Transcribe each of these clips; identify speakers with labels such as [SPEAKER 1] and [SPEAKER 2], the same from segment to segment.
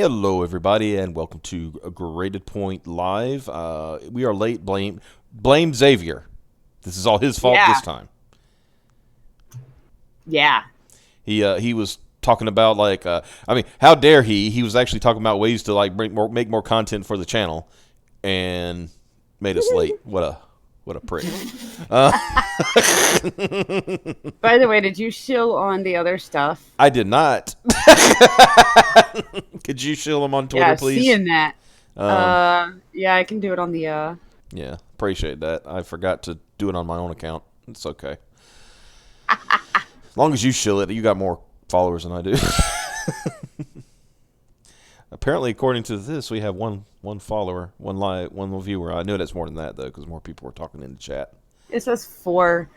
[SPEAKER 1] Hello, everybody, and welcome to a Graded Point Live. We are late. Blame Xavier. This is all his fault this time.
[SPEAKER 2] Yeah.
[SPEAKER 1] He was talking about how dare he? He was actually talking about ways to make more content for the channel, and made us late. What a prick.
[SPEAKER 2] By the way, did you shill on the other stuff?
[SPEAKER 1] I did not. Could you shill him on Twitter, please?
[SPEAKER 2] Yeah, seeing that. Yeah, I can do it on the.
[SPEAKER 1] Yeah, appreciate that. I forgot to do it on my own account. It's okay. As long as you shill it, you got more followers than I do. Apparently, according to this, we have one follower, one viewer. I know that's more than that, though, because more people were talking in the chat.
[SPEAKER 2] It says 4.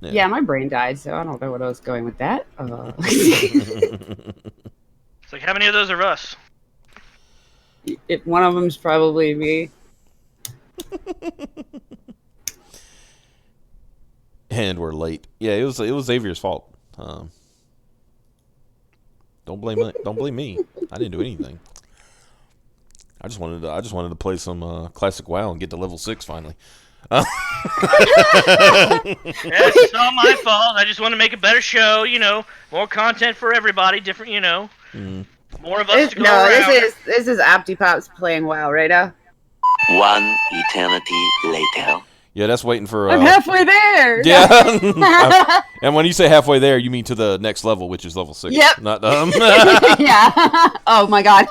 [SPEAKER 2] Yeah, my brain died, so I don't know what I was going with that.
[SPEAKER 3] It's like, how many of those are us?
[SPEAKER 2] One of them's probably me.
[SPEAKER 1] And we're late. Yeah, it was Xavier's fault. Don't blame me. I didn't do anything. I just wanted to play some classic WoW and get to level 6 finally.
[SPEAKER 3] It's all my fault. I just want to make a better show. More content for everybody. Different. More of us to go around.
[SPEAKER 2] This is Optipops playing WoW right now.
[SPEAKER 4] One eternity later.
[SPEAKER 1] Yeah, that's waiting for.
[SPEAKER 2] I'm halfway there.
[SPEAKER 1] Yeah. And when you say halfway there, you mean to the next level, which is level 6.
[SPEAKER 2] Yep.
[SPEAKER 1] Not
[SPEAKER 2] Yeah. Oh my god.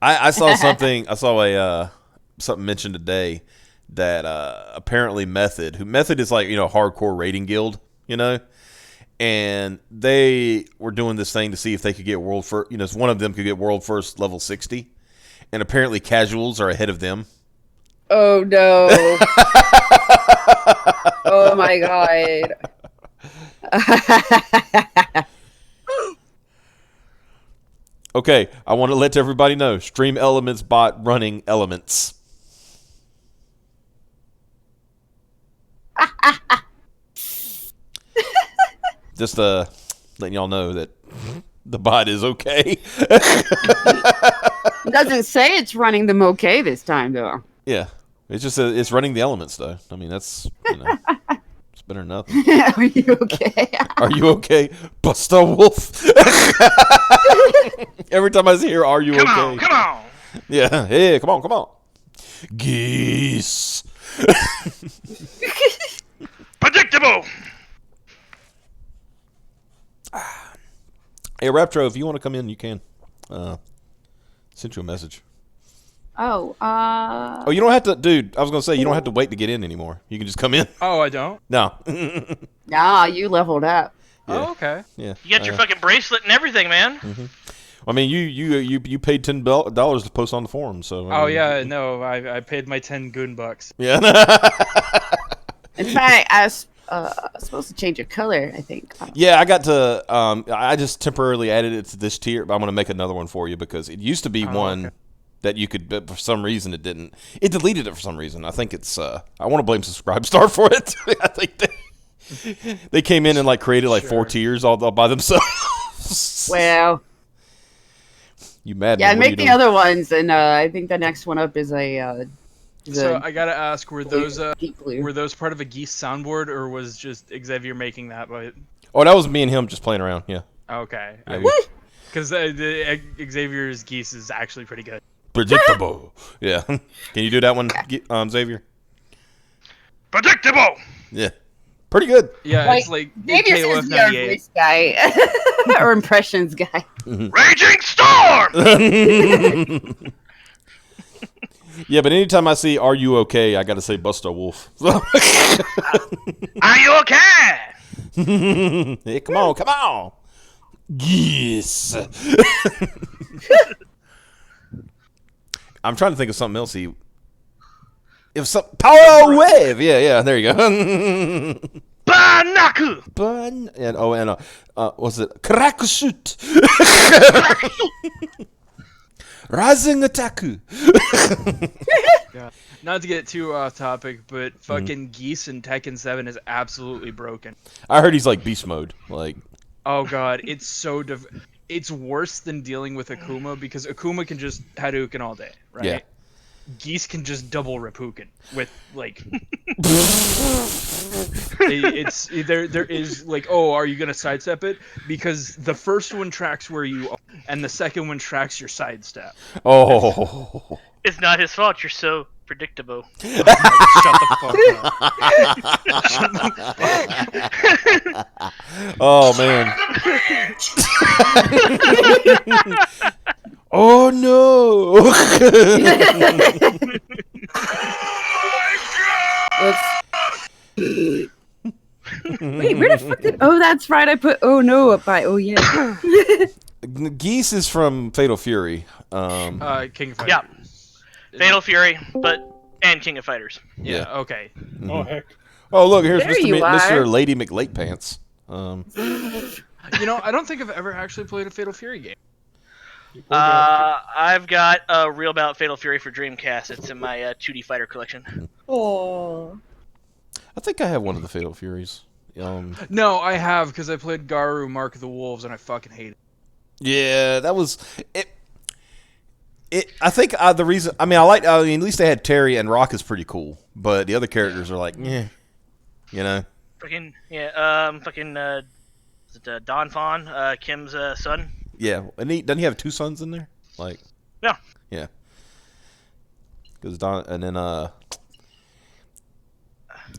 [SPEAKER 1] I saw something. I saw something mentioned today that apparently Method is like hardcore raiding guild, and they were doing this thing to see if they could get world first. One of them could get world first level 60, and apparently casuals are ahead of them.
[SPEAKER 2] Oh no. Oh my god.
[SPEAKER 1] Okay, I want to let everybody know. Stream Elements bot running Elements. Just letting y'all know that the bot is okay.
[SPEAKER 2] It doesn't say it's running them okay this time, though.
[SPEAKER 1] Yeah, it's just it's running the elements, though. I mean, that's it's better than nothing.
[SPEAKER 2] Are you okay?
[SPEAKER 1] Are you okay, Buster Wolf? Every time I hear "Are you okay?"
[SPEAKER 3] Come on.
[SPEAKER 1] Yeah, hey, come on. Geese.
[SPEAKER 3] Predictable.
[SPEAKER 1] Hey, Raptro, if you want to come in, you can. Sent you a message.
[SPEAKER 2] Oh,
[SPEAKER 1] Oh, you don't have to, dude. I was gonna say you don't have to wait to get in anymore. You can just come in.
[SPEAKER 5] Oh, I don't?
[SPEAKER 1] No.
[SPEAKER 2] Nah, you leveled up.
[SPEAKER 1] Yeah.
[SPEAKER 5] Oh, okay.
[SPEAKER 1] Yeah.
[SPEAKER 3] You got your fucking bracelet and everything, man.
[SPEAKER 1] Mm-hmm. I mean, you paid $10 to post on the forum, so.
[SPEAKER 5] Yeah, no, I paid my 10 goon bucks.
[SPEAKER 1] Yeah.
[SPEAKER 2] In fact, I was supposed to change your color, I think.
[SPEAKER 1] Yeah, I got to. I just temporarily added it to this tier, but I'm gonna make another one for you because it used to be one that you could, but for some reason it didn't. It deleted it for some reason. I think it's. I want to blame Subscribestar for it. I think they came in and created 4 tiers all by themselves.
[SPEAKER 2] Well.
[SPEAKER 1] You mad?
[SPEAKER 2] Yeah, make the other ones, and I think the next one up is a.
[SPEAKER 5] So I gotta ask, were those
[SPEAKER 2] blue.
[SPEAKER 5] part of a geese soundboard, or was just Xavier making that?
[SPEAKER 1] Oh, that was me and him just playing around. Yeah.
[SPEAKER 5] Okay.
[SPEAKER 1] Yeah,
[SPEAKER 5] Because Xavier's geese is actually pretty good.
[SPEAKER 1] Predictable. Yeah. Can you do that one, Xavier?
[SPEAKER 3] Predictable.
[SPEAKER 1] Yeah. Pretty good.
[SPEAKER 5] Yeah, it's like
[SPEAKER 2] Xavier's
[SPEAKER 5] KOF
[SPEAKER 2] is your
[SPEAKER 5] 98.
[SPEAKER 2] voice guy or impressions guy.
[SPEAKER 3] Raging storm.
[SPEAKER 1] Yeah, but anytime I see "Are you okay?" I gotta say Buster Wolf.
[SPEAKER 3] Are you okay?
[SPEAKER 1] Hey, come on. Yes. I'm trying to think of something else. Power wave. Yeah. There you go.
[SPEAKER 3] Banaku.
[SPEAKER 1] Was it Krakusut? Rising Attaku.
[SPEAKER 5] Yeah. Not to get too off topic, but fucking Geese in Tekken 7 is absolutely broken.
[SPEAKER 1] I heard he's like beast mode.
[SPEAKER 5] Oh god, it's so it's worse than dealing with Akuma because Akuma can just Hadouken all day, right?
[SPEAKER 1] Yeah.
[SPEAKER 5] Geese can just double Reppuken with like it's there is like, oh, are you gonna sidestep it? Because the first one tracks where you are, and the second one tracks your sidestep.
[SPEAKER 1] Oh.
[SPEAKER 3] It's not his fault. You're so predictable.
[SPEAKER 5] Shut the fuck up.
[SPEAKER 1] Oh man. Oh no.
[SPEAKER 2] Wait, where the fuck did? Oh, that's right. I put oh no up by oh yeah.
[SPEAKER 1] Geese is from Fatal Fury.
[SPEAKER 5] King of Fighters.
[SPEAKER 3] Yeah. Fatal Fury, and King of Fighters.
[SPEAKER 5] Yeah. Okay.
[SPEAKER 6] Oh heck.
[SPEAKER 1] Oh look, here's
[SPEAKER 2] There you are.
[SPEAKER 1] Mr. Lady McLate Pants.
[SPEAKER 5] You know, I don't think I've ever actually played a Fatal Fury game.
[SPEAKER 3] I've got a Real Bout Fatal Fury for Dreamcast. It's in my 2D fighter collection.
[SPEAKER 2] Oh.
[SPEAKER 1] I think I have one of the Fatal Furies.
[SPEAKER 5] No, I have because I played Garu Mark of the Wolves and I fucking hate it.
[SPEAKER 1] Yeah, that was it. I think the reason. I mean, at least they had Terry and Rock is pretty cool, but the other characters are like, yeah, you know.
[SPEAKER 3] Fucking yeah. Is it Don Fawn, Kim's son?
[SPEAKER 1] Yeah, and doesn't he have two sons in there? Like,
[SPEAKER 3] Yeah.
[SPEAKER 1] yeah. Because Don, and then I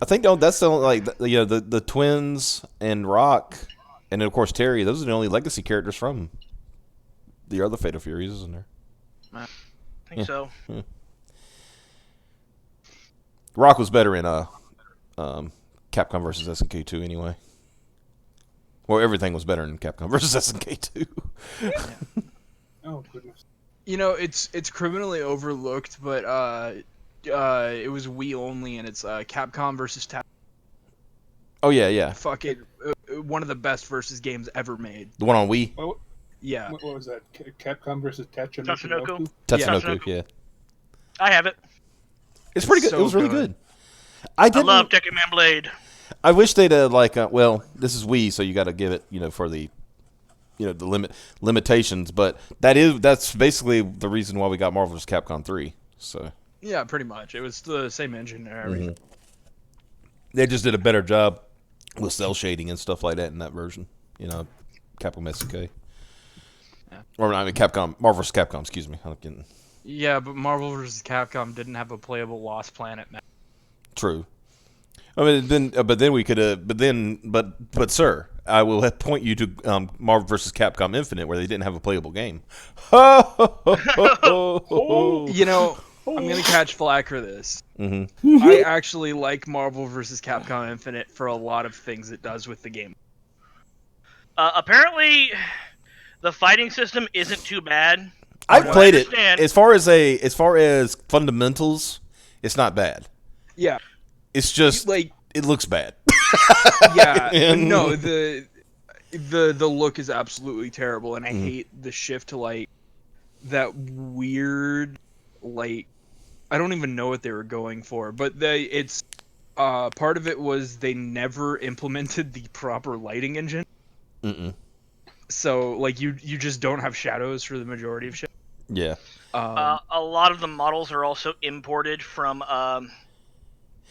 [SPEAKER 1] think that's the only, like the twins and Rock, and then of course Terry. Those are the only legacy characters from the other Fatal Furies, isn't there?
[SPEAKER 3] I think so.
[SPEAKER 1] Yeah. Rock was better in Capcom versus SNK 2 anyway. Well, everything was better in Capcom versus SNK 2.
[SPEAKER 6] Oh goodness.
[SPEAKER 5] You know, it's criminally overlooked, but it was Wii only, and it's Capcom versus
[SPEAKER 1] Oh yeah.
[SPEAKER 5] Fuck it, one of the best versus games ever made.
[SPEAKER 1] The one on Wii.
[SPEAKER 5] Yeah.
[SPEAKER 6] What was that? Capcom versus
[SPEAKER 3] Tatsunoko.
[SPEAKER 1] Tatsunoko, yeah.
[SPEAKER 3] I have it.
[SPEAKER 1] It's pretty good.
[SPEAKER 5] So
[SPEAKER 1] It was really
[SPEAKER 5] good.
[SPEAKER 1] good. I
[SPEAKER 3] love Tekken Man Blade.
[SPEAKER 1] I wish they'd well, this is Wii, so you got to give it, for the, the limitations. But that's basically the reason why we got Marvel vs. Capcom 3. So
[SPEAKER 5] Yeah, pretty much. It was the same engine and everything.
[SPEAKER 1] they just did a better job with cell shading and stuff like that in that version. Capcom SK.
[SPEAKER 5] Yeah.
[SPEAKER 1] Or I mean Capcom Marvel vs. Capcom. Excuse me. I'm getting
[SPEAKER 5] Yeah, but Marvel vs. Capcom didn't have a playable Lost Planet map.
[SPEAKER 1] true. I mean, then we could but sir, I will point you to Marvel vs. Capcom Infinite where they didn't have a playable game.
[SPEAKER 5] You know, I'm gonna catch flack for this.
[SPEAKER 1] Mm-hmm.
[SPEAKER 5] I actually like Marvel vs. Capcom Infinite for a lot of things it does with the game.
[SPEAKER 3] Apparently, the fighting system isn't too bad.
[SPEAKER 1] I've played it.
[SPEAKER 3] understand-
[SPEAKER 1] As far as fundamentals, it's not bad.
[SPEAKER 5] Yeah,
[SPEAKER 1] It's just
[SPEAKER 5] like
[SPEAKER 1] it looks bad.
[SPEAKER 5] yeah, no, the look is absolutely terrible, and I hate the shift to like that weird, like I don't even know what they were going for, but it's part of it was they never implemented the proper lighting engine.
[SPEAKER 1] Mm-mm.
[SPEAKER 5] So like you just don't have shadows for the majority of shit.
[SPEAKER 1] Yeah.
[SPEAKER 3] A lot of the models are also imported from, and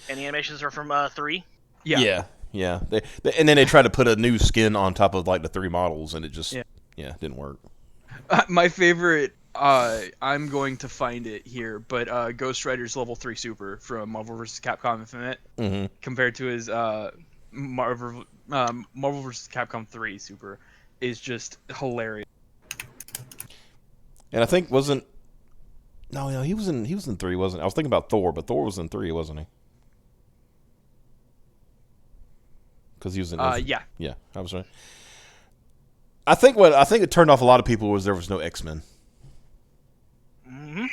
[SPEAKER 3] the animations are from 3.
[SPEAKER 1] Yeah. And then they try to put a new skin on top of like the 3 models, and it just didn't work.
[SPEAKER 5] My favorite, I'm going to find it here, but Ghost Rider's level 3 super from Marvel vs. Capcom Infinite compared to his Marvel vs. Capcom 3 super is just hilarious.
[SPEAKER 1] And I think he was in 3, wasn't he? I was thinking about Thor, but Thor was in 3, wasn't he? Because he was in
[SPEAKER 5] Yeah,
[SPEAKER 1] I was right. I think it turned off a lot of people was there was no X-Men.
[SPEAKER 3] Mm-hmm.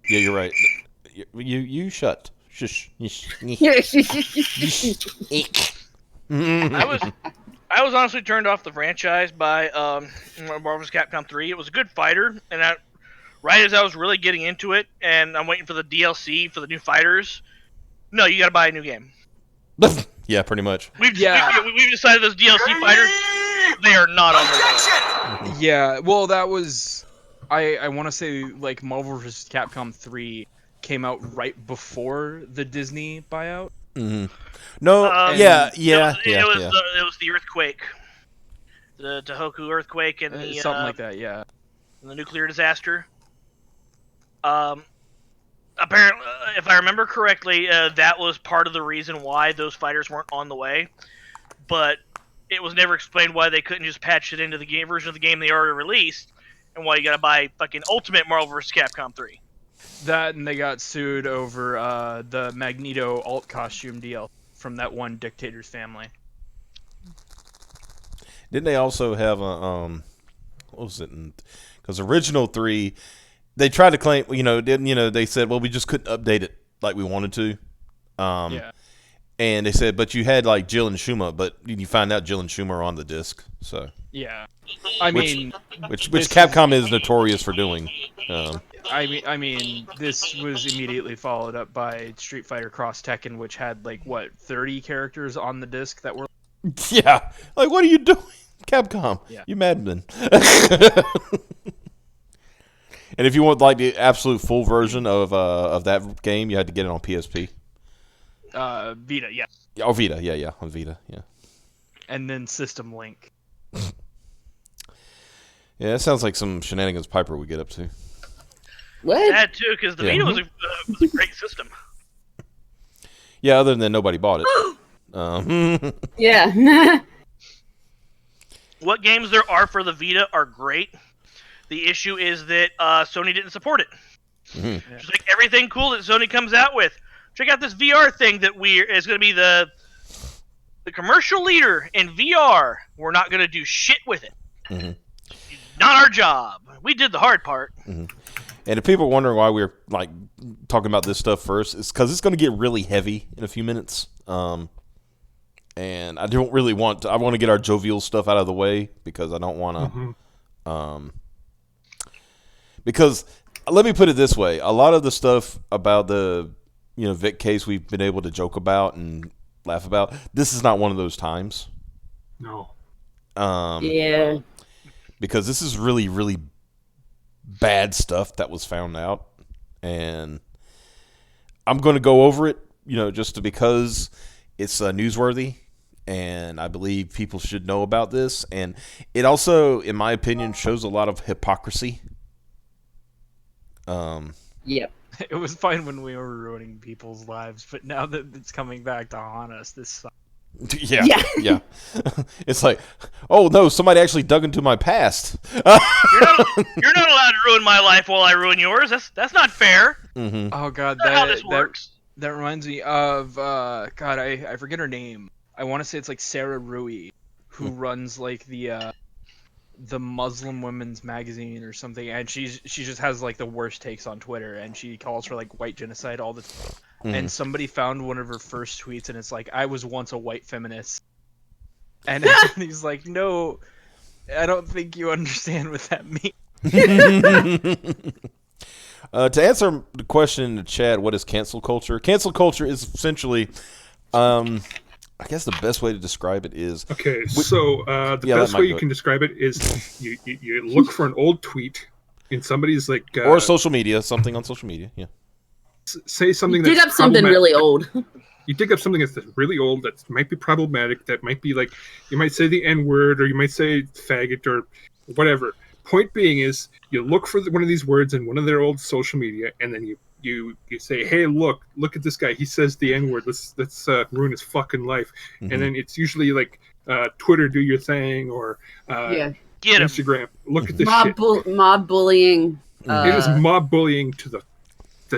[SPEAKER 1] Yeah, you're right. You shut. Shush.
[SPEAKER 3] I was honestly turned off the franchise by Marvel vs. Capcom 3. It was a good fighter, and right as I was really getting into it, and I'm waiting for the DLC for the new fighters. No, you got to buy a new game.
[SPEAKER 1] Yeah, pretty much.
[SPEAKER 3] We've decided those DLC fighters, they are not on the way.
[SPEAKER 5] Yeah, well, that was, I want to say, like, Marvel vs. Capcom 3 came out right before the Disney buyout.
[SPEAKER 1] Mm-hmm. No,
[SPEAKER 3] Um,
[SPEAKER 1] yeah.
[SPEAKER 3] It was the earthquake, the Tohoku earthquake, and the
[SPEAKER 5] Something like that, yeah.
[SPEAKER 3] and the nuclear disaster. Apparently, if I remember correctly, that was part of the reason why those fighters weren't on the way. But it was never explained why they couldn't just patch it into the game version of the game they already released, and why you gotta buy fucking Ultimate Marvel vs. Capcom 3.
[SPEAKER 5] That, and they got sued over the Magneto alt costume deal from that one dictator's family.
[SPEAKER 1] Didn't they also have a what was it? Because original 3, they tried to claim, they said, well, we just couldn't update it like we wanted to.
[SPEAKER 5] Yeah.
[SPEAKER 1] And they said, but you had like Jill and Shuma, but you find out Jill and Shuma are on the disc. So
[SPEAKER 5] Yeah. I mean,
[SPEAKER 1] which Capcom is notorious for doing.
[SPEAKER 5] I mean, this was immediately followed up by Street Fighter Cross Tekken, which had like 30 characters on the disc that were.
[SPEAKER 1] Yeah, like what are you doing, Capcom?
[SPEAKER 5] Yeah.
[SPEAKER 1] You madmen. And if you want like the absolute full version of that game, you had to get it on PSP.
[SPEAKER 5] Vita, yeah.
[SPEAKER 1] Oh, Vita, yeah, on Vita, yeah.
[SPEAKER 5] And then System Link.
[SPEAKER 1] Yeah, that sounds like some shenanigans Piper would get up to.
[SPEAKER 2] What?
[SPEAKER 3] That too, because the Vita was a great system.
[SPEAKER 1] Yeah, other than nobody bought it.
[SPEAKER 2] Yeah.
[SPEAKER 3] What games there are for the Vita are great. The issue is that Sony didn't support it.
[SPEAKER 1] Mm-hmm.
[SPEAKER 3] Just like everything cool that Sony comes out with. Check out this VR thing that is going to be the commercial leader in VR. We're not going to do shit with it.
[SPEAKER 1] Mm-hmm.
[SPEAKER 3] Not our job. We did the hard part.
[SPEAKER 1] Mm-hmm. And if people are wondering why we're like talking about this stuff first, it's because it's going to get really heavy in a few minutes. And I don't really want to. I want to get our jovial stuff out of the way because I don't want to.
[SPEAKER 6] Mm-hmm.
[SPEAKER 1] Because let me put it this way: a lot of the stuff about the Vic case we've been able to joke about and laugh about. This is not one of those times.
[SPEAKER 6] No.
[SPEAKER 2] Yeah.
[SPEAKER 1] Because this is really, really bad stuff that was found out, and I'm going to go over it, just because it's newsworthy, and I believe people should know about this, and it also, in my opinion, shows a lot of hypocrisy.
[SPEAKER 2] Yep.
[SPEAKER 5] It was fine when we were ruining people's lives, but now that it's coming back to haunt us, this sucks.
[SPEAKER 1] Yeah. It's like, oh no, somebody actually dug into my past.
[SPEAKER 3] You're not allowed to ruin my life while I ruin yours. That's not fair.
[SPEAKER 1] Mm-hmm.
[SPEAKER 5] Oh god,
[SPEAKER 3] That's not how this works.
[SPEAKER 5] that reminds me of God, I forget her name. I want to say it's like Sarah Rui, who runs like the Muslim Women's Magazine or something, and she just has like the worst takes on Twitter, and she calls for like white genocide all the time. And somebody found one of her first tweets, and it's like, I was once a white feminist. And he's like, no, I don't think you understand what that means.
[SPEAKER 1] To answer the question in the chat, what is cancel culture? Cancel culture is essentially, I guess the best way to describe it is...
[SPEAKER 6] Okay, so the best way you can describe it is you look for an old tweet in somebody's like...
[SPEAKER 1] or social media, something on social media, yeah.
[SPEAKER 6] Say something
[SPEAKER 2] dig up something really old.
[SPEAKER 6] You dig up something that's really old, that might be problematic, that might be like, you might say the N-word, or you might say faggot, or whatever. Point being is, you look for one of these words in one of their old social media, and then you say, hey, look at this guy, he says the N-word, let's ruin his fucking life. Mm-hmm. And then it's usually like, Twitter, do your thing, or
[SPEAKER 3] Get
[SPEAKER 6] Instagram, look at this
[SPEAKER 2] shit. Mob bullying.
[SPEAKER 6] It is mob bullying to the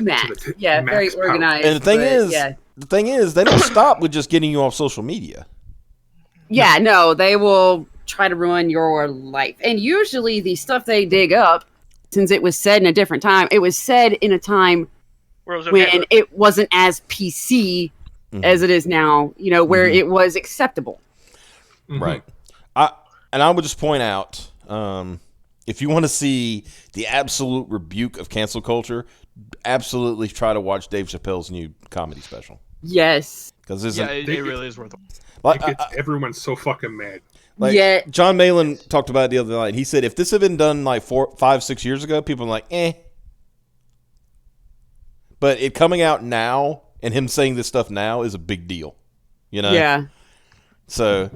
[SPEAKER 2] max. Very organized.
[SPEAKER 1] And the thing is, they don't stop with just getting you off social media.
[SPEAKER 2] Yeah, no, they will try to ruin your life. And usually the stuff they dig up, since it was said in a different time, it was said in a time when it wasn't as PC as it is now, where it was acceptable.
[SPEAKER 1] Right. I would just point out, if you want to see the absolute rebuke of cancel culture, absolutely try to watch Dave Chappelle's new comedy special.
[SPEAKER 2] Yes.
[SPEAKER 1] Because
[SPEAKER 5] it really is worth it.
[SPEAKER 1] Like,
[SPEAKER 6] It gets everyone so fucking mad.
[SPEAKER 1] like
[SPEAKER 2] Yeah.
[SPEAKER 1] John Malin talked about it the other night. He said if this had been done like 4, 5, 6 years ago, people are like, eh. But it coming out now and him saying this stuff now is a big deal. You know?
[SPEAKER 2] Yeah.
[SPEAKER 1] So,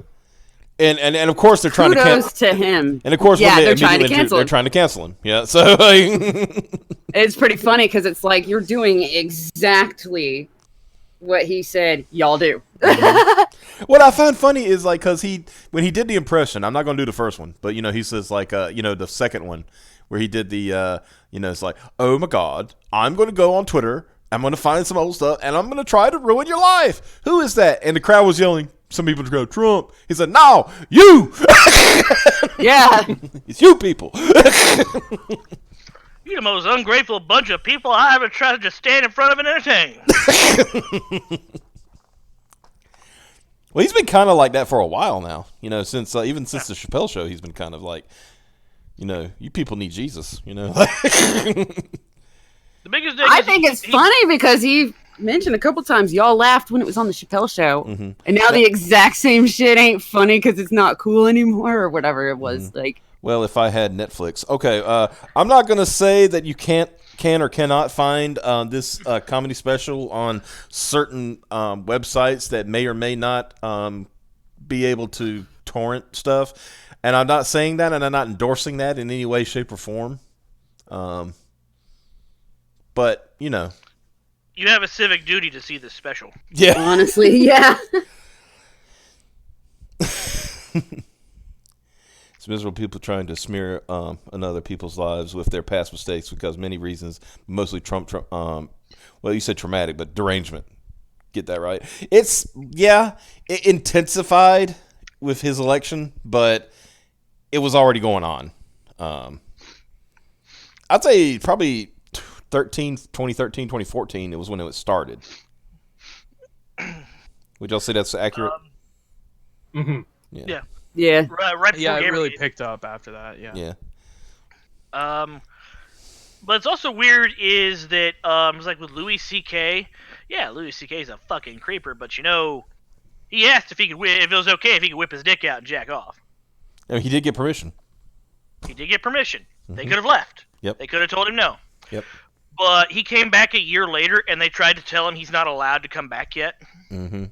[SPEAKER 1] and of course they're trying
[SPEAKER 2] Kudos
[SPEAKER 1] to
[SPEAKER 2] to him.
[SPEAKER 1] And of course,
[SPEAKER 2] yeah,
[SPEAKER 1] when
[SPEAKER 2] they're trying to
[SPEAKER 1] immediately
[SPEAKER 2] cancel
[SPEAKER 1] they're
[SPEAKER 2] him.
[SPEAKER 1] trying to cancel him. Yeah, so like,
[SPEAKER 2] It's pretty funny because it's like you're doing exactly what he said y'all do.
[SPEAKER 1] what I find funny is like because when he did the impression, I'm not going to do the first one, but he says like the second one where he did the it's like, oh my God, I'm going to go on Twitter, I'm going to find some old stuff, and I'm going to try to ruin your life. Who is that? And the crowd was yelling. Some people just go, Trump. He said, no, you.
[SPEAKER 2] Yeah.
[SPEAKER 1] It's you people.
[SPEAKER 3] You're the most ungrateful bunch of people I ever tried to just stand in front of and entertain.
[SPEAKER 1] Well, he's been kind of like that for a while now. Since even since the Chappelle Show, he's been kind of like, you people need Jesus.
[SPEAKER 3] The biggest thing
[SPEAKER 2] I think it's funny because he mentioned a couple times y'all laughed when it was on the Chappelle Show, and now the exact same shit ain't funny because it's not cool anymore or whatever it was. Like,
[SPEAKER 1] well, if I had Netflix, okay. I'm not gonna say that you can or cannot find this comedy special on certain websites that may or may not be able to torrent stuff, and I'm not saying that, and I'm not endorsing that in any way, shape, or form. But
[SPEAKER 3] you have a civic duty to see this special.
[SPEAKER 1] Yeah,
[SPEAKER 2] honestly, yeah.
[SPEAKER 1] It's miserable people trying to smear another people's lives with their past mistakes because many reasons, mostly Trump. Well, you said traumatic, but derangement. Get that right. It intensified with his election, but it was already going on. I'd say probably 2013, 2014, it was when it started. Would y'all say that's accurate?
[SPEAKER 3] Yeah.
[SPEAKER 2] Yeah.
[SPEAKER 3] Right
[SPEAKER 5] Yeah, it
[SPEAKER 3] before
[SPEAKER 5] really
[SPEAKER 3] Gamergate.
[SPEAKER 5] picked up after that. Yeah.
[SPEAKER 1] Yeah.
[SPEAKER 3] But it's also weird is that it's like with Louis C.K. Yeah, Louis C.K. is a fucking creeper, but he asked if he could if it was okay if he could whip his dick out and jack off.
[SPEAKER 1] I mean, he did get permission.
[SPEAKER 3] He did get permission. They could have left.
[SPEAKER 1] Yep.
[SPEAKER 3] They could have told him no.
[SPEAKER 1] Yep.
[SPEAKER 3] But he came back a year later, and they tried to tell him he's not allowed to come back yet.
[SPEAKER 1] Mm-hmm.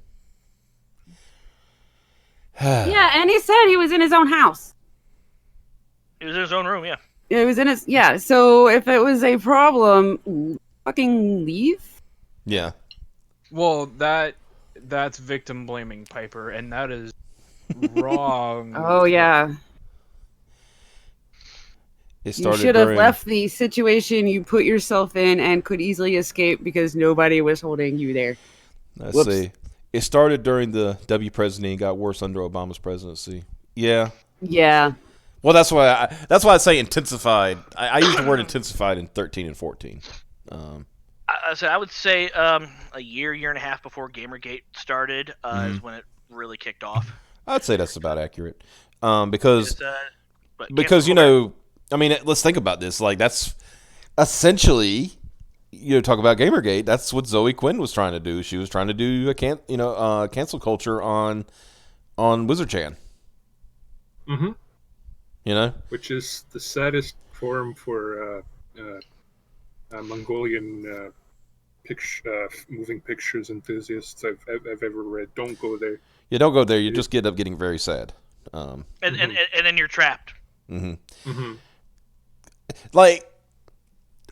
[SPEAKER 2] Yeah, and he said he was in his own house.
[SPEAKER 3] He was in his own room, yeah.
[SPEAKER 2] It was in his so if it was a problem, fucking leave.
[SPEAKER 1] Yeah.
[SPEAKER 5] Well, that's victim blaming Piper, and that is wrong.
[SPEAKER 2] Oh yeah.
[SPEAKER 1] It
[SPEAKER 2] You
[SPEAKER 1] started
[SPEAKER 2] should have
[SPEAKER 1] during-
[SPEAKER 2] left the situation you put yourself in and could easily escape because nobody was holding you there.
[SPEAKER 1] Let's
[SPEAKER 2] Whoops.
[SPEAKER 1] see. It started during the W presidency and got worse under Obama's presidency. Yeah.
[SPEAKER 2] Yeah.
[SPEAKER 1] Well, that's why I say intensified. I used the word intensified in 13 and 14.
[SPEAKER 3] I would say a year and a half before Gamergate started is when it really kicked off.
[SPEAKER 1] I'd say that's about accurate. Because
[SPEAKER 3] yeah,
[SPEAKER 1] I mean, let's think about this. Like, that's essentially, talk about Gamergate. That's what Zoe Quinn was trying to do. She was trying to do a cancel culture on Wizard Chan.
[SPEAKER 6] Mm-hmm.
[SPEAKER 1] Which
[SPEAKER 6] is the saddest forum for Mongolian moving pictures enthusiasts I've ever read. Don't go there.
[SPEAKER 1] Yeah, don't go there. You just get up getting very sad.
[SPEAKER 3] and then you're trapped.
[SPEAKER 1] Mm-hmm.
[SPEAKER 6] Mm-hmm.
[SPEAKER 1] Like,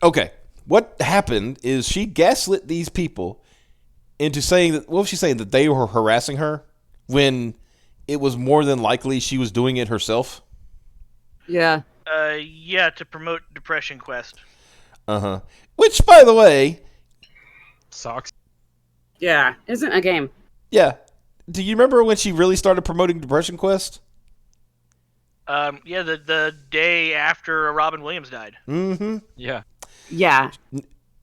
[SPEAKER 1] okay, what happened is she gaslit these people into saying that. What was she saying? That they were harassing her when it was more than likely she was doing it herself.
[SPEAKER 2] Yeah.
[SPEAKER 3] Yeah, to promote Depression Quest.
[SPEAKER 1] Uh-huh. Which, by the way,
[SPEAKER 5] Sucks.
[SPEAKER 2] Yeah. Isn't a game.
[SPEAKER 1] yeah. Do you remember when she really started promoting Depression Quest?
[SPEAKER 3] Yeah, the day after Robin Williams died.
[SPEAKER 1] Mm-hmm.
[SPEAKER 5] Yeah.
[SPEAKER 2] Yeah.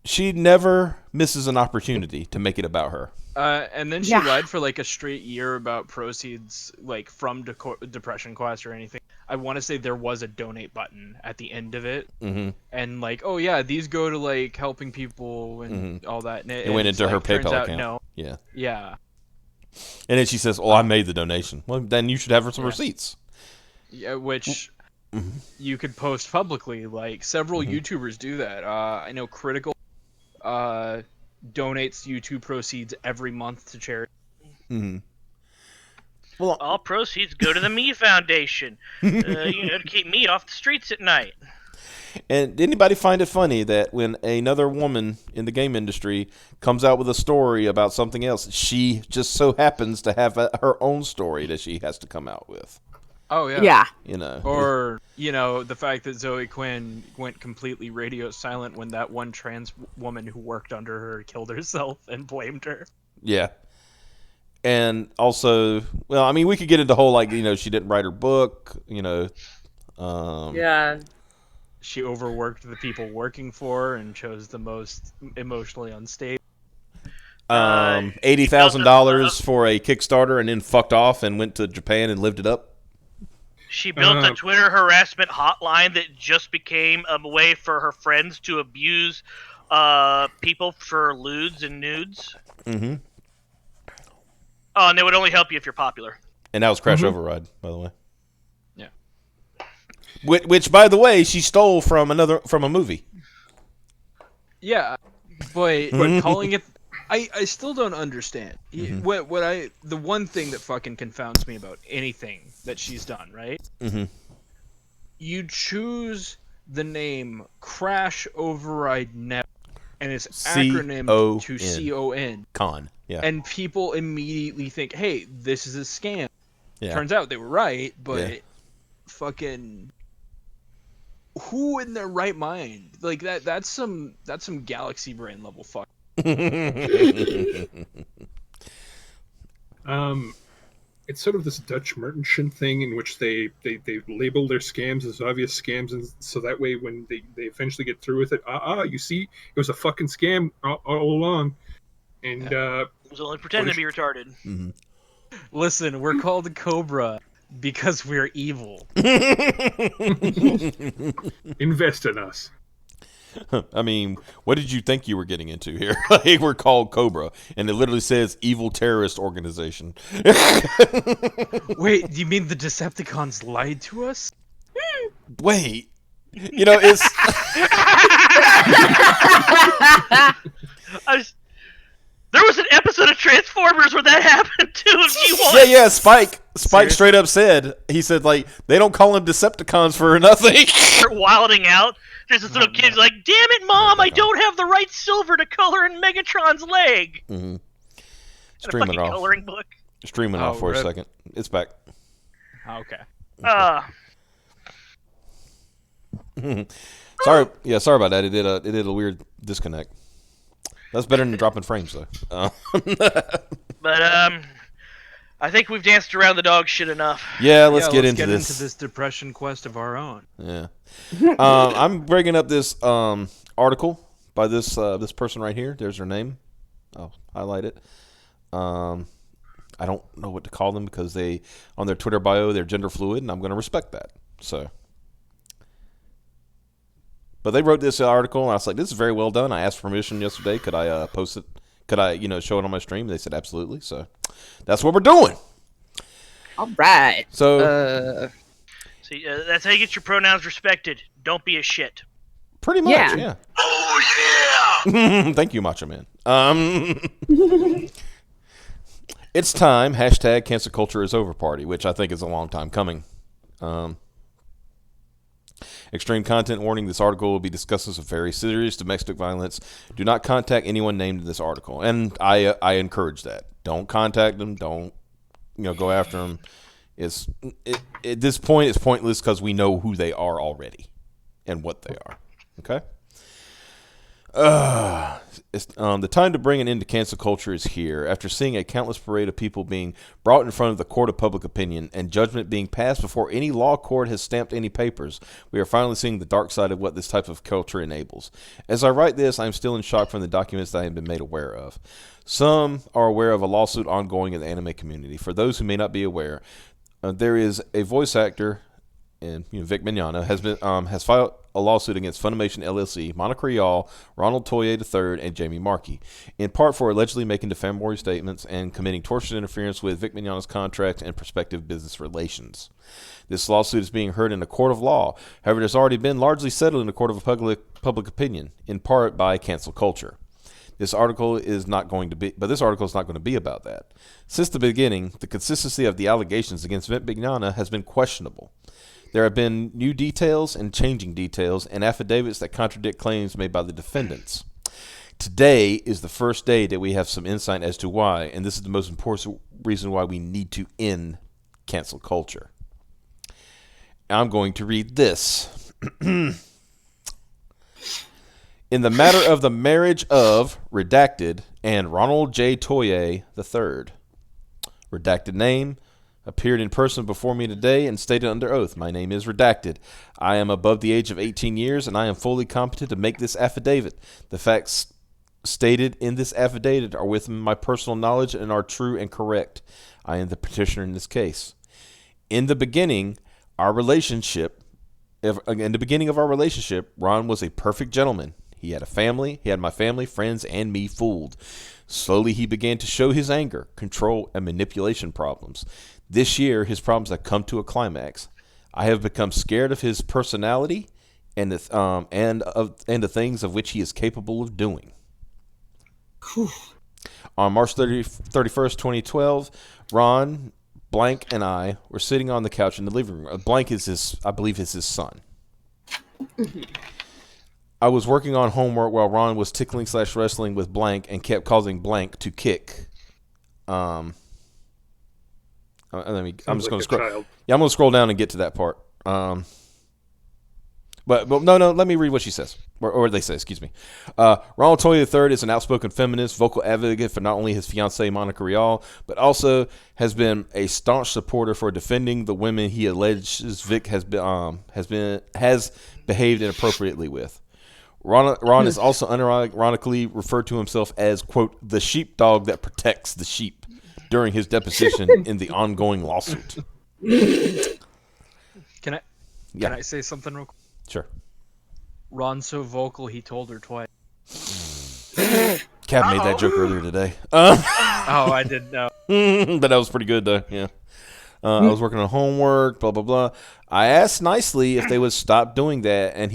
[SPEAKER 1] She never misses an opportunity to make it about her.
[SPEAKER 5] And then she
[SPEAKER 2] Yeah.
[SPEAKER 5] lied for like a straight year about proceeds like from Depression Quest or anything. I want to say there was a donate button at the end of it, and like, oh yeah, these go to like helping people and all that. And
[SPEAKER 1] It went into her
[SPEAKER 5] turns
[SPEAKER 1] PayPal
[SPEAKER 5] out,
[SPEAKER 1] account.
[SPEAKER 5] No.
[SPEAKER 1] Yeah.
[SPEAKER 5] Yeah.
[SPEAKER 1] And then she says, "Oh, I made the donation." Well, then you should have some receipts.
[SPEAKER 5] Yeah, which you could post publicly. Like several YouTubers do that. I know Critical donates YouTube proceeds every month to charity.
[SPEAKER 1] Mm-hmm. Well,
[SPEAKER 3] all proceeds go to the Me Foundation. To keep me off the streets at night.
[SPEAKER 1] And did anybody find it funny that when another woman in the game industry comes out with a story about something else, she just so happens to have her own story that she has to come out with?
[SPEAKER 5] Oh yeah.
[SPEAKER 2] Yeah.
[SPEAKER 5] Or the fact that Zoe Quinn went completely radio silent when that one trans woman who worked under her killed herself and blamed her.
[SPEAKER 1] Yeah. And also, well, I mean, we could get into whole she didn't write her book.
[SPEAKER 2] Yeah.
[SPEAKER 5] She overworked the people working for her and chose the most emotionally unstable.
[SPEAKER 1] $80,000 for a Kickstarter and then fucked off and went to Japan and lived it up.
[SPEAKER 3] She built a Twitter harassment hotline that just became a way for her friends to abuse people for lewds and nudes.
[SPEAKER 1] Mm-hmm.
[SPEAKER 3] Oh, and they would only help you if you're popular.
[SPEAKER 1] And that was Crash Override, by the way.
[SPEAKER 5] Yeah.
[SPEAKER 1] Which, by the way, she stole from a movie.
[SPEAKER 5] Yeah, but calling it, I still don't understand. The one thing that fucking confounds me about anything that she's done, right?
[SPEAKER 1] Mm-hmm.
[SPEAKER 5] You choose the name Crash Override Network, and it's acronym to CON.
[SPEAKER 1] Con. Yeah.
[SPEAKER 5] And people immediately think, hey, this is a scam.
[SPEAKER 1] Yeah.
[SPEAKER 5] Turns out they were right, but fucking who in their right mind? Like that's some galaxy brain level fuck.
[SPEAKER 6] It's sort of this Dutch merchant thing in which they label their scams as obvious scams, and so that way when they eventually get through with it, you see, it was a fucking scam all along. And
[SPEAKER 3] it was only pretending to be retarded.
[SPEAKER 1] Mm-hmm.
[SPEAKER 5] Listen, we're called Cobra because we're evil.
[SPEAKER 6] Invest in us.
[SPEAKER 1] I mean, what did you think you were getting into here? We're called Cobra, and it literally says evil terrorist organization.
[SPEAKER 5] Wait, do you mean the Decepticons lied to us?
[SPEAKER 1] Wait, it's.
[SPEAKER 3] There was an episode of Transformers where that happened too.
[SPEAKER 1] Yeah. Spike straight up said, he said, they don't call them Decepticons for nothing.
[SPEAKER 3] They're wilding out. There's this little kid who's like, damn it, Mom, I don't have the right silver to color in Megatron's leg.
[SPEAKER 1] Mm-hmm.
[SPEAKER 3] Streaming off. Coloring book.
[SPEAKER 1] Streaming off for a second. It's back.
[SPEAKER 5] Okay.
[SPEAKER 1] Sorry about that. It did a weird disconnect. That's better than dropping frames, though.
[SPEAKER 3] But I think we've danced around the dog shit enough.
[SPEAKER 1] Yeah, let's get into this.
[SPEAKER 5] Into this depression quest of our own.
[SPEAKER 1] Yeah. I'm bringing up this article by this person right here. There's her name. I'll highlight it. I don't know what to call them because they, on their Twitter bio, they're gender fluid, and I'm going to respect that. So. But they wrote this article, and I was like, this is very well done. I asked permission yesterday. Could I post it? Could I, show it on my stream? They said absolutely. So that's what we're doing.
[SPEAKER 2] All right.
[SPEAKER 1] So,
[SPEAKER 3] see, that's how you get your pronouns respected. Don't be a shit.
[SPEAKER 1] Pretty much, yeah.
[SPEAKER 4] Oh yeah!
[SPEAKER 1] Thank you, Macho Man. It's time. # cancel culture is over party, which I think is a long time coming. Extreme content warning. This article will be discussing some very serious domestic violence. Do not contact anyone named in this article. And I encourage that. Don't contact them. Don't, go after them. At this point, it's pointless because we know who they are already and what they are. Okay? The time to bring an end to cancel culture is here. After seeing a countless parade of people being brought in front of the court of public opinion and judgment being passed before any law court has stamped any papers, we are finally seeing the dark side of what this type of culture enables. As I write this, I am still in shock from the documents that I have been made aware of. Some are aware of a lawsuit ongoing in the anime community. For those who may not be aware, there is a voice actor, and Vic Mignogna has filed a lawsuit against Funimation LLC, Monica Rial, Ronald Toye III, and Jamie Markey, in part for allegedly making defamatory statements and committing tortious interference with Vic Mignogna's contract and prospective business relations. This lawsuit is being heard in a court of law. However, it has already been largely settled in a court of public opinion, in part by cancel culture. This article is not going to be about that. Since the beginning, the consistency of the allegations against Vic Mignogna has been questionable. There have been new details and changing details and affidavits that contradict claims made by the defendants. Today is the first day that we have some insight as to why, and this is the most important reason why we need to end cancel culture. I'm going to read this. In the matter of the marriage of Redacted and Ronald J. Toye III. Redacted name, appeared in person before me today and stated under oath, my name is Redacted. I am above the age of 18 years and I am fully competent to make this affidavit. The facts stated in this affidavit are within my personal knowledge and are true and correct. I am the petitioner in this case. In the beginning of our relationship, Ron was a perfect gentleman. He had a family, he had my family, friends, and me fooled. Slowly he began to show his anger, control, and manipulation problems. This year, his problems have come to a climax. I have become scared of his personality and the things of which he is capable of doing. Whew. On March 31st, 2012, Ron, Blank, and I were sitting on the couch in the living room. Blank is I believe is his son. Mm-hmm. I was working on homework while Ron was tickling/wrestling with Blank and kept causing Blank to kick. I'm just going to scroll. Yeah, I'm going to scroll down and get to that part. But no. Let me read what she says, or they say. Excuse me. Ronald Toye III is an outspoken feminist, vocal advocate for not only his fiancée Monica Rial, but also has been a staunch supporter for defending the women he alleges Vic has behaved inappropriately with. Ron is also unironically referred to himself as, quote, the sheepdog that protects the sheep during his deposition in the ongoing lawsuit.
[SPEAKER 5] Can I say something real quick?
[SPEAKER 1] Sure.
[SPEAKER 5] Ron's so vocal he told her twice.
[SPEAKER 1] Cap made that joke earlier today.
[SPEAKER 5] Oh, I didn't know.
[SPEAKER 1] But that was pretty good, though. Yeah. I was working on homework, blah, blah, blah. I asked nicely if they would stop doing that and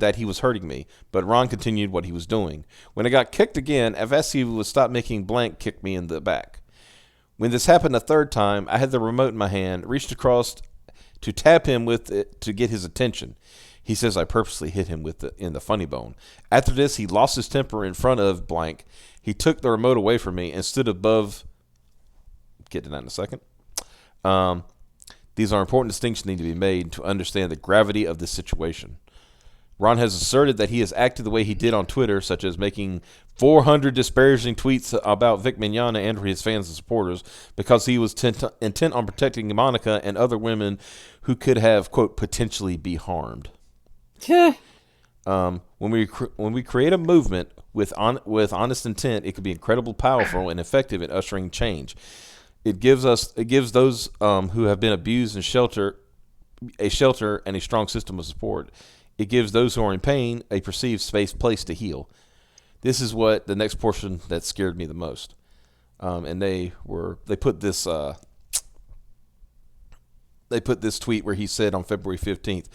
[SPEAKER 1] that he was hurting me, but Ron continued what he was doing. When I got kicked again, I've asked if he would stop making Blank kick me in the back. When this happened a third time, I had the remote in my hand, reached across to tap him with it to get his attention. He says I purposely hit him in the funny bone. After this, he lost his temper in front of Blank. He took the remote away from me and stood above. Get to that in a second. These are important distinctions that need to be made to understand the gravity of this situation. Ron has asserted that he has acted the way he did on Twitter, such as making 400 disparaging tweets about Vic Mignogna and his fans and supporters, because he was intent on protecting Monica and other women who could have, quote, potentially be harmed. When we create a movement with honest intent, it can be incredibly powerful and effective in ushering change. It gives those who have been abused a shelter and a strong system of support. It gives those who are in pain a perceived place to heal. This is what the next portion that scared me the most. And they put this tweet where he said on February 15th,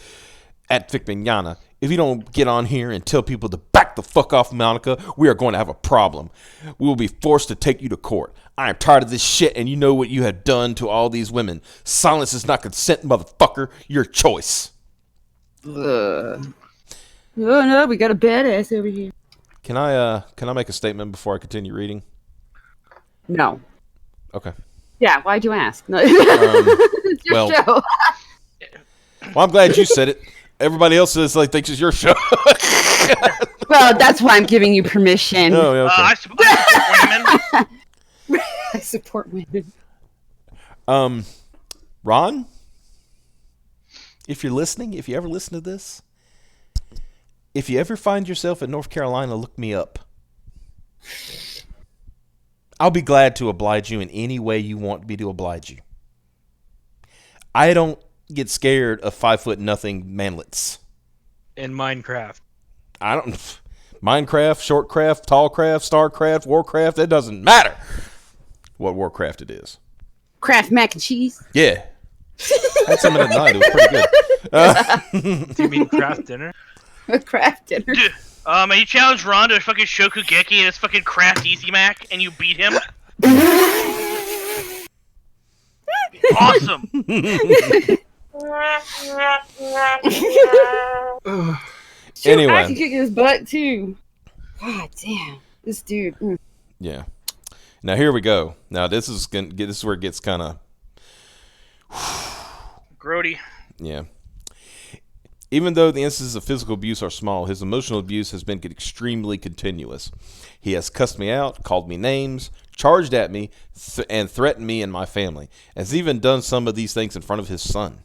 [SPEAKER 1] at Vic Mignogna, if you don't get on here and tell people to back the fuck off Monica, we are going to have a problem. We will be forced to take you to court. I am tired of this shit, and you know what you have done to all these women. Silence is not consent, motherfucker. Your choice.
[SPEAKER 2] Oh no, we got a badass over here.
[SPEAKER 1] Can I make a statement before I continue reading?
[SPEAKER 2] No.
[SPEAKER 1] Okay.
[SPEAKER 2] Yeah, why'd you ask? No. It's your show.
[SPEAKER 1] Well, I'm glad you said it. Everybody else thinks it's your show.
[SPEAKER 2] Well, that's why I'm giving you permission.
[SPEAKER 1] Oh, yeah, okay.
[SPEAKER 3] I support women.
[SPEAKER 2] I support women.
[SPEAKER 1] Ron, if you're listening, if you ever listen to this, if you ever find yourself in North Carolina, look me up. I'll be glad to oblige you in any way you want me to oblige you. I don't get scared of 5'0" manlets.
[SPEAKER 5] In Minecraft.
[SPEAKER 1] I don't. Minecraft, Shortcraft, Tallcraft, Starcraft, Warcraft. It doesn't matter what Warcraft it is.
[SPEAKER 2] Kraft mac and cheese.
[SPEAKER 1] Yeah. Had some at night. It was pretty good.
[SPEAKER 5] Do you mean craft dinner?
[SPEAKER 2] Kraft dinner.
[SPEAKER 3] Dude, and you challenge Ron to fucking Shokugeki and his fucking Craft Easy Mac, and you beat him. Awesome.
[SPEAKER 2] Shoot,
[SPEAKER 1] Anyway.
[SPEAKER 2] I can kick his butt too. God damn, this dude.
[SPEAKER 1] Yeah. Now here we go. Now this is where it gets kind of
[SPEAKER 3] Grody.
[SPEAKER 1] yeah. Even though the instances of physical abuse are small, his emotional abuse has been extremely continuous. He has cussed me out, called me names, charged at me, and threatened me and my family. Has even done some of these things in front of his son.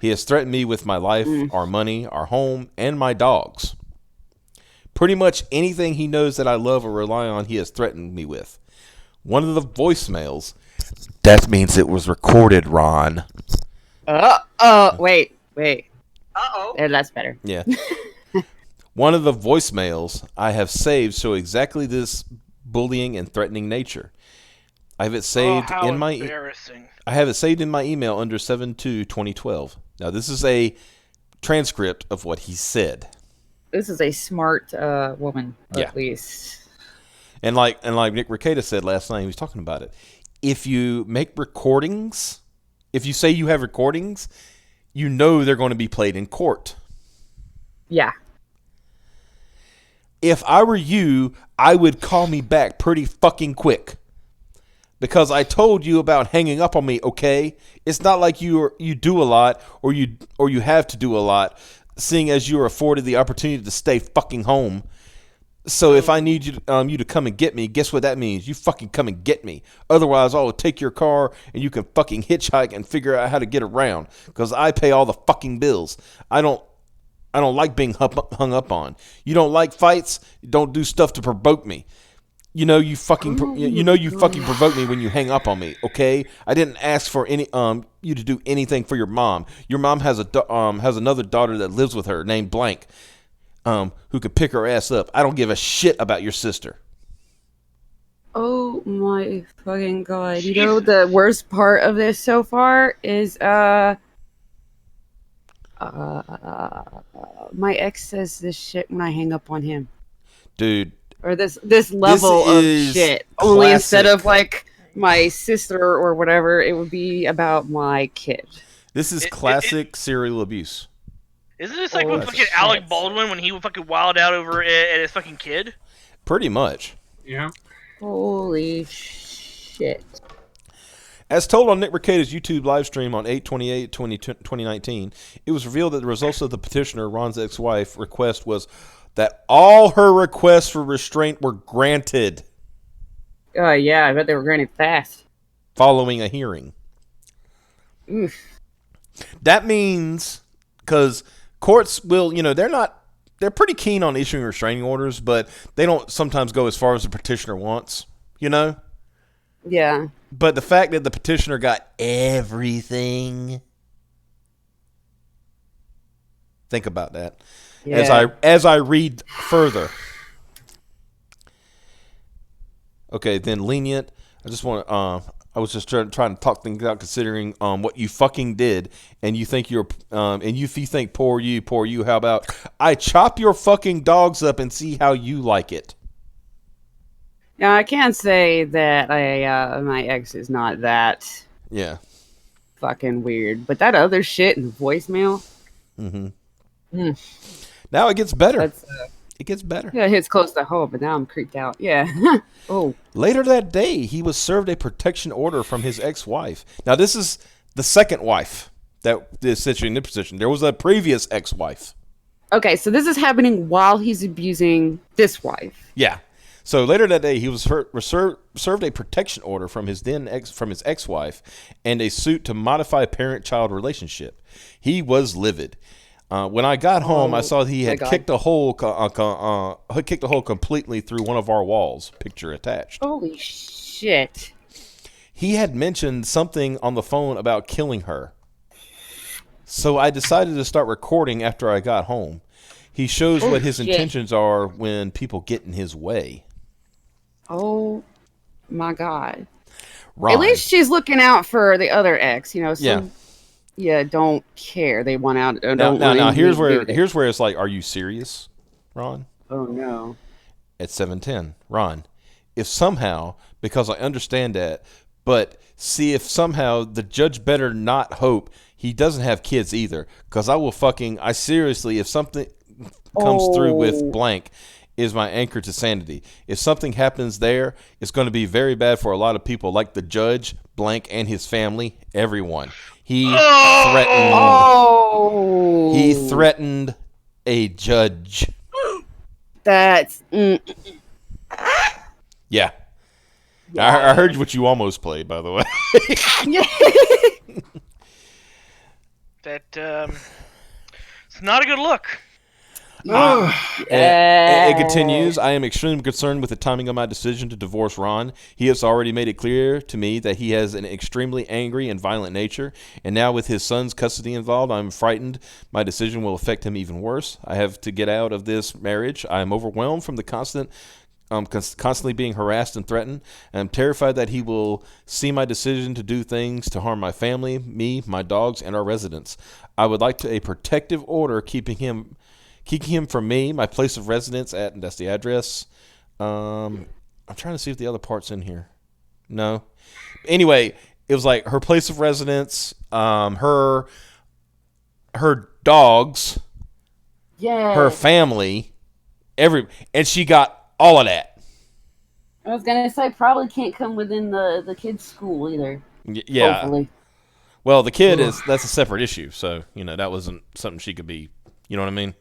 [SPEAKER 1] He has threatened me with my life, our money, our home, and my dogs. Pretty much anything he knows that I love or rely on, he has threatened me with. One of the voicemails. That means it was recorded, Ron.
[SPEAKER 2] Wait.
[SPEAKER 7] Uh-oh.
[SPEAKER 2] There, that's better.
[SPEAKER 1] Yeah. One of the voicemails I have saved show exactly this bullying and threatening nature. I have it saved
[SPEAKER 3] how
[SPEAKER 1] in my
[SPEAKER 3] embarrassing.
[SPEAKER 1] I have it saved in my email under 7/2/2012. Now this is a transcript of what he said.
[SPEAKER 2] This is a smart woman,
[SPEAKER 1] Yeah.
[SPEAKER 2] at least.
[SPEAKER 1] And like Nick Rekieta said last night, he was talking about it. If you make recordings, if you say you have recordings, you know they're going to be played in court.
[SPEAKER 2] Yeah.
[SPEAKER 1] If I were you, I would call me back pretty fucking quick. Because I told you about hanging up on me, okay? It's not like you do a lot or you have to do a lot, seeing as you are afforded the opportunity to stay fucking home. So if I need you to come and get me, guess what that means? You fucking come and get me. Otherwise, I'll take your car and you can fucking hitchhike and figure out how to get around. Because I pay all the fucking bills. I don't like being hung up on. You don't like fights? Don't do stuff to provoke me. You know you fucking provoke me when you hang up on me. Okay, I didn't ask for any you to do anything for your mom. Your mom has another daughter that lives with her named Blank, who could pick her ass up. I don't give a shit about your sister.
[SPEAKER 2] Oh my fucking god! You know the worst part of this so far is my ex says this shit when I hang up on him.
[SPEAKER 1] Dude.
[SPEAKER 2] Or this level of shit.
[SPEAKER 1] Classic.
[SPEAKER 2] Only instead of like my sister or whatever, it would be about my kid.
[SPEAKER 1] This is classic serial abuse.
[SPEAKER 3] Isn't this like when fucking Alec Baldwin when he would fucking wild out over at his fucking kid?
[SPEAKER 1] Pretty much.
[SPEAKER 6] Yeah.
[SPEAKER 2] Holy shit.
[SPEAKER 1] As told on Nick Rekieta's YouTube live stream on 8/28/2019, it was revealed that the results of the petitioner, Ron's ex-wife, request was that all her requests for restraint were granted.
[SPEAKER 2] Yeah, I bet they were granted fast.
[SPEAKER 1] Following a hearing.
[SPEAKER 2] Oof.
[SPEAKER 1] That means, because courts will, they're pretty keen on issuing restraining orders, but they don't sometimes go as far as the petitioner wants,
[SPEAKER 2] Yeah.
[SPEAKER 1] But the fact that the petitioner got everything. Think about that.
[SPEAKER 2] Yeah.
[SPEAKER 1] As I read further. Okay, then lenient. I just want to I was just trying to talk things out, considering what you fucking did, and you think you think poor you. How about I chop your fucking dogs up and see how you like it?
[SPEAKER 2] Now I can't say that my ex is not that
[SPEAKER 1] Yeah.
[SPEAKER 2] fucking weird, but that other shit in the voicemail.
[SPEAKER 1] Mm-hmm. Now it gets better. It gets better.
[SPEAKER 2] Yeah, it hits close to home, but now I'm creeped out. Yeah. Oh.
[SPEAKER 1] Later that day, he was served a protection order from his ex-wife. Now, this is the second wife that is situated in this position. There was a previous ex-wife.
[SPEAKER 2] Okay, so this is happening while he's abusing this wife.
[SPEAKER 1] Yeah. So later that day, he was served a protection order from his ex-wife and a suit to modify parent-child relationship. He was livid. When I got home, I saw he had kicked a hole completely through one of our walls. Picture attached.
[SPEAKER 2] Holy shit.
[SPEAKER 1] He had mentioned something on the phone about killing her. So I decided to start recording after I got home. He shows what his
[SPEAKER 2] shit.
[SPEAKER 1] intentions are when people get in his way.
[SPEAKER 2] Oh my God.
[SPEAKER 1] Ron.
[SPEAKER 2] At least she's looking out for the other ex, you know.
[SPEAKER 1] Yeah.
[SPEAKER 2] Yeah, don't care. They want out.
[SPEAKER 1] Now, here's where it's like, are you serious, Ron?
[SPEAKER 2] Oh no.
[SPEAKER 1] At 7:10, Ron, if somehow, because I understand that, but see if somehow the judge better not hope he doesn't have kids either, because I seriously, if something comes through with blank, is my anchor to sanity. If something happens there, it's going to be very bad for a lot of people, like the judge, blank, and his family, everyone. He threatened a judge.
[SPEAKER 2] That's
[SPEAKER 1] Yeah. I heard what you almost played, by the way.
[SPEAKER 3] It's not a good look.
[SPEAKER 1] It continues. I am extremely concerned with the timing of my decision to divorce Ron. He has already made it clear to me that he has an extremely angry and violent nature, and now with his son's custody involved, I'm frightened my decision will affect him even worse. I have to get out of this marriage. I am overwhelmed from the constantly being harassed and threatened. I'm terrified that he will see my decision to do things to harm my family, me, my dogs, and our residents. I would like a protective order keeping him from me, my place of residence and that's the address. I'm trying to see if the other part's in here. No. Anyway, it was like her place of residence, her dogs, her family, and she got all of that.
[SPEAKER 2] I was gonna say probably can't come within the kid's school either.
[SPEAKER 1] Yeah.
[SPEAKER 2] Hopefully.
[SPEAKER 1] Well, the kid that's a separate issue, so that wasn't something she could be. You know what I mean?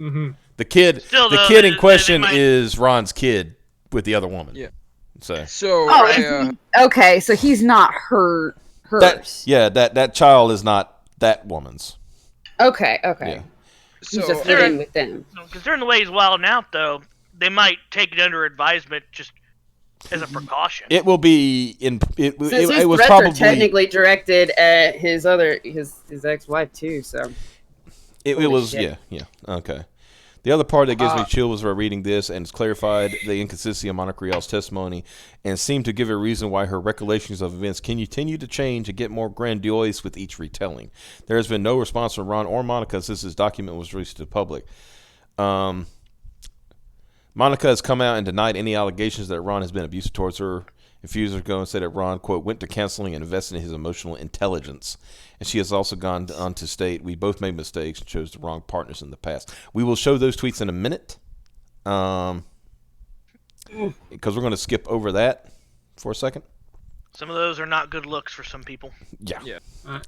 [SPEAKER 6] Mm-hmm.
[SPEAKER 1] The kid in question is Ron's kid with the other woman.
[SPEAKER 5] Yeah.
[SPEAKER 1] So.
[SPEAKER 2] Okay, so he's not hers.
[SPEAKER 1] That child is not that woman's.
[SPEAKER 2] Okay.
[SPEAKER 1] Yeah.
[SPEAKER 2] He's just living with them.
[SPEAKER 3] Considering the way he's wilding out, though, they might take it under advisement just as a precaution.
[SPEAKER 1] It will be in. It was
[SPEAKER 2] threats
[SPEAKER 1] probably
[SPEAKER 2] are technically directed at his ex-wife too. So.
[SPEAKER 1] It was shit. Yeah. Okay. The other part that gives me chill was while reading this, and it's clarified the inconsistency of Monica Rial's testimony, and seemed to give a reason why her recollections of events continue to change and get more grandiose with each retelling. There has been no response from Ron or Monica since this document was released to the public. Monica has come out and denied any allegations that Ron has been abusive towards her. A few years ago and said that Ron, quote, went to counseling and invested in his emotional intelligence. And she has also gone on to state, we both made mistakes and chose the wrong partners in the past. We will show those tweets in a minute. Because we're going to skip over that for a second.
[SPEAKER 3] Some of those are not good looks for some people.
[SPEAKER 1] Yeah.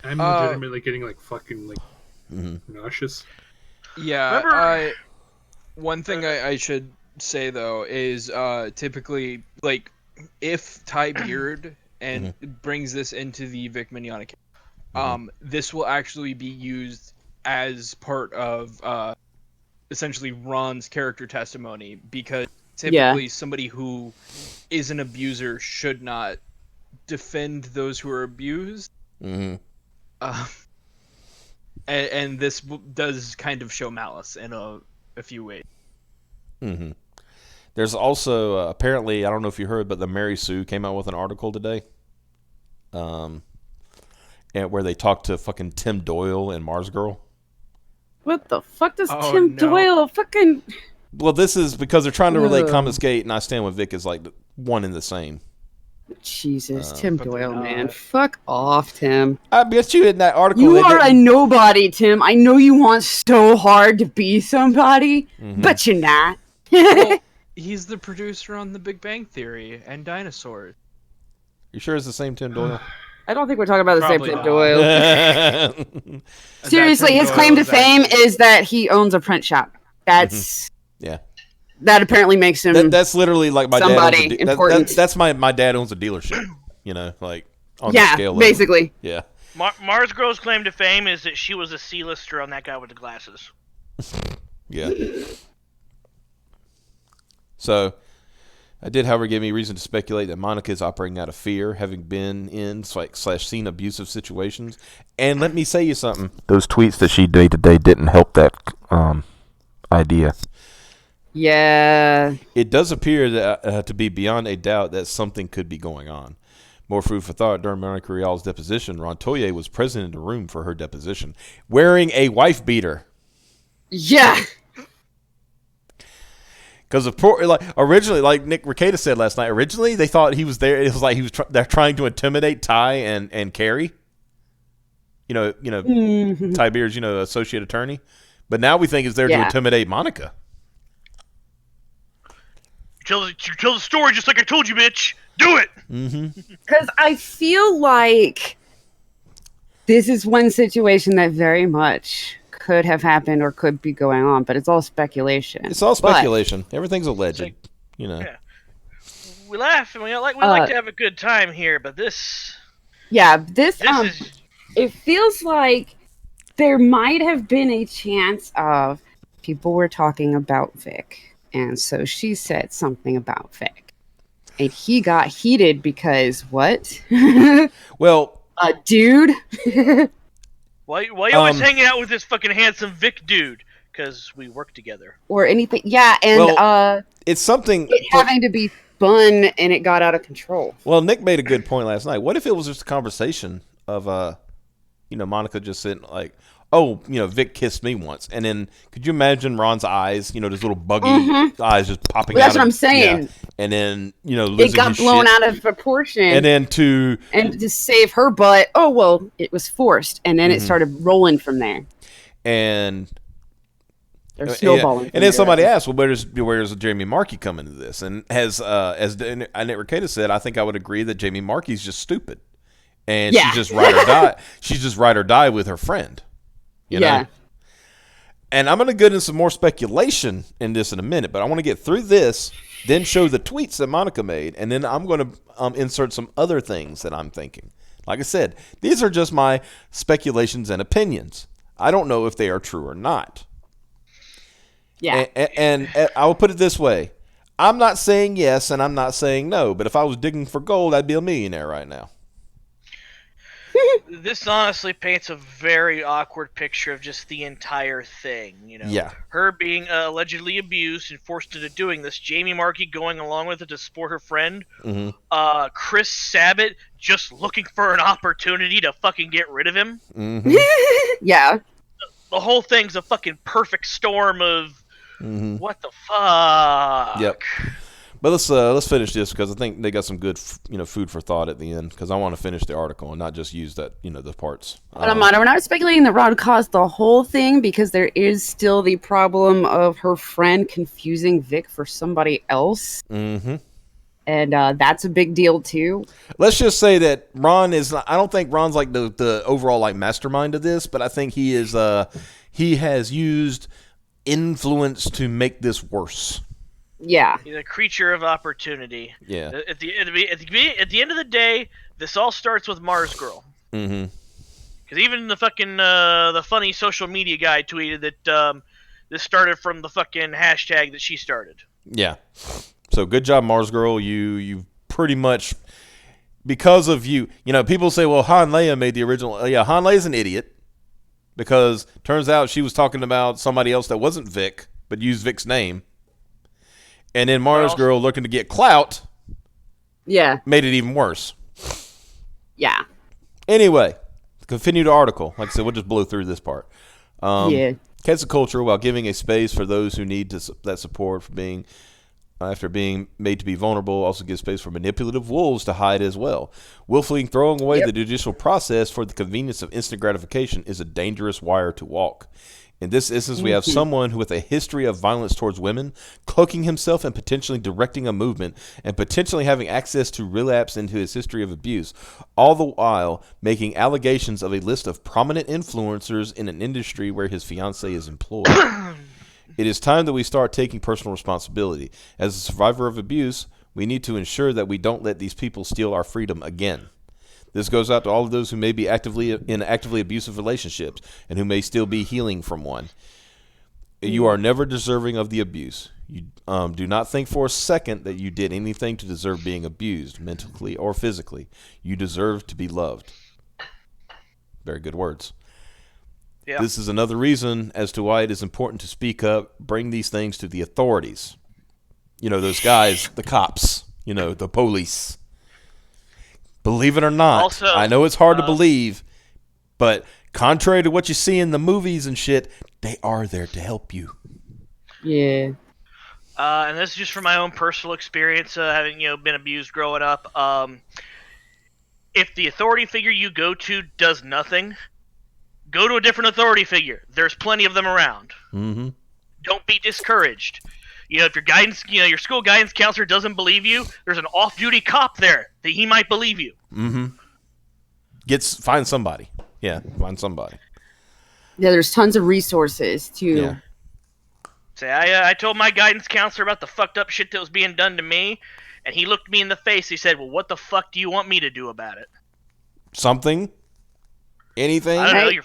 [SPEAKER 6] I'm legitimately getting fucking nauseous.
[SPEAKER 5] Yeah. One thing I should say though is typically if Ty Beard and brings this into the Vic Mignogna case, this will actually be used as part of essentially Ron's character testimony, because typically somebody who is an abuser should not defend those who are abused. And this does kind of show malice in a few ways.
[SPEAKER 1] There's also apparently, I don't know if you heard, but the Mary Sue came out with an article today, and where they talked to fucking Tim Doyle and Mars Girl.
[SPEAKER 2] What the fuck does Tim Doyle fucking?
[SPEAKER 1] Well, this is because they're trying to relate Confiscate and I Stand with Vic is like one and the same.
[SPEAKER 2] Jesus, Tim Doyle, man, fuck off, Tim.
[SPEAKER 1] I bet you in that article.
[SPEAKER 2] You are a nobody, Tim. I know you want so hard to be somebody, but you're not.
[SPEAKER 5] Well, he's the producer on The Big Bang Theory and Dinosaurs.
[SPEAKER 1] You sure it's the same Tim Doyle?
[SPEAKER 2] I don't think we're talking about the same Tim Doyle. Seriously,
[SPEAKER 5] Tim
[SPEAKER 2] his claim to
[SPEAKER 5] Doyle
[SPEAKER 2] fame is that he owns a print shop. That's
[SPEAKER 1] yeah.
[SPEAKER 2] That apparently makes him.
[SPEAKER 1] That's literally like my
[SPEAKER 2] somebody
[SPEAKER 1] dad.
[SPEAKER 2] Important.
[SPEAKER 1] That's my dad owns a dealership. On the scale level.
[SPEAKER 2] Basically.
[SPEAKER 1] Yeah.
[SPEAKER 3] Mars Girl's claim to fame is that she was a C-lister on that guy with the glasses.
[SPEAKER 1] Yeah. So, I did, however, give me reason to speculate that Monica is operating out of fear, having been in / seen abusive situations. And let me say you something. Those tweets that she day to day didn't help that idea.
[SPEAKER 2] Yeah.
[SPEAKER 1] It does appear that to be beyond a doubt that something could be going on. More food for thought. During Monica Rial's deposition, Rontoye was present in the room for her deposition, wearing a wife beater.
[SPEAKER 2] Yeah.
[SPEAKER 1] Because originally, like Nick Rekieta said last night, originally they thought he was there. It was like they're trying to intimidate Ty and Carrie.
[SPEAKER 2] Mm-hmm.
[SPEAKER 1] Ty Beers, associate attorney. But now we think it's there to intimidate Monica.
[SPEAKER 3] Tell the story just like I told you, bitch. Do it.
[SPEAKER 2] Because I feel like this is one situation that very much could have happened or could be going on, but it's all speculation.
[SPEAKER 1] It's all speculation. Everything's alleged.
[SPEAKER 3] Yeah. We laugh and we like to have a good time here, but this.
[SPEAKER 2] Yeah, this
[SPEAKER 3] is.
[SPEAKER 2] It feels like there might have been a chance of people were talking about Vic, and so she said something about Vic. And he got heated because what?
[SPEAKER 1] Well,
[SPEAKER 2] dude.
[SPEAKER 3] Why you always hanging out with this fucking handsome Vic dude? Because we work together.
[SPEAKER 2] Or anything. Yeah, and
[SPEAKER 1] it's something
[SPEAKER 2] having to be fun, and it got out of control.
[SPEAKER 1] Well, Nick made a good point last night. What if it was just a conversation of Monica just sitting like, oh, Vic kissed me once. And then could you imagine Ron's eyes, those little buggy eyes just popping out.
[SPEAKER 2] That's what I'm saying.
[SPEAKER 1] Yeah. And then, losing
[SPEAKER 2] it got blown out of proportion.
[SPEAKER 1] And then to
[SPEAKER 2] save her butt, oh, well, it was forced. And then it started rolling from there.
[SPEAKER 1] And
[SPEAKER 2] they're snowballing.
[SPEAKER 1] And then somebody asked, well, where does Jamie Markey come into this? And as Annette Rekieta said, I think I would agree that Jamie Markey's just stupid. And she's just ride or die. She's just ride or die with her friend. You know? And I'm going to get into some more speculation in this in a minute, but I want to get through this, then show the tweets that Monica made, and then I'm going to insert some other things that I'm thinking. Like I said, these are just my speculations and opinions. I don't know if they are true or not.
[SPEAKER 2] Yeah.
[SPEAKER 1] And I will put it this way. I'm not saying yes and I'm not saying no, but if I was digging for gold, I'd be a millionaire right now.
[SPEAKER 3] This honestly paints a very awkward picture of just the entire thing,
[SPEAKER 1] Yeah.
[SPEAKER 3] Her being allegedly abused and forced into doing this, Jamie Markey going along with it to support her friend, Chris Sabat just looking for an opportunity to fucking get rid of him.
[SPEAKER 2] Yeah.
[SPEAKER 3] The whole thing's a fucking perfect storm of what the fuck.
[SPEAKER 1] Yep. But let's finish this because I think they got some good food for thought at the end because I want to finish the article and not just use that the parts.
[SPEAKER 2] But we're not speculating that Rod caused the whole thing because there is still the problem of her friend confusing Vic for somebody else. And that's a big deal too.
[SPEAKER 1] Let's just say that Ron is. I don't think Ron's like the overall like mastermind of this, but I think he is. He has used influence to make this worse.
[SPEAKER 2] Yeah,
[SPEAKER 3] he's a creature of opportunity.
[SPEAKER 1] Yeah.
[SPEAKER 3] At the end of the day, this all starts with Mars Girl. Because even the fucking the funny social media guy tweeted that this started from the fucking hashtag that she started.
[SPEAKER 1] Yeah. So good job, Mars Girl. You pretty much because of you. People say, well, Han Leia made the original. Yeah, Han Leia's an idiot because turns out she was talking about somebody else that wasn't Vic but used Vic's name. And then Mars Girl looking to get clout.
[SPEAKER 2] Yeah.
[SPEAKER 1] Made it even worse.
[SPEAKER 2] Yeah.
[SPEAKER 1] Anyway, continue the article. Like I said, we'll just blow through this part. Cancel culture, while giving a space for those who need that support after being made to be vulnerable, also gives space for manipulative wolves to hide as well. Willfully throwing away the judicial process for the convenience of instant gratification is a dangerous wire to walk. In this instance, we have someone who with a history of violence towards women, cloaking himself and potentially directing a movement, and potentially having access to relapse into his history of abuse, all the while making allegations of a list of prominent influencers in an industry where his fiancée is employed. It is time that we start taking personal responsibility. As a survivor of abuse, we need to ensure that we don't let these people steal our freedom again. This goes out to all of those who may be actively abusive relationships and who may still be healing from one. You are never deserving of the abuse. You do not think for a second that you did anything to deserve being abused, mentally or physically. You deserve to be loved. Very good words.
[SPEAKER 3] Yeah.
[SPEAKER 1] This is another reason as to why it is important to speak up, bring these things to the authorities. You know, those guys, the cops, you know, the police. Believe it or not,
[SPEAKER 3] Also,
[SPEAKER 1] I know it's hard to believe, but contrary to what you see in the movies and shit, they are there to help you.
[SPEAKER 2] Yeah.
[SPEAKER 3] And this is just from my own personal experience, having been abused growing up. If the authority figure you go to does nothing, go to a different authority figure. There's plenty of them around.
[SPEAKER 1] Mm-hmm.
[SPEAKER 3] Don't be discouraged. If your guidance, your school guidance counselor doesn't believe you, there's an off-duty cop there that he might believe you.
[SPEAKER 1] Mm-hmm. Find somebody. Yeah, find somebody.
[SPEAKER 2] Yeah, there's tons of resources too.
[SPEAKER 1] Yeah.
[SPEAKER 3] Say, I told my guidance counselor about the fucked up shit that was being done to me, and he looked me in the face. He said, "Well, what the fuck do you want me to do about it?"
[SPEAKER 1] Something? Anything?
[SPEAKER 3] I don't know,
[SPEAKER 2] Right.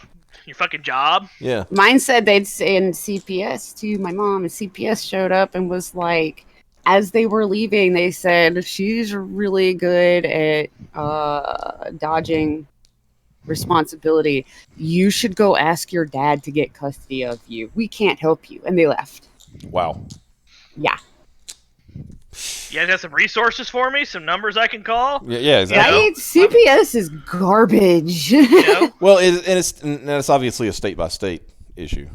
[SPEAKER 3] your fucking job.
[SPEAKER 1] Yeah.
[SPEAKER 2] Mine said they'd send CPS to my mom, and CPS showed up and was like, as they were leaving, they said she's really good at dodging responsibility. You should go ask your dad to get custody of you. We can't help you. And they left.
[SPEAKER 1] Wow.
[SPEAKER 2] Yeah.
[SPEAKER 3] You guys got some resources for me? Some numbers I can call?
[SPEAKER 1] Yeah, exactly.
[SPEAKER 2] Right? CPS is garbage.
[SPEAKER 1] Well, it's obviously a state-by-state issue.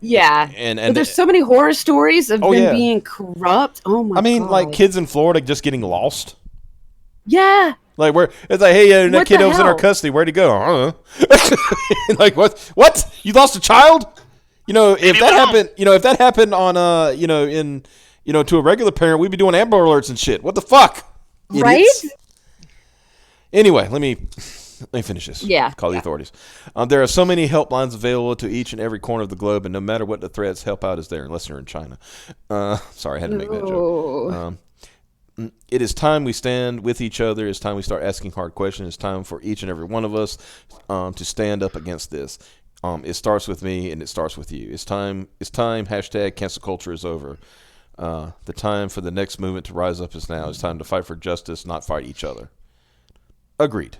[SPEAKER 2] Yeah.
[SPEAKER 1] And
[SPEAKER 2] But there's so many horror stories of them
[SPEAKER 1] yeah.
[SPEAKER 2] being corrupt. Oh my god.
[SPEAKER 1] I mean, like kids in Florida just getting lost.
[SPEAKER 2] Yeah.
[SPEAKER 1] Like it's like, hey, that
[SPEAKER 2] What
[SPEAKER 1] kid
[SPEAKER 2] the
[SPEAKER 1] was in our
[SPEAKER 2] hell?
[SPEAKER 1] custody. Where'd he go? I don't know. Like what? What? You lost a child? If
[SPEAKER 3] Maybe
[SPEAKER 1] that
[SPEAKER 3] we don't.
[SPEAKER 1] happened, if that happened on to a regular parent, we'd be doing Amber Alerts and shit. What the fuck?
[SPEAKER 2] Right?
[SPEAKER 1] Idiots. Anyway, let me finish this.
[SPEAKER 2] Yeah,
[SPEAKER 1] Call the
[SPEAKER 2] yeah.
[SPEAKER 1] authorities. There are so many helplines available to each and every corner of the globe, and no matter what the threats, help out is there, unless you're in China. Sorry, I had to make that joke.
[SPEAKER 2] No.
[SPEAKER 1] It is time we stand with each other. It's time we start asking hard questions. It's time for each and every one of us to stand up against this. It starts with me, and it starts with you. It's time. Hashtag cancel culture is over. The time for the next movement to rise up is now. It's time to fight for justice, not fight each other. Agreed.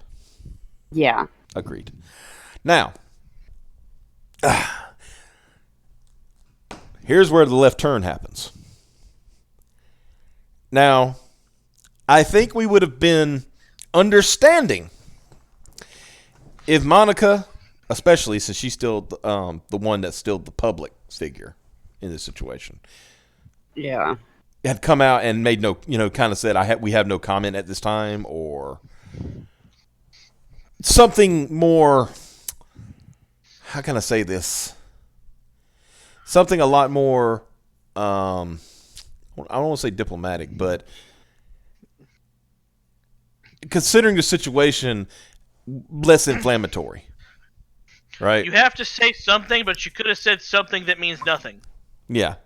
[SPEAKER 2] Yeah.
[SPEAKER 1] Agreed. Now, here's where the left turn happens. Now, I think we would have been understanding if Monica, especially since she's still the one that's still the public figure in this situation,
[SPEAKER 2] Yeah.
[SPEAKER 1] had come out and made kind of said, we have no comment at this time, or something more, how can I say this? Something a lot more, I don't want to say diplomatic, but considering the situation, less inflammatory. Right?
[SPEAKER 3] You have to say something, but you could have said something that means nothing.
[SPEAKER 1] Yeah.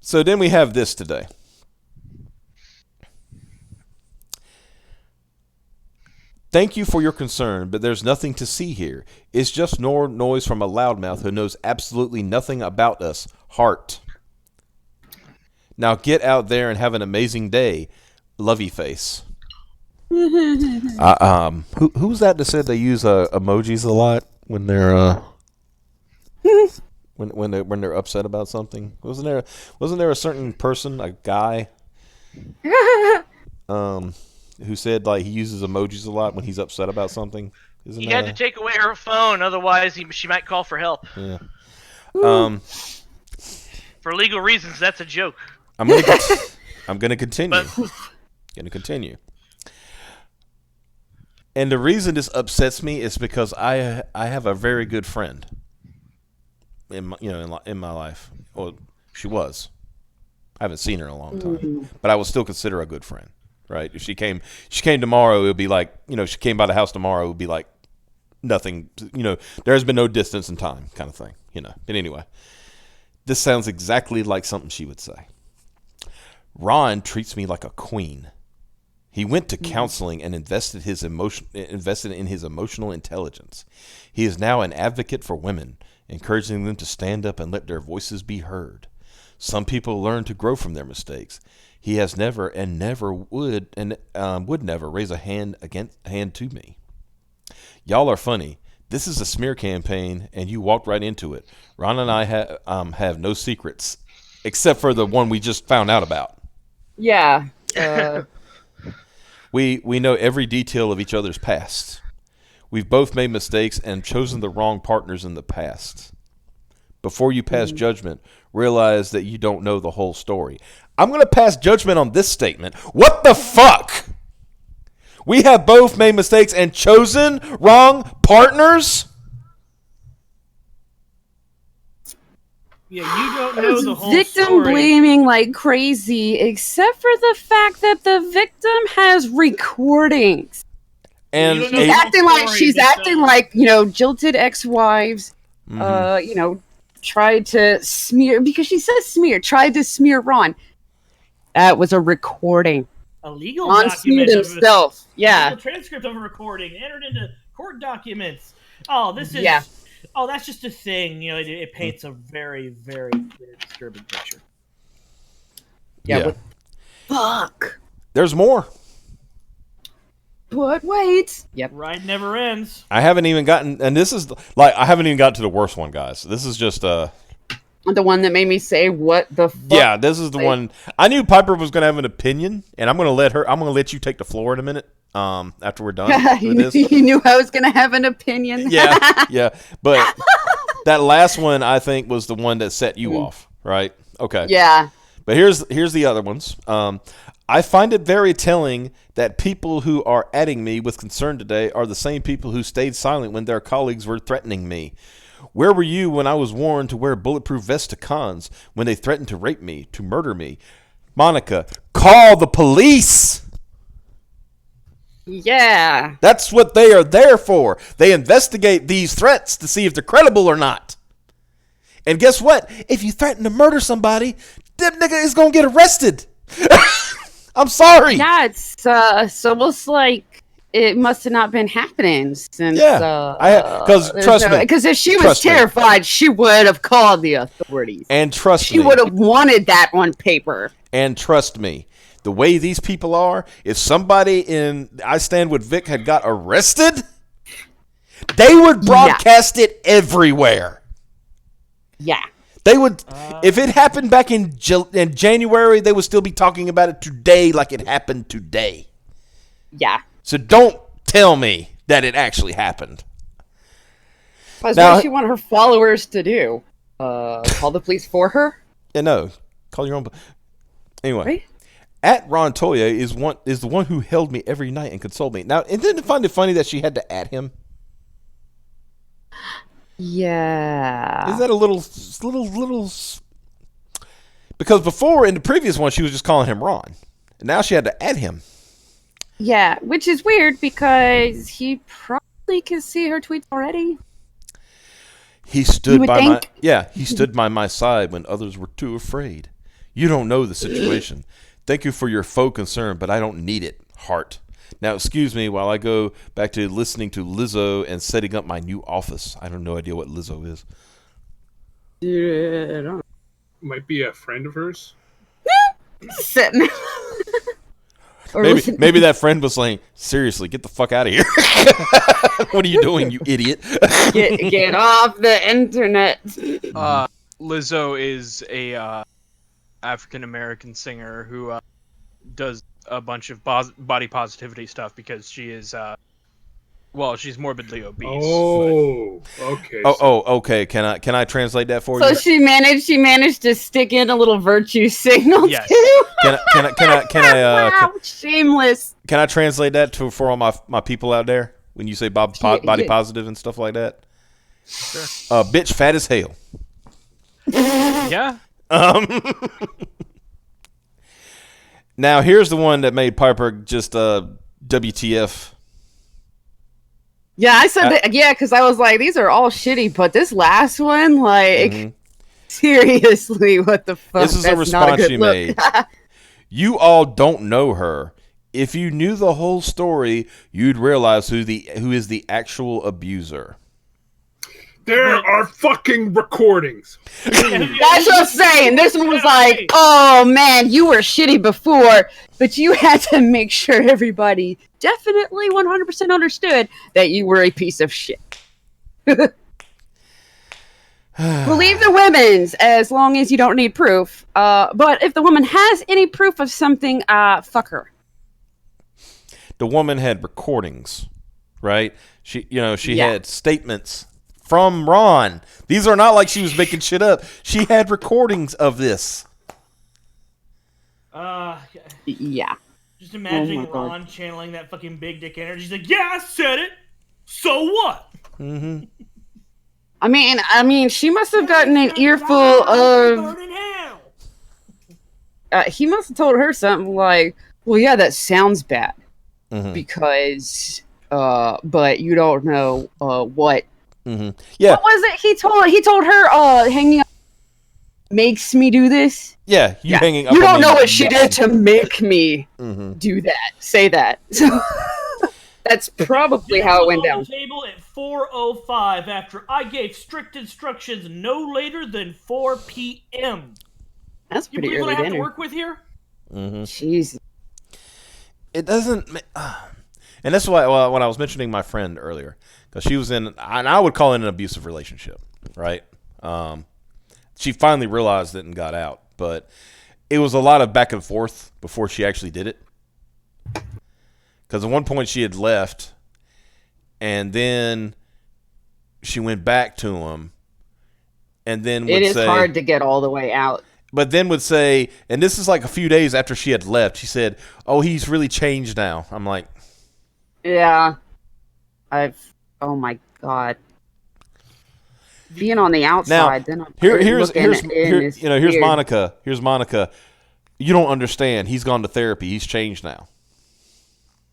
[SPEAKER 1] So then we have this today. Thank you for your concern, but there's nothing to see here. It's just more noise from a loudmouth who knows absolutely nothing about us. Heart. Now get out there and have an amazing day. Lovey face. Who's that said they use emojis a lot when they're when they're upset about something? Wasn't there a certain person, a guy, who said like he uses emojis a lot when he's upset about something?
[SPEAKER 3] He had to take away her phone, otherwise she might call for help.
[SPEAKER 1] Yeah.
[SPEAKER 3] For legal reasons, that's a joke.
[SPEAKER 1] I'm gonna continue.
[SPEAKER 3] But-
[SPEAKER 1] Gonna continue. And the reason this upsets me is because I have a very good friend in my life. Well, she was. I haven't seen her in a long time, but I would still consider her a good friend, right? If she came tomorrow, it would be like, she came by the house tomorrow, it would be like nothing, there has been no distance in time kind of thing, But anyway, this sounds exactly like something she would say. Ron treats me like a queen. He went to counseling and invested in his emotional intelligence. He is now an advocate for women, encouraging them to stand up and let their voices be heard. Some people learn to grow from their mistakes. He has never and never would never raise a hand to me. Y'all are funny, This is a smear campaign, and you walked right into it. Ron and I have no secrets, except for the one we just found out about.
[SPEAKER 2] Yeah.
[SPEAKER 1] We know every detail of each other's past. We've both made mistakes and chosen the wrong partners in the past. Before you pass judgment, realize that you don't know the whole story. I'm going to pass judgment on this statement. What the fuck? We have both made mistakes and chosen wrong partners?
[SPEAKER 7] Yeah, you don't know the whole
[SPEAKER 2] victim
[SPEAKER 7] story.
[SPEAKER 2] blaming like crazy, except for the fact that the victim has recordings.
[SPEAKER 1] And
[SPEAKER 7] You don't know
[SPEAKER 2] She's
[SPEAKER 7] the whole
[SPEAKER 2] acting like
[SPEAKER 7] story, but,
[SPEAKER 2] acting like, jilted ex-wives, tried to smear, because she says smear, tried to smear Ron. That was a recording.
[SPEAKER 7] a legal
[SPEAKER 2] Ron
[SPEAKER 7] document
[SPEAKER 2] smeared himself.
[SPEAKER 7] a
[SPEAKER 2] Yeah.
[SPEAKER 7] legal transcript of a recording entered into court documents. Oh, this is
[SPEAKER 2] Yeah.
[SPEAKER 7] Oh, that's just a thing. It paints a very, very disturbing picture.
[SPEAKER 1] yeah.
[SPEAKER 2] Fuck.
[SPEAKER 1] There's more.
[SPEAKER 2] But wait. Yep.
[SPEAKER 7] Ride never ends.
[SPEAKER 1] I haven't even gotten, and this is like, I haven't even got to the worst one, guys. This is just
[SPEAKER 2] The one that made me say, what the fuck?
[SPEAKER 1] yeah, this is the one. I knew Piper was going to have an opinion, and I'm going to let you take the floor in a minute. After we're done with this.
[SPEAKER 2] You knew I was going to have an opinion.
[SPEAKER 1] Yeah. But that last one, I think, was the one that set you off, right? Okay.
[SPEAKER 2] Yeah.
[SPEAKER 1] But here's the other ones. I find it very telling that people who are adding me with concern today are the same people who stayed silent when their colleagues were threatening me. Where were you when I was warned to wear bulletproof vests to cons, when they threatened to rape me, to murder me? Monica, call the police!
[SPEAKER 2] Yeah.
[SPEAKER 1] That's what they are there for. They investigate these threats to see if they're credible or not. And guess what? If you threaten to murder somebody, that nigga is going to get arrested. I'm sorry.
[SPEAKER 2] Yeah, it's almost like it must have not been happening since.
[SPEAKER 1] Because trust me.
[SPEAKER 2] Because if she was terrified, she would have called the authorities.
[SPEAKER 1] And trust me.
[SPEAKER 2] She would have wanted that on paper.
[SPEAKER 1] And trust me. The way these people are, if somebody in I Stand With Vic had got arrested, they would broadcast it everywhere.
[SPEAKER 2] Yeah.
[SPEAKER 1] They would, if it happened back in January, they would still be talking about it today like it happened today.
[SPEAKER 2] Yeah.
[SPEAKER 1] So don't tell me that it actually happened.
[SPEAKER 2] What does she want her followers to do? Call the police for her?
[SPEAKER 1] Yeah, no. Call your own. Anyway.
[SPEAKER 2] Right?
[SPEAKER 1] At Ron Toya is the one who held me every night and consoled me. Now, and didn't you find it funny that she had to add him?
[SPEAKER 2] Yeah.
[SPEAKER 1] Is that a little? Because before in the previous one she was just calling him Ron, and now she had to add him.
[SPEAKER 2] Yeah, which is weird because he probably can see her tweets already.
[SPEAKER 1] He stood He stood by my side when others were too afraid. You don't know the situation. Thank you for your faux concern, but I don't need it, heart. Now, excuse me while I go back to listening to Lizzo and setting up my new office. I have no idea what Lizzo is.
[SPEAKER 2] Yeah, I don't
[SPEAKER 6] Might be a friend of hers.
[SPEAKER 2] Sitting.
[SPEAKER 1] Maybe that friend was saying, seriously, get the fuck out of here. What are you doing, you idiot?
[SPEAKER 2] Get off the internet.
[SPEAKER 5] Lizzo is a African American singer who does a bunch of body positivity stuff because she is she's morbidly obese.
[SPEAKER 6] Oh, okay.
[SPEAKER 1] Okay. Can I translate that for
[SPEAKER 2] So
[SPEAKER 1] you?
[SPEAKER 2] she managed to stick in a little virtue signal
[SPEAKER 5] Yes.
[SPEAKER 2] too.
[SPEAKER 1] Can I
[SPEAKER 2] Wow, shameless.
[SPEAKER 1] can I translate that for all my people out there when you say body positive and stuff like that?
[SPEAKER 5] Sure.
[SPEAKER 1] Bitch fat as hell.
[SPEAKER 5] Yeah.
[SPEAKER 1] Now here's the one that made Piper just WTF.
[SPEAKER 2] Yeah, I said that. Yeah, because I was like, these are all shitty, but this last one, like, seriously, what the fuck?
[SPEAKER 1] This is a
[SPEAKER 2] That's not
[SPEAKER 1] response
[SPEAKER 2] good
[SPEAKER 1] she
[SPEAKER 2] look.
[SPEAKER 1] made. You all don't know her. If you knew the whole story, you'd realize who is the actual abuser.
[SPEAKER 6] There are fucking recordings.
[SPEAKER 2] That's what I'm saying. This one was like, oh man, you were shitty before, but you had to make sure everybody definitely 100% understood that you were a piece of shit. Believe the women's as long as you don't need proof. But if the woman has any proof of something, fuck her.
[SPEAKER 1] The woman had recordings, right? She
[SPEAKER 2] Yeah.
[SPEAKER 1] had statements from Ron. These are not like she was making shit up. She had recordings of this.
[SPEAKER 2] Yeah.
[SPEAKER 7] Just imagining
[SPEAKER 2] God.
[SPEAKER 7] Ron channeling that fucking big dick energy. He's like, "Yeah, I said it. So what?"
[SPEAKER 1] Mm-hmm.
[SPEAKER 2] I mean, she must have gotten an earful of.
[SPEAKER 7] Burn in hell.
[SPEAKER 2] He must have told her something like, "Well, yeah, that sounds bad
[SPEAKER 1] Mm-hmm.
[SPEAKER 2] because, but you don't know what."
[SPEAKER 1] Mm-hmm. Yeah.
[SPEAKER 2] What was it? He told her, hanging up makes me do this.
[SPEAKER 1] Yeah. You hanging up.
[SPEAKER 2] You
[SPEAKER 1] on
[SPEAKER 2] don't
[SPEAKER 1] me
[SPEAKER 2] know what she
[SPEAKER 1] makes-
[SPEAKER 2] did to make me
[SPEAKER 1] Mm-hmm.
[SPEAKER 2] do that. Say that. So that's probably
[SPEAKER 7] This
[SPEAKER 2] how it
[SPEAKER 7] was
[SPEAKER 2] went
[SPEAKER 7] on
[SPEAKER 2] down.
[SPEAKER 7] the table at 4:05 after I gave strict instructions no later than 4 p.m.
[SPEAKER 2] That's
[SPEAKER 7] You
[SPEAKER 2] pretty
[SPEAKER 7] believe what I
[SPEAKER 2] early
[SPEAKER 7] have to
[SPEAKER 2] dinner.
[SPEAKER 7] work with here?
[SPEAKER 1] Mm-hmm.
[SPEAKER 2] Jeez.
[SPEAKER 1] It doesn't. And that's why when I was mentioning my friend earlier, because she was in, and I would call it an abusive relationship, right? She finally realized it and got out, but it was a lot of back and forth before she actually did it. Because at one point she had left, and then she went back to him, and then would
[SPEAKER 2] It is
[SPEAKER 1] say,
[SPEAKER 2] hard to get all the way out.
[SPEAKER 1] but then would say, and this is like a few days after she had left, she said, "Oh, he's really changed now." I'm like,
[SPEAKER 2] Yeah. Oh my God. Being on the outside, then I'm
[SPEAKER 1] here's
[SPEAKER 2] is
[SPEAKER 1] here's
[SPEAKER 2] weird.
[SPEAKER 1] Monica. Here's Monica. You don't understand. He's gone to therapy. He's changed now.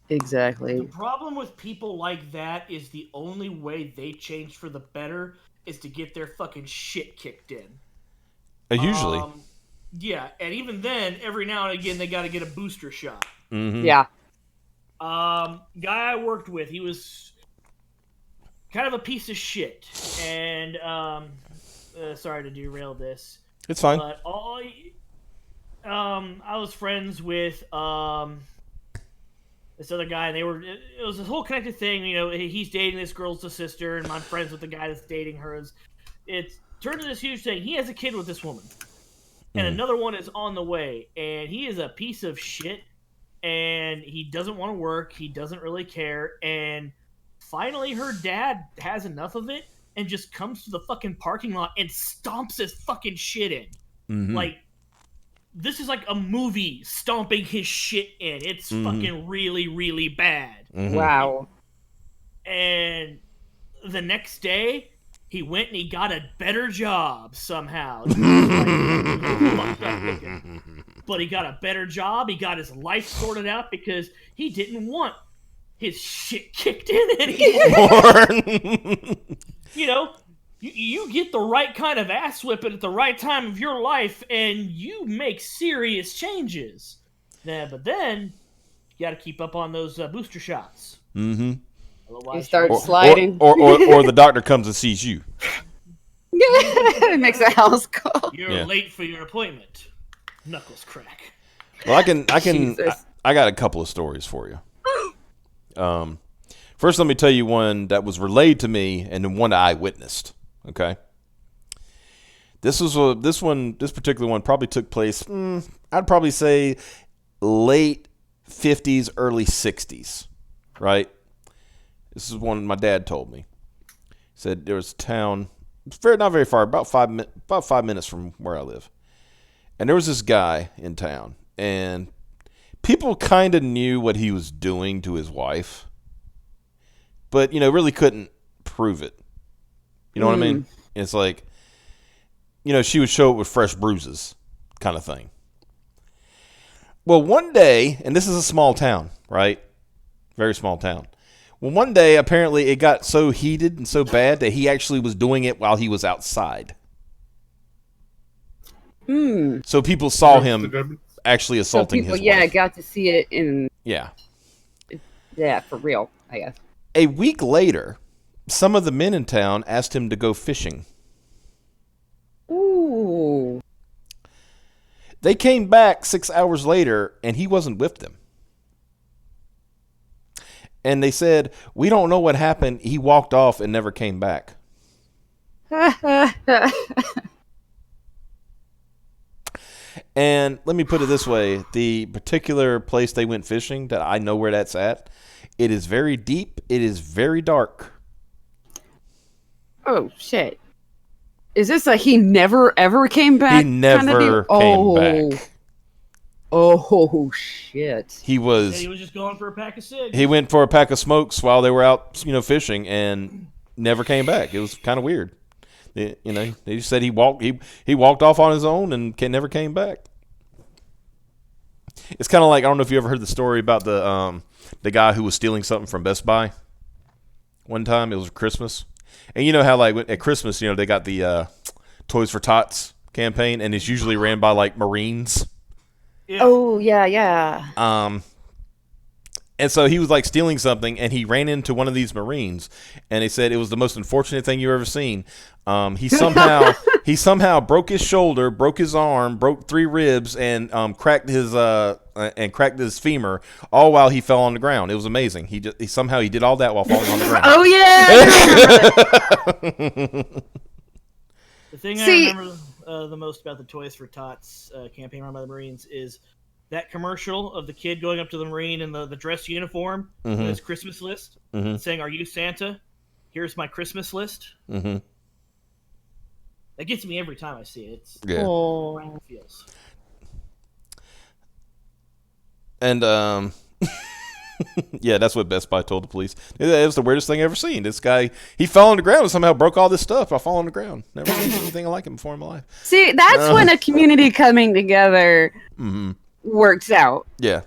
[SPEAKER 7] The
[SPEAKER 2] Exactly.
[SPEAKER 7] problem with people like that is the only way they change for the better is to get their fucking shit kicked in.
[SPEAKER 1] Usually.
[SPEAKER 7] Yeah, and even then, every now and again, they got to get a booster shot.
[SPEAKER 1] Mm-hmm.
[SPEAKER 2] Yeah.
[SPEAKER 7] Guy I worked with, he was kind of a piece of shit, and sorry to derail this,
[SPEAKER 1] It's fine.
[SPEAKER 7] but I was friends with this other guy, and it was this whole connected thing. You know, he's dating this girl's the sister, and I'm friends with the guy that's dating her. It's turned into this huge thing. He has a kid with this woman, and another one is on the way, and he is a piece of shit, and he doesn't want to work. He doesn't really care, and finally her dad has enough of it and just comes to the fucking parking lot and stomps his fucking shit in.
[SPEAKER 1] Mm-hmm.
[SPEAKER 7] Like, this is like a movie stomping his shit in. It's fucking really, really bad.
[SPEAKER 1] Mhm.
[SPEAKER 2] Wow.
[SPEAKER 7] And the next day, he went and he got a better job somehow. Fucked up looking. But he got a better job. He got his life sorted out because he didn't want his shit kicked in anymore. You know, you get the right kind of ass whipping at the right time of your life, and you make serious changes. But then you got to keep up on those booster shots.
[SPEAKER 1] Mm-hmm.
[SPEAKER 7] Otherwise,
[SPEAKER 2] You start
[SPEAKER 1] Or,
[SPEAKER 2] sliding.
[SPEAKER 1] or the doctor comes and sees you.
[SPEAKER 2] It makes a house call.
[SPEAKER 7] you're
[SPEAKER 1] Yeah.
[SPEAKER 7] late for your appointment. Knuckles crack.
[SPEAKER 1] Well, I can.
[SPEAKER 2] Jesus.
[SPEAKER 1] I got a couple of stories for you. First, let me tell you one that was relayed to me, and then one that I witnessed. Okay. This particular one probably took place. I'd probably say late 50s, early 60s. Right. This is one my dad told me. He said there was a town, not very far, about 5 minutes from where I live, and there was this guy in town, and people kind of knew what he was doing to his wife, but really couldn't prove it. You know what I mean? It's like, she would show it with fresh bruises, kind of thing. Well, one day, and this is a small town, right? Very small town. Well, one day, apparently, it got so heated and so bad that he actually was doing it while he was outside. So people saw him actually
[SPEAKER 2] So
[SPEAKER 1] assaulting
[SPEAKER 2] people,
[SPEAKER 1] his
[SPEAKER 2] yeah,
[SPEAKER 1] wife.
[SPEAKER 2] got to see it in,
[SPEAKER 1] Yeah.
[SPEAKER 2] yeah, for real, I guess.
[SPEAKER 1] A week later, some of the men in town asked him to go fishing.
[SPEAKER 2] Ooh.
[SPEAKER 1] They came back 6 hours later, and he wasn't with them. And they said, "We don't know what happened. He walked off and never came back." And let me put it this way: the particular place they went fishing, that I know where that's at, it is very deep. It is very dark.
[SPEAKER 2] Oh shit! Is this a he never ever came back?
[SPEAKER 1] He never came back.
[SPEAKER 2] Oh shit!
[SPEAKER 1] He
[SPEAKER 7] He
[SPEAKER 1] was.
[SPEAKER 7] was just going for a pack of cigs.
[SPEAKER 1] He went for a pack of smokes while they were out, fishing, and never came back. It was kind of weird. They said he walked off on his own and never came back. It's kind of like, I don't know if you ever heard the story about the guy who was stealing something from Best Buy. One time, it was Christmas, and you know how like at Christmas, they got the Toys for Tots campaign, and it's usually ran by like Marines.
[SPEAKER 7] Yeah.
[SPEAKER 2] Oh yeah.
[SPEAKER 1] And so he was like stealing something, and he ran into one of these Marines, and they said it was the most unfortunate thing you've ever seen. He somehow broke his shoulder, broke his arm, broke 3 ribs, and cracked his femur, all while he fell on the ground. It was amazing. He did all that while falling on the ground.
[SPEAKER 2] Oh yeah.
[SPEAKER 7] The thing
[SPEAKER 2] See-
[SPEAKER 7] I remember the most about the Toys for Tots campaign run by the Marines is that commercial of the kid going up to the Marine in the dress uniform with his Christmas list, saying, "Are you Santa? Here's my Christmas list."
[SPEAKER 1] Mm-hmm.
[SPEAKER 7] That gets me every time I see it. It's
[SPEAKER 1] Yeah.
[SPEAKER 2] Oh.
[SPEAKER 7] how it feels.
[SPEAKER 1] And yeah, that's what Best Buy told the police. It was the weirdest thing I ever seen. This guy, he fell on the ground and somehow broke all this stuff by falling on the ground. Never seen anything like him before in my life.
[SPEAKER 2] See, that's when a community coming together works out.
[SPEAKER 1] Yeah.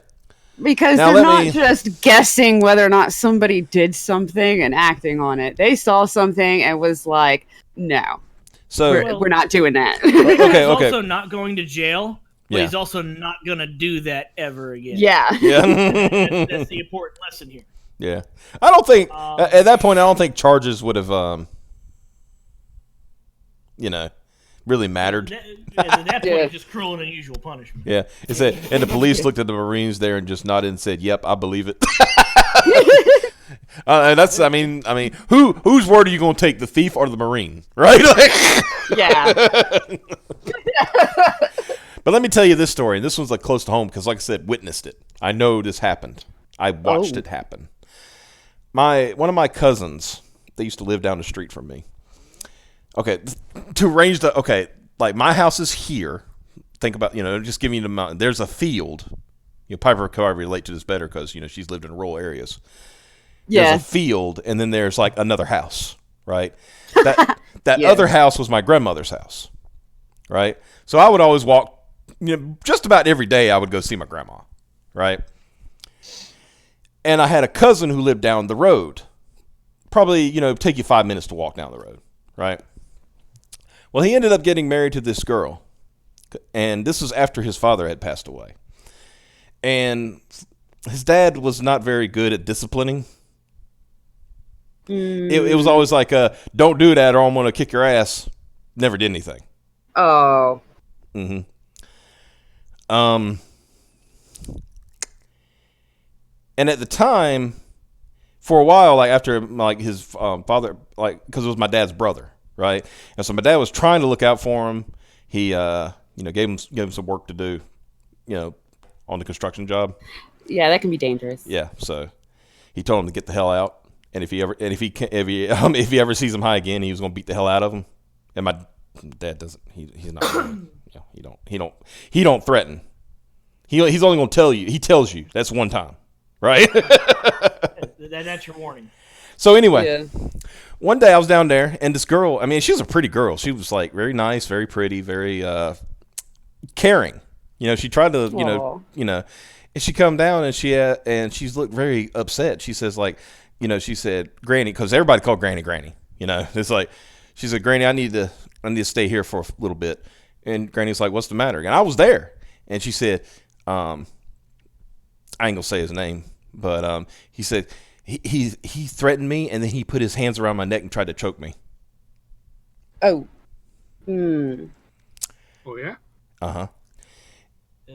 [SPEAKER 2] Because
[SPEAKER 1] Now,
[SPEAKER 2] they're
[SPEAKER 1] let
[SPEAKER 2] not
[SPEAKER 1] me-
[SPEAKER 2] just guessing whether or not somebody did something and acting on it. They saw something and was like, no,
[SPEAKER 1] So
[SPEAKER 2] we're not doing that.
[SPEAKER 1] okay.
[SPEAKER 7] He's also not going to jail, but
[SPEAKER 1] Yeah.
[SPEAKER 7] he's also not going to do that ever again.
[SPEAKER 2] Yeah.
[SPEAKER 1] yeah.
[SPEAKER 7] That's the important lesson here.
[SPEAKER 1] Yeah. I don't think at that point I don't think charges would have really mattered.
[SPEAKER 7] At that point,
[SPEAKER 2] Yeah.
[SPEAKER 7] it's just cruel and unusual punishment.
[SPEAKER 1] Yeah. It said, and the police looked at the Marines there and just nodded and said, "Yep, I believe it." And that's, I mean, whose word are you going to take, the thief or the Marine, right?
[SPEAKER 2] Yeah.
[SPEAKER 1] But let me tell you this story, and this one's like close to home because, like I said, witnessed it. I know this happened. I watched it happen. One of my cousins, they used to live down the street from me. Okay, to arrange like my house is here. Think about, just giving you the mountain. There's a field. Piper could probably relate to this better because, she's lived in rural areas.
[SPEAKER 2] Yeah.
[SPEAKER 1] There's a field, and then there's like another house, right? That
[SPEAKER 2] Yeah.
[SPEAKER 1] other house was my grandmother's house, right? So I would always walk, just about every day I would go see my grandma, right? And I had a cousin who lived down the road. Probably, take you 5 minutes to walk down the road, right? Well, he ended up getting married to this girl, and this was after his father had passed away. And his dad was not very good at disciplining. It was always like, don't do that or I'm going to kick your ass. Never did anything.
[SPEAKER 2] Oh.
[SPEAKER 1] And at the time, for a while, like after like his father, like because it was my dad's brother, right? And so my dad was trying to look out for him. He, gave him some work to do, on the construction job.
[SPEAKER 2] Yeah, that can be dangerous.
[SPEAKER 1] Yeah, so he told him to get the hell out. And if he ever sees him high again, he was going to beat the hell out of him. And my dad doesn't. He's not. He don't threaten. He's only going to tell you. He tells you. That's one time, right?
[SPEAKER 7] That's your warning.
[SPEAKER 1] So anyway,
[SPEAKER 2] Yeah.
[SPEAKER 1] one day I was down there, and this girl. I mean, she was a pretty girl. She was like very nice, very pretty, very caring. She tried to,
[SPEAKER 2] Aw.
[SPEAKER 1] and she come down and she's looked very upset. She says like, she said, Granny, because everybody called Granny. It's like, she said, Granny, I need to stay here for a little bit. And Granny's like, what's the matter? And I was there. And she said, I ain't gonna say his name, but he said he threatened me, and then he put his hands around my neck and tried to choke me.
[SPEAKER 2] Oh. Hmm.
[SPEAKER 6] Oh yeah.
[SPEAKER 1] Uh-huh.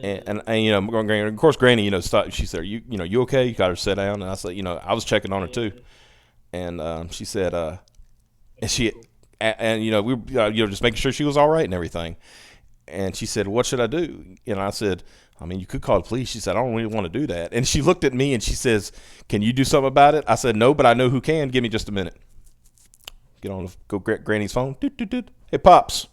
[SPEAKER 1] And Granny, of course, Granny, stopped. She said, you okay? You got her to sit down. And I said, I was checking on her too. And she said, and we just making sure she was all right and everything. And she said, "What should I do?" And I said, "I mean, you could call the police." She said, "I don't really want to do that." And she looked at me and she says, "Can you do something about it?" I said, "No, but I know who can. Give me just a minute." Go Granny's phone. Doot, doot, doot. Hey, Pops.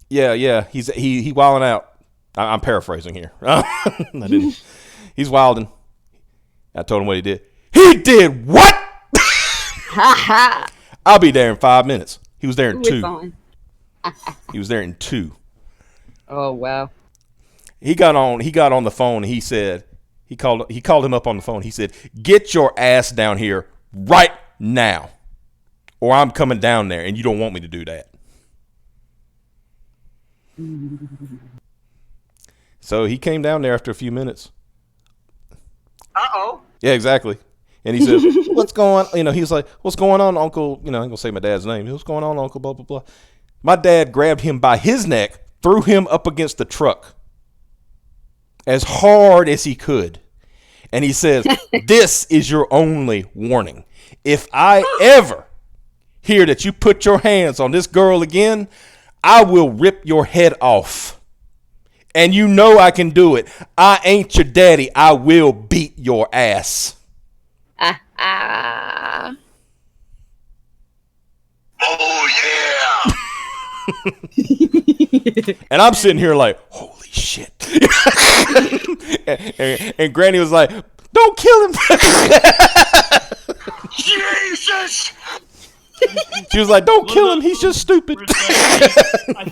[SPEAKER 1] Yeah. He wilding out. I'm paraphrasing here. I didn't. He's wilding. I told him what he did. He did what? I'll be there in 5 minutes. He was there in 2. He was there in 2.
[SPEAKER 2] Oh wow.
[SPEAKER 1] He got on the phone. He said he called him up on the phone. He said, "Get your ass down here right now, or I'm coming down there, and you don't want me to do that." So he came down there after a few minutes.
[SPEAKER 3] Uh-oh.
[SPEAKER 1] Yeah, exactly. And he says, "What's going on?" He was like, "What's going on, Uncle?" I ain't gonna say my dad's name. "What's going on, Uncle?" Blah blah blah. My dad grabbed him by his neck, threw him up against the truck as hard as he could. And he says, "This is your only warning. If I ever hear that you put your hands on this girl again, I will rip your head off. And you know I can do it. I ain't your daddy. I will beat your ass."
[SPEAKER 4] Oh yeah!
[SPEAKER 1] And I'm sitting here like, holy shit. and Granny was like, "Don't kill him."
[SPEAKER 4] Jesus!
[SPEAKER 1] She was like, "Don't kill him. He's just stupid."
[SPEAKER 7] I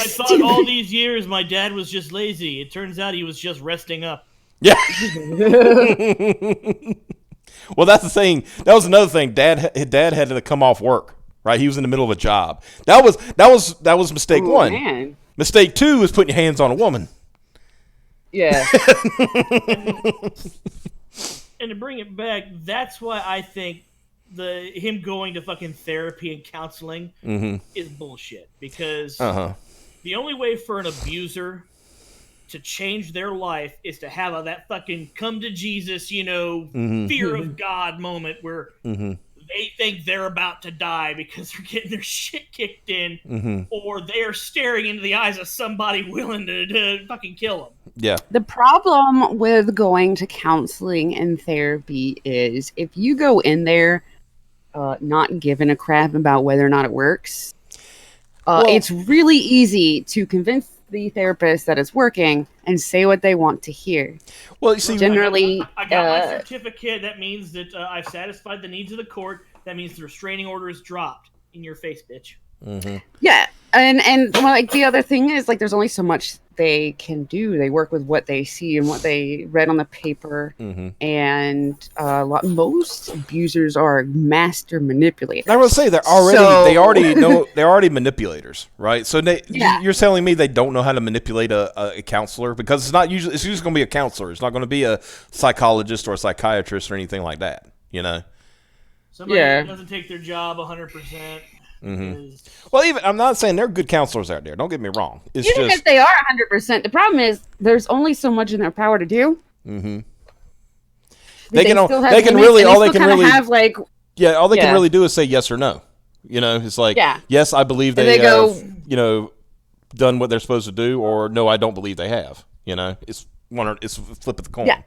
[SPEAKER 7] thought all these years my dad was just lazy. It turns out he was just resting up.
[SPEAKER 1] Yeah. Well, that's the thing. That was another thing. Dad had to come off work. Right, he was in the middle of a job. That was mistake 1.
[SPEAKER 2] Man.
[SPEAKER 1] Mistake 2 is putting your hands on a woman.
[SPEAKER 2] Yeah.
[SPEAKER 7] And to bring it back, that's why I think him going to fucking therapy and counseling is bullshit. Because the only way for an abuser to change their life is to have that fucking come to Jesus, fear of God moment where they think they're about to die because they're getting their shit kicked in, or they're staring into the eyes of somebody willing to fucking kill them.
[SPEAKER 1] Yeah.
[SPEAKER 2] The problem with going to counseling and therapy is if you go in there not giving a crap about whether or not it works, it's really easy to convince the therapist that it's working and say what they want to hear.
[SPEAKER 1] Well, you see,
[SPEAKER 7] generally, I got my certificate. That means that I've satisfied the needs of the court. That means the restraining order is dropped. In your face, bitch.
[SPEAKER 2] Yeah, and like the other thing is like there's only so much they can do. They work with what they see and what they read on the paper, and most abusers are master manipulators.
[SPEAKER 1] I would say they're already manipulators, right? So you're telling me they don't know how to manipulate a counselor, because it's usually going to be a counselor. It's not going to be a psychologist or a psychiatrist or anything like that.
[SPEAKER 7] Somebody that doesn't take their job 100%.
[SPEAKER 1] Well, I'm not saying they're good counselors out there. Don't get me wrong. It's
[SPEAKER 2] even if they are 100%, the problem is there's only so much in their power to do.
[SPEAKER 1] They can really do is say yes or no. It's like, yes, I believe they have, done what they're supposed to do, or no, I don't believe they have. It's a flip of the coin. Yeah.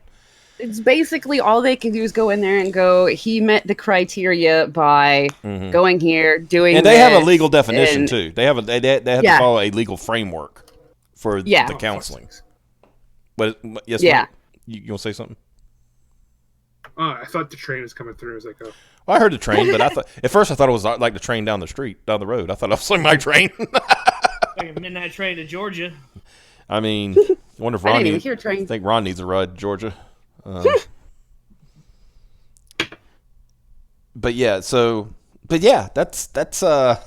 [SPEAKER 2] It's basically all they can do is go in there and go, he met the criteria by going here, doing
[SPEAKER 1] and they have a legal definition too. They have to follow a legal framework for the counseling. But yes, Mike, you want to say something?
[SPEAKER 6] I thought the train was coming through. I was like, oh.
[SPEAKER 1] Well, I heard the train, but at first I thought it was like the train down the road. I thought I was on my train.
[SPEAKER 7] Like a midnight train to Georgia.
[SPEAKER 1] I mean, I wonder if Ron I think Ron needs a ride to Georgia. But that's that's why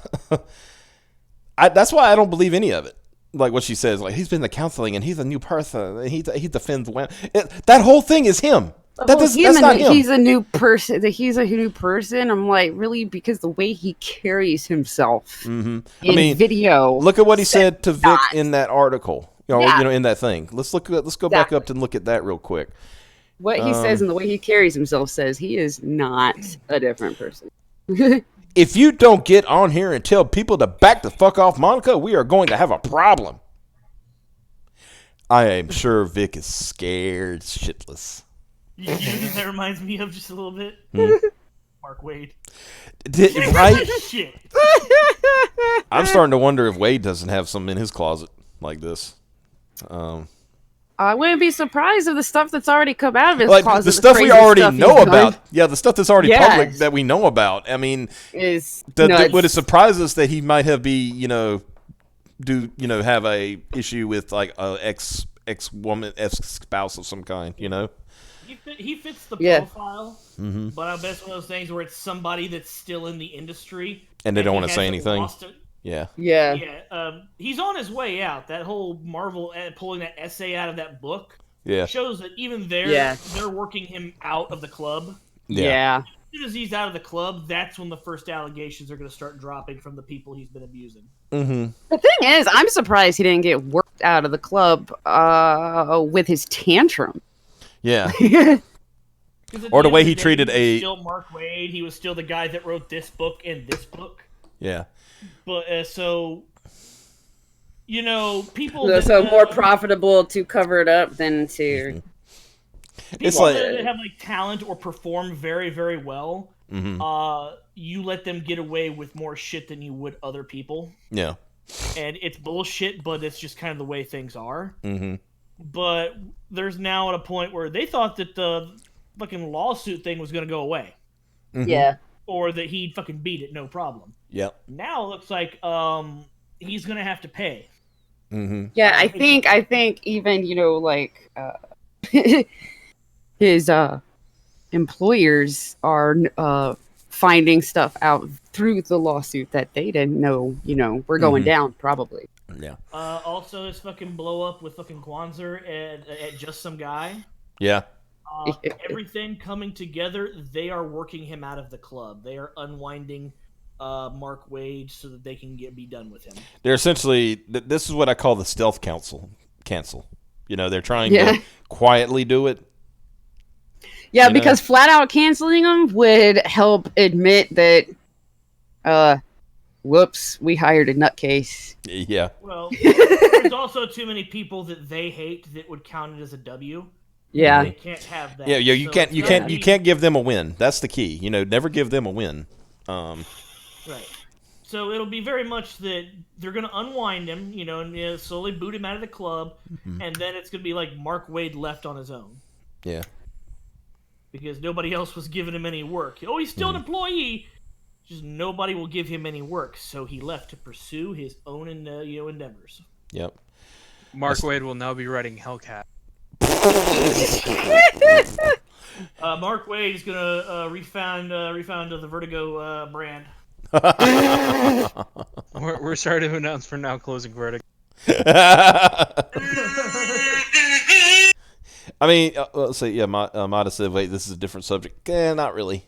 [SPEAKER 1] I don't believe any of it. Like what she says, like he's been to counseling and he's a new person. And he defends women. That whole thing is him. That's not him.
[SPEAKER 2] He's a new person. I'm like, really? Because the way he carries himself in video.
[SPEAKER 1] Look at what he said to Vic in that article. In that thing. Let's go back up and look at that real quick.
[SPEAKER 2] What he says and the way he carries himself says he is not a different person.
[SPEAKER 1] if you don't get on here and tell people to back the fuck off Monica, we are going to have a problem. I am sure Vic is scared shitless.
[SPEAKER 7] You know who that reminds me of just a little bit? Mark Wade.
[SPEAKER 1] Right?
[SPEAKER 7] Shit.
[SPEAKER 1] I'm starting to wonder if Wade doesn't have something in his closet like this.
[SPEAKER 2] I wouldn't be surprised if the stuff that's already come out of his
[SPEAKER 1] Like
[SPEAKER 2] closet,
[SPEAKER 1] the stuff we
[SPEAKER 2] crazy
[SPEAKER 1] already
[SPEAKER 2] stuff he's
[SPEAKER 1] know
[SPEAKER 2] done,
[SPEAKER 1] about. Yeah, the stuff that's already
[SPEAKER 2] Yes.
[SPEAKER 1] public that we know about. I mean,
[SPEAKER 2] is
[SPEAKER 1] would
[SPEAKER 2] nuts.
[SPEAKER 1] it surprise us that he might have have a issue with like a ex woman, ex spouse of some kind,
[SPEAKER 7] He fits the
[SPEAKER 2] Yeah.
[SPEAKER 7] profile, but I bet it's one of those things where it's somebody that's still in the industry
[SPEAKER 1] and they don't
[SPEAKER 7] he
[SPEAKER 1] want to say
[SPEAKER 7] hasn't
[SPEAKER 1] anything.
[SPEAKER 7] lost it.
[SPEAKER 1] Yeah.
[SPEAKER 7] Yeah, he's on his way out. That whole Marvel pulling that essay out of that book
[SPEAKER 1] Yeah.
[SPEAKER 7] shows that even
[SPEAKER 2] Yeah.
[SPEAKER 7] they're working him out of the club.
[SPEAKER 2] Yeah.
[SPEAKER 7] As soon as he's out of the club, that's when the first allegations are going to start dropping from the people he's been abusing.
[SPEAKER 1] Mm-hmm.
[SPEAKER 2] The thing is, I'm surprised he didn't get worked out of the club with his tantrum.
[SPEAKER 1] Yeah.
[SPEAKER 7] 'Cause at
[SPEAKER 1] Or the
[SPEAKER 7] end
[SPEAKER 1] way
[SPEAKER 7] of
[SPEAKER 1] he
[SPEAKER 7] day,
[SPEAKER 1] treated
[SPEAKER 7] was
[SPEAKER 1] a-
[SPEAKER 7] still Mark Wade. He was still the guy that wrote this book and this book.
[SPEAKER 1] Yeah.
[SPEAKER 7] But so, people.
[SPEAKER 2] So,
[SPEAKER 7] that,
[SPEAKER 2] so more profitable to cover it up than to.
[SPEAKER 1] It's
[SPEAKER 7] people
[SPEAKER 1] like-
[SPEAKER 7] that have like talent or perform very, very well.
[SPEAKER 1] Mm-hmm.
[SPEAKER 7] You let them get away with more shit than you would other people,
[SPEAKER 1] Yeah.
[SPEAKER 7] and it's bullshit. But it's just kind of the way things are.
[SPEAKER 1] Mm-hmm.
[SPEAKER 7] But there's now at a point where they thought that the fucking lawsuit thing was going to go away,
[SPEAKER 1] Mm-hmm.
[SPEAKER 2] Yeah.
[SPEAKER 7] or that he'd fucking beat it, no problem.
[SPEAKER 1] Yep.
[SPEAKER 7] Now it looks like he's going to have to pay.
[SPEAKER 1] Mm-hmm.
[SPEAKER 2] Yeah, I think even his employers are finding stuff out through the lawsuit that they didn't know. We're going down probably.
[SPEAKER 1] Yeah.
[SPEAKER 7] Also, his fucking blow up with fucking Kwanzaa at Just Some Guy.
[SPEAKER 1] Yeah.
[SPEAKER 7] Everything coming together, they are working him out of the club. They are unwinding Mark Wade so that they can be done with him.
[SPEAKER 1] They're essentially, this is what I call the stealth cancel. They're trying to quietly do it.
[SPEAKER 2] Yeah, because flat out canceling them would help admit that, whoops, we hired a nutcase.
[SPEAKER 1] Yeah.
[SPEAKER 7] Well, there's also too many people that they hate that would count it as a W.
[SPEAKER 2] Yeah.
[SPEAKER 7] They can't have that.
[SPEAKER 1] Yeah, you
[SPEAKER 7] So
[SPEAKER 1] can't
[SPEAKER 7] it's
[SPEAKER 1] you
[SPEAKER 7] gotta
[SPEAKER 1] can't you
[SPEAKER 7] be-
[SPEAKER 1] can't give them a win. That's the key. Never give them a win.
[SPEAKER 7] Right. So it'll be very much that they're going to unwind him, and slowly boot him out of the club, and then it's going to be like Mark Wade left on his own.
[SPEAKER 1] Yeah.
[SPEAKER 7] Because nobody else was giving him any work. Oh, he's still an employee. Just nobody will give him any work, so he left to pursue his own endeavors.
[SPEAKER 1] Yep.
[SPEAKER 5] Mark Wade will now be writing Hellcat.
[SPEAKER 7] Mark Wade is gonna refound the Vertigo brand.
[SPEAKER 5] We're sorry to announce for now closing Vertigo.
[SPEAKER 1] I mean, let's say, Mata said, wait, this is a different subject. Not really.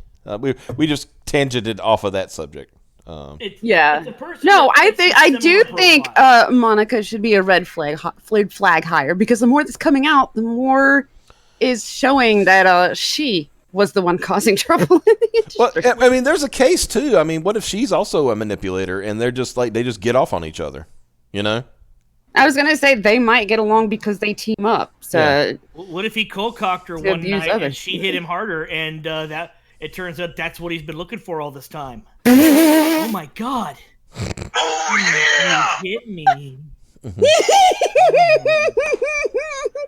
[SPEAKER 1] We just tangented off of that subject.
[SPEAKER 7] It's a person
[SPEAKER 2] No,
[SPEAKER 7] that fits a
[SPEAKER 2] I do
[SPEAKER 7] similar
[SPEAKER 2] think
[SPEAKER 7] profile.
[SPEAKER 2] Monica should be a red flag hire, because the more that's coming out, the more is showing that she was the one causing trouble in the industry.
[SPEAKER 1] Well, I mean, there's a case too. I mean, what if she's also a manipulator and they're just like, they just get off on each other,
[SPEAKER 2] I was gonna say they might get along because they team up. So
[SPEAKER 1] Yeah.
[SPEAKER 7] What if he cold-cocked her
[SPEAKER 2] To
[SPEAKER 7] one
[SPEAKER 2] abuse
[SPEAKER 7] night and
[SPEAKER 2] others.
[SPEAKER 7] she hit him harder, and that it turns out that's what he's been looking for all this time. Oh my god!
[SPEAKER 4] Oh yeah!
[SPEAKER 7] You hit me.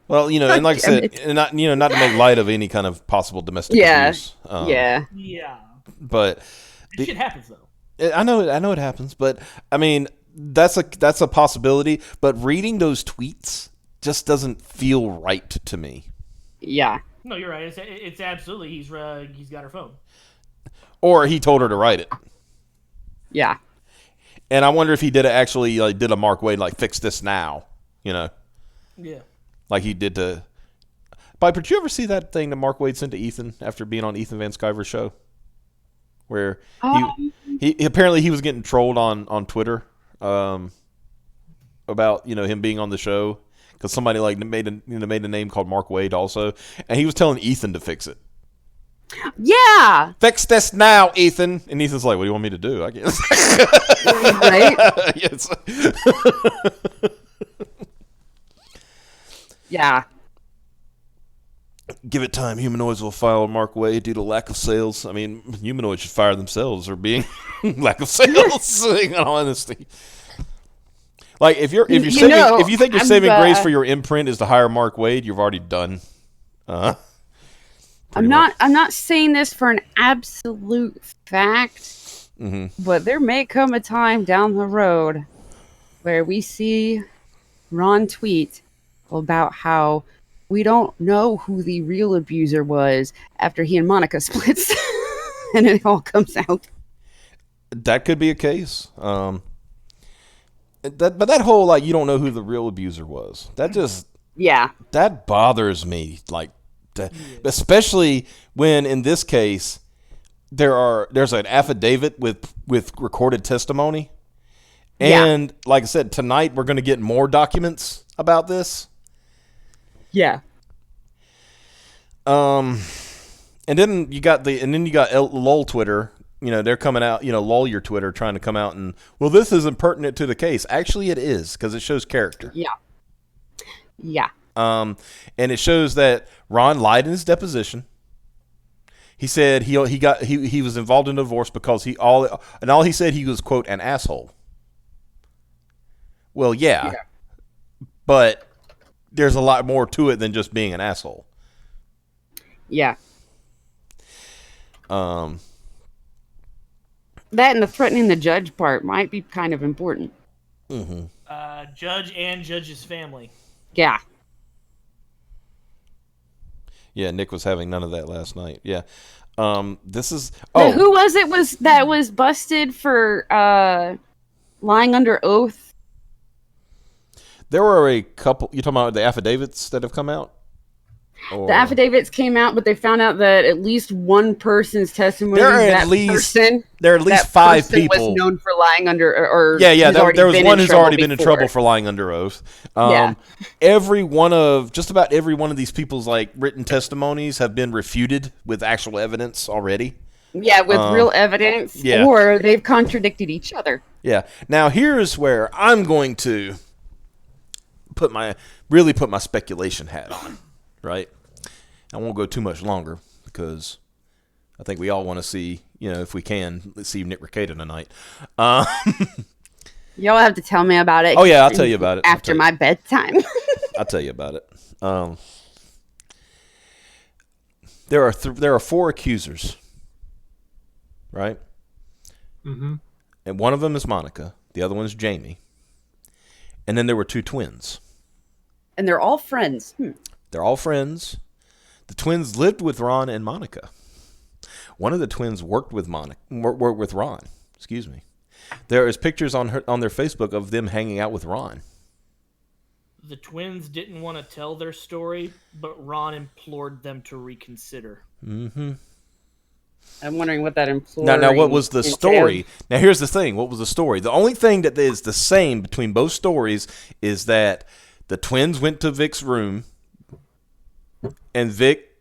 [SPEAKER 1] Well, and like I said, and not not to make light of any kind of possible domestic abuse.
[SPEAKER 2] Yeah.
[SPEAKER 7] Yeah.
[SPEAKER 1] But
[SPEAKER 7] This shit happens though.
[SPEAKER 1] I know it happens, but I mean that's a possibility. But reading those tweets just doesn't feel right to me.
[SPEAKER 2] Yeah.
[SPEAKER 7] No, you're right. It's absolutely he's got her phone.
[SPEAKER 1] Or he told her to write it.
[SPEAKER 2] Yeah.
[SPEAKER 1] And I wonder if he did did a Mark Wade fix this now,
[SPEAKER 7] Yeah.
[SPEAKER 1] like he did to. Piper, did you ever see that thing that Mark Wade sent to Ethan after being on Ethan Van Sciver's show, where he apparently he was getting trolled on Twitter about him being on the show because somebody made a name called Mark Wade also, and he was telling Ethan to fix it.
[SPEAKER 2] Yeah.
[SPEAKER 1] Fix this now, Ethan. And Ethan's like, what do you want me to do? I guess.
[SPEAKER 2] Right?
[SPEAKER 1] Yes.
[SPEAKER 2] Yeah.
[SPEAKER 1] Give it time. Humanoids will file Mark Way due to lack of sales. I mean, humanoids should fire themselves for being lack of sales. In all honesty, like if you think you're saving grace for your imprint is to hire Mark Wade, you've already done.
[SPEAKER 2] I'm not saying this for an absolute fact, but there may come a time down the road where we see Ron tweet about how we don't know who the real abuser was after he and Monica splits, and it all comes out.
[SPEAKER 1] That could be a case. But that whole like you don't know who the real abuser was. That just that bothers me. Like, especially when in this case there's an affidavit with recorded testimony, and like I said, tonight we're going to get more documents about this.
[SPEAKER 2] Yeah.
[SPEAKER 1] And then you got LOL Twitter. You know, they're coming out. You know, LOL your Twitter trying to come out and this isn't pertinent to the case. Actually, it is because it shows character.
[SPEAKER 2] Yeah. Yeah.
[SPEAKER 1] And it shows that Ron lied in his deposition. He said he was involved in a divorce because all he said he was, quote, an asshole. Well, yeah. But there's a lot more to it than just being an asshole.
[SPEAKER 2] Yeah. That and the threatening the judge part might be kind of important.
[SPEAKER 1] Mm-hmm.
[SPEAKER 7] Judge and judge's family.
[SPEAKER 2] Yeah.
[SPEAKER 1] Yeah, Nick was having none of that last night. Yeah. This is
[SPEAKER 2] who was it that was busted for lying under oath?
[SPEAKER 1] There were a couple. You talking about the affidavits that have come out? Or?
[SPEAKER 2] The affidavits came out, but they found out that at least one person's testimony. There are at least 5
[SPEAKER 1] people
[SPEAKER 2] was known for lying under. Or
[SPEAKER 1] there was one who's already been in trouble for lying under oath. Just about every one of these people's like written testimonies have been refuted with actual evidence already.
[SPEAKER 2] Yeah, with real evidence, or they've contradicted each other.
[SPEAKER 1] Yeah. Now here's where I'm going to put my speculation hat on. Right? I won't go too much longer because I think we all want to see, if we can, let's see Nick Rekieta tonight.
[SPEAKER 2] Y'all have to tell me about it.
[SPEAKER 1] Oh, yeah, I'll tell you about it.
[SPEAKER 2] After my bedtime.
[SPEAKER 1] I'll tell you about it. There are 4 accusers, right?
[SPEAKER 6] Mm-hmm.
[SPEAKER 1] And one of them is Monica. The other one is Jamie. And then there were 2 twins.
[SPEAKER 2] And they're all friends.
[SPEAKER 1] They're all friends. The twins lived with Ron and Monica. One of the twins worked with Ron. Excuse me. There is pictures on their Facebook of them hanging out with Ron.
[SPEAKER 7] The twins didn't want to tell their story, but Ron implored them to reconsider.
[SPEAKER 1] Mm-hmm.
[SPEAKER 2] I'm wondering what that implored.
[SPEAKER 1] Now, what was the story? Now, here's the thing. What was the story? The only thing that is the same between both stories is that the twins went to Vic's room, and Vic,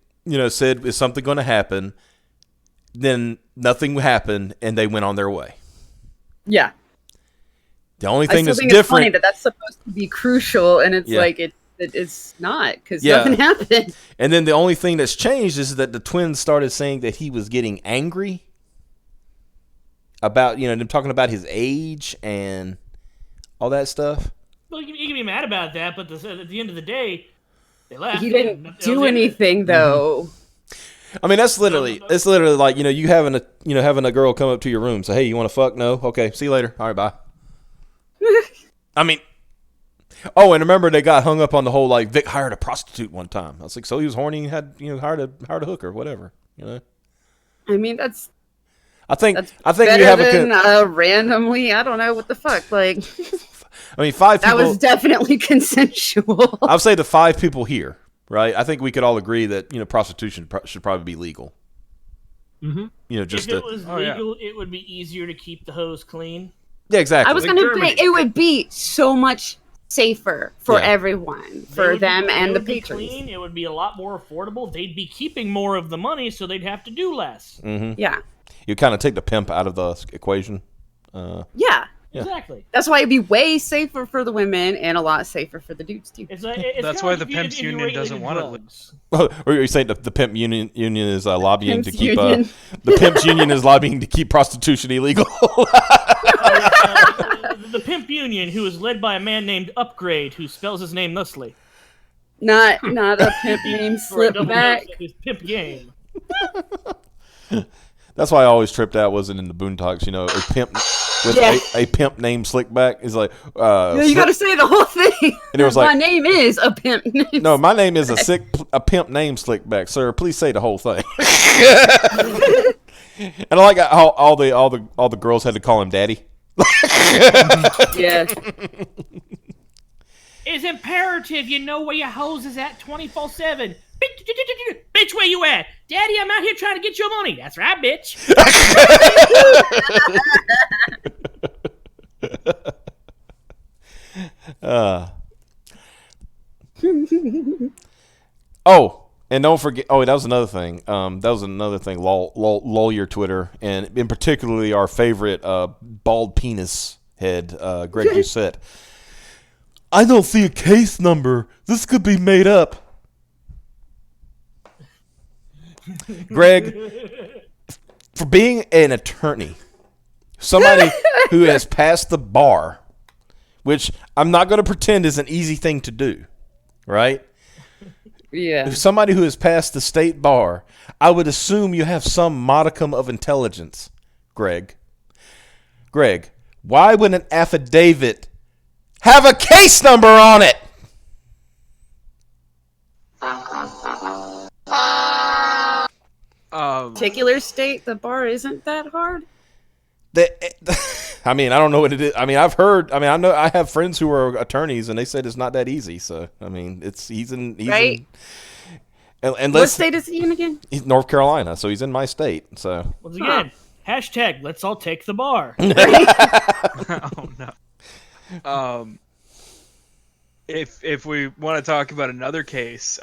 [SPEAKER 1] said, is something going to happen? Then nothing happened, and they went on their way.
[SPEAKER 2] Yeah.
[SPEAKER 1] The only thing that's
[SPEAKER 2] different. It's funny that's supposed to be crucial, and it's like it's not because nothing happened.
[SPEAKER 1] And then the only thing that's changed is that the twins started saying that he was getting angry about them talking about his age and all that stuff.
[SPEAKER 7] Well, you can be mad about that, but at the end of the day, they left.
[SPEAKER 2] He didn't do anything, though.
[SPEAKER 1] I mean, it's literally like you having a girl come up to your room, say, "Hey, you want to fuck?" No, okay, see you later. All right, bye. I mean, and remember they got hung up on the whole like Vic hired a prostitute one time. I was like, so he was horny, and had hired a hooker, whatever.
[SPEAKER 2] I mean,
[SPEAKER 1] I think
[SPEAKER 2] better
[SPEAKER 1] you have
[SPEAKER 2] than randomly. I don't know what the fuck like.
[SPEAKER 1] I mean, 5 people.
[SPEAKER 2] That was definitely consensual.
[SPEAKER 1] I'll say the 5 people here, right? I think we could all agree that prostitution should probably be legal.
[SPEAKER 6] Mm-hmm.
[SPEAKER 7] If it was legal, it would be easier to keep the hose clean.
[SPEAKER 1] Yeah, exactly.
[SPEAKER 2] I was going to say it would be so much safer for
[SPEAKER 1] Yeah.
[SPEAKER 2] everyone, for them and the
[SPEAKER 7] They would be
[SPEAKER 2] patrons.
[SPEAKER 7] clean, it would be a lot more affordable. They'd be keeping more of the money, so they'd have to do less.
[SPEAKER 1] Mm-hmm.
[SPEAKER 2] Yeah.
[SPEAKER 1] You kind of take the pimp out of the equation.
[SPEAKER 2] Yeah.
[SPEAKER 1] Yeah.
[SPEAKER 7] Exactly.
[SPEAKER 2] That's why it'd be way safer for the women and a lot safer for the dudes too.
[SPEAKER 7] It's
[SPEAKER 5] That's
[SPEAKER 7] kinda
[SPEAKER 5] why
[SPEAKER 7] like
[SPEAKER 5] the
[SPEAKER 7] if you-
[SPEAKER 5] Pimps
[SPEAKER 7] if you
[SPEAKER 5] Union doesn't
[SPEAKER 7] regulated
[SPEAKER 5] want it.
[SPEAKER 7] drugs.
[SPEAKER 1] Or you're saying the pimp union is lobbying
[SPEAKER 2] Pimp's
[SPEAKER 1] to keep
[SPEAKER 2] union.
[SPEAKER 1] the pimps union is lobbying to keep prostitution illegal.
[SPEAKER 7] The Pimp Union, who is led by a man named Upgrade, who spells his name thusly.
[SPEAKER 2] Not a pimp name
[SPEAKER 7] For a double
[SPEAKER 2] slip back.
[SPEAKER 7] dose of his pimp game.
[SPEAKER 1] That's why I always tripped out. Wasn't in the Boondocks, you know, a pimp with
[SPEAKER 2] Yeah.
[SPEAKER 1] a pimp named Slickback is like.
[SPEAKER 2] No, you gotta say the whole thing.
[SPEAKER 1] And it was
[SPEAKER 2] My
[SPEAKER 1] like-
[SPEAKER 2] name is a pimp.
[SPEAKER 1] No, my name is a pimp named Slickback, sir. Please say the whole thing. And I like how all the girls had to call him daddy.
[SPEAKER 2] Yeah.
[SPEAKER 7] It's imperative you know where your hose is at 24/7. Bitch, where you at? Daddy, I'm out here trying to get your money. That's right, bitch.
[SPEAKER 1] Oh, and don't forget. Oh, that was another thing. Lol your Twitter, and in particularly our favorite bald penis head, Greg Doucette. I don't see a case number. This could be made up. Greg, for being an attorney, somebody who has passed the bar, which I'm not going to pretend is an easy thing to do, right?
[SPEAKER 2] Yeah.
[SPEAKER 1] Somebody who has passed the state bar, I would assume you have some modicum of intelligence, Greg. Greg, why would an affidavit have a case number on it?
[SPEAKER 2] Particular state, the bar isn't that hard.
[SPEAKER 1] I mean, I don't know what it is. I mean, I've heard. I mean, I know I have friends who are attorneys, and they said it's not that easy. So, I mean, he's
[SPEAKER 2] Right.
[SPEAKER 1] and
[SPEAKER 2] What state is he in again?
[SPEAKER 1] He's North Carolina, so he's in my state. So,
[SPEAKER 7] Once again, hashtag let's all take the bar.
[SPEAKER 5] Oh no. If we want to talk about another case,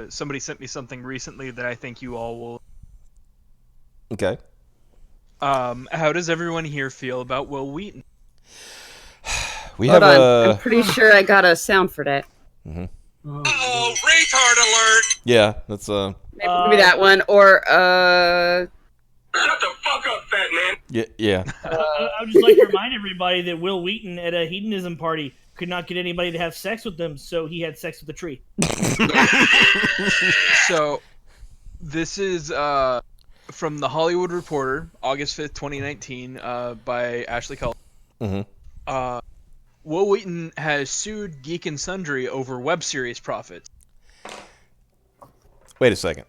[SPEAKER 5] somebody sent me something recently that I think you all will.
[SPEAKER 1] okay.
[SPEAKER 5] How does everyone here feel about Will Wheaton?
[SPEAKER 1] We
[SPEAKER 2] Hold
[SPEAKER 1] have
[SPEAKER 2] on. I'm pretty sure I got a sound for that.
[SPEAKER 4] Uh-oh, retard alert!
[SPEAKER 1] yeah, that's
[SPEAKER 2] Maybe that one or
[SPEAKER 4] Shut the fuck up, fat man!
[SPEAKER 1] yeah.
[SPEAKER 7] I would just like to remind everybody that Will Wheaton at a hedonism party could not get anybody to have sex with them, so he had sex with a tree.
[SPEAKER 5] So, this is from the Hollywood Reporter, August 5th, 2019, by Ashley Cullen.
[SPEAKER 1] Mm-hmm.
[SPEAKER 5] Will Wheaton has sued Geek and Sundry over web series profits.
[SPEAKER 1] Wait a second.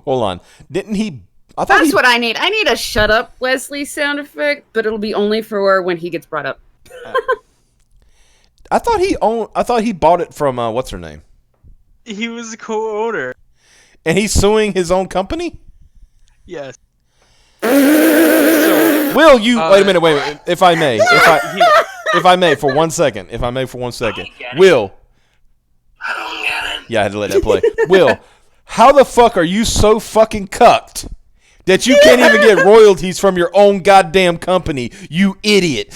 [SPEAKER 1] Hold on. Didn't he? I thought
[SPEAKER 2] that's
[SPEAKER 1] he,
[SPEAKER 2] what I need. I need a shut up Wesley sound effect, but it'll be only for when he gets brought up.
[SPEAKER 1] I thought he bought it from what's her name?
[SPEAKER 5] He was a co-owner.
[SPEAKER 1] And he's suing his own company?
[SPEAKER 5] Yes. So,
[SPEAKER 1] Will you wait a minute, if I may. If I may for 1 second. Will.
[SPEAKER 4] I don't get it.
[SPEAKER 1] Yeah, I had to let that play. Will, how the fuck are you so fucking cucked that you can't even get royalties from your own goddamn company, you idiot?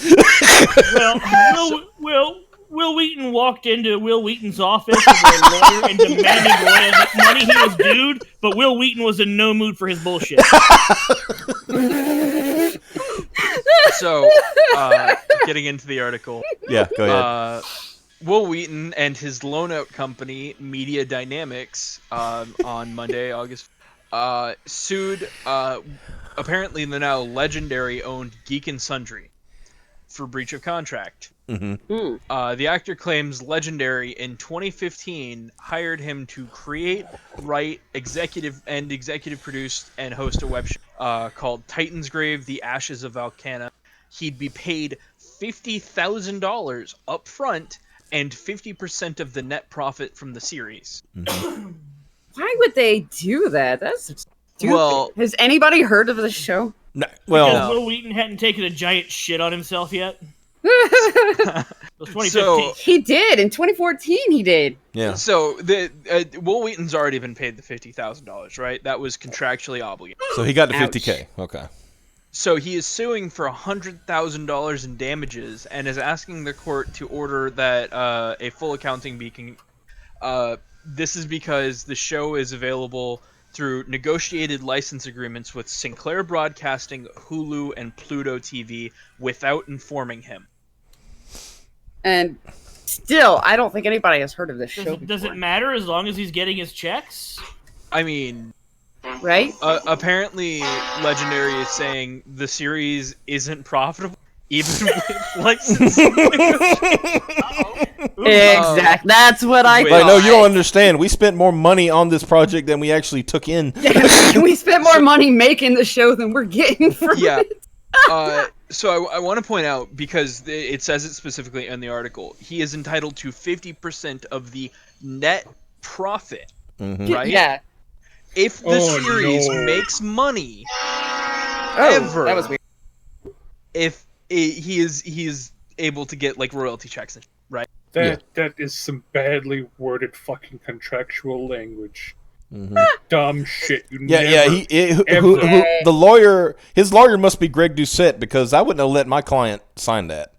[SPEAKER 7] Well, Will Wheaton walked into Will Wheaton's office with a lawyer and demanded royal money he was due, but Will Wheaton was in no mood for his bullshit.
[SPEAKER 5] So, getting into the article.
[SPEAKER 1] Yeah, go ahead.
[SPEAKER 5] Will Wheaton and his loan-out company, Media Dynamics, on Monday, August, sued apparently the now legendary-owned Geek and Sundry for breach of contract.
[SPEAKER 1] Mm-hmm.
[SPEAKER 5] The actor claims Legendary in 2015 hired him to create, write, executive produce, and host a web show called Titan's Grave: The Ashes of Valcana. He'd be paid $50,000 up front and 50% of the net profit from the series.
[SPEAKER 2] Why would they do that? That's stupid.
[SPEAKER 5] Well-
[SPEAKER 2] has anybody heard of the show?
[SPEAKER 1] No,
[SPEAKER 7] Because
[SPEAKER 1] well,
[SPEAKER 7] Will Wheaton hadn't taken a giant shit on himself yet. It was 2015.
[SPEAKER 5] So-
[SPEAKER 2] He did in 2014. He did.
[SPEAKER 1] yeah.
[SPEAKER 5] So the Will Wheaton's already been paid the $50,000, right? That was contractually obligated.
[SPEAKER 1] So he got the
[SPEAKER 2] Ouch.
[SPEAKER 1] $50K. Okay.
[SPEAKER 5] So he is suing for $100,000 in damages and is asking the court to order that a full accounting be. This is because the show is available through negotiated license agreements with Sinclair Broadcasting, Hulu, and Pluto TV without informing him.
[SPEAKER 2] And still, I don't think anybody has heard of this show
[SPEAKER 7] Does
[SPEAKER 2] before.
[SPEAKER 7] it matter as long as he's getting his checks?
[SPEAKER 5] I mean,
[SPEAKER 2] Right?
[SPEAKER 5] apparently Legendary is saying the series isn't profitable, even with licensing.
[SPEAKER 2] Exactly. That's what I
[SPEAKER 5] Wait,
[SPEAKER 1] Like,
[SPEAKER 2] thought.
[SPEAKER 1] no, you don't understand. We spent more money on this project than we actually took in.
[SPEAKER 2] We spent more money making the show than we're getting from
[SPEAKER 5] Yeah.
[SPEAKER 2] it.
[SPEAKER 5] So I want to point out, because it says it specifically in the article, he is entitled to 50% of the net profit, right?
[SPEAKER 2] Yeah.
[SPEAKER 5] If the
[SPEAKER 6] Oh,
[SPEAKER 5] series
[SPEAKER 6] no.
[SPEAKER 5] makes money,
[SPEAKER 2] Oh,
[SPEAKER 5] ever,
[SPEAKER 2] that was weird.
[SPEAKER 5] if he is able to get like royalty checks, and right?
[SPEAKER 6] That is some badly worded fucking contractual language.
[SPEAKER 1] Mhm.
[SPEAKER 6] Dumb shit. You
[SPEAKER 1] Yeah,
[SPEAKER 6] never,
[SPEAKER 1] the lawyer, his lawyer must be Greg Doucette, because I wouldn't have let my client sign that.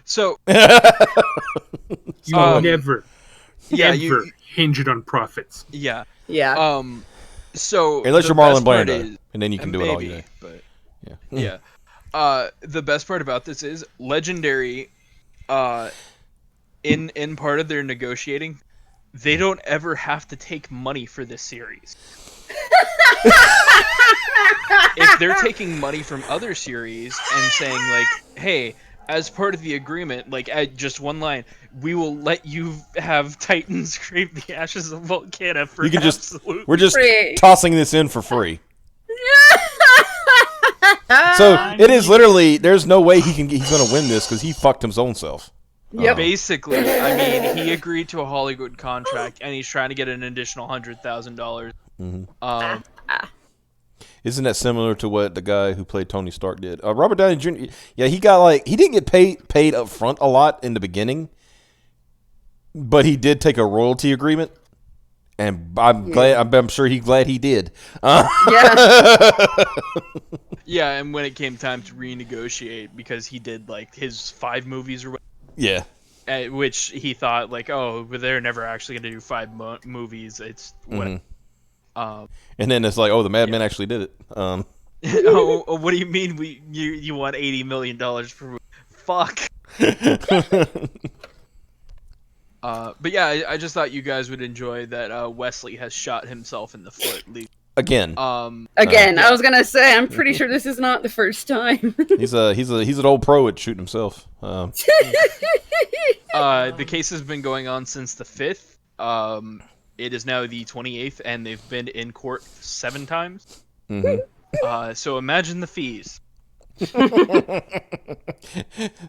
[SPEAKER 5] So
[SPEAKER 6] you
[SPEAKER 5] Um,
[SPEAKER 6] never,
[SPEAKER 5] yeah,
[SPEAKER 6] ever
[SPEAKER 5] you
[SPEAKER 6] hinge it on profits.
[SPEAKER 5] yeah.
[SPEAKER 2] Yeah.
[SPEAKER 5] So
[SPEAKER 1] Unless
[SPEAKER 5] the
[SPEAKER 1] you're Marlon
[SPEAKER 5] best part
[SPEAKER 1] Brando,
[SPEAKER 5] is-
[SPEAKER 1] and then you can do it all you
[SPEAKER 5] maybe,
[SPEAKER 1] know.
[SPEAKER 5] but
[SPEAKER 1] Yeah.
[SPEAKER 5] yeah. The best part about this is Legendary, in part of their negotiating, they don't ever have to take money for this series. If they're taking money from other series and saying like, "Hey, as part of the agreement, like at just one line, we will let you have Titan scrape the ashes of Volcana for
[SPEAKER 1] You can just,
[SPEAKER 5] absolute."
[SPEAKER 1] we're just
[SPEAKER 2] Free.
[SPEAKER 1] tossing this in for free. So it is literally, there's no way he's going to win this because he fucked his own self.
[SPEAKER 2] Yep.
[SPEAKER 5] Basically, I mean, he agreed to a Hollywood contract, and he's trying to get an additional $100,000.
[SPEAKER 1] Mhm. Isn't that similar to what the guy who played Tony Stark did? Robert Downey Jr. Yeah, he didn't get paid up front a lot in the beginning, but he did take a royalty agreement, and I'm sure he's glad he did.
[SPEAKER 2] Yeah.
[SPEAKER 5] Yeah, and when it came time to renegotiate, because he did like his 5 movies or
[SPEAKER 1] Yeah.
[SPEAKER 5] which he thought like, oh, but they're never actually going to do 5 movies. It's what.
[SPEAKER 1] And then it's like, oh, the Madman actually did it.
[SPEAKER 5] Oh, what do you mean you want $80 million per movie? Fuck. But yeah, I just thought you guys would enjoy that Wesley has shot himself in the foot.
[SPEAKER 1] Again.
[SPEAKER 2] Again, I was gonna say, I'm pretty sure this is not the first time.
[SPEAKER 1] He's an old pro at shooting himself.
[SPEAKER 5] The case has been going on since the 5th. It is now the 28th, and they've been in court 7 times.
[SPEAKER 1] Mm-hmm.
[SPEAKER 5] So imagine the fees.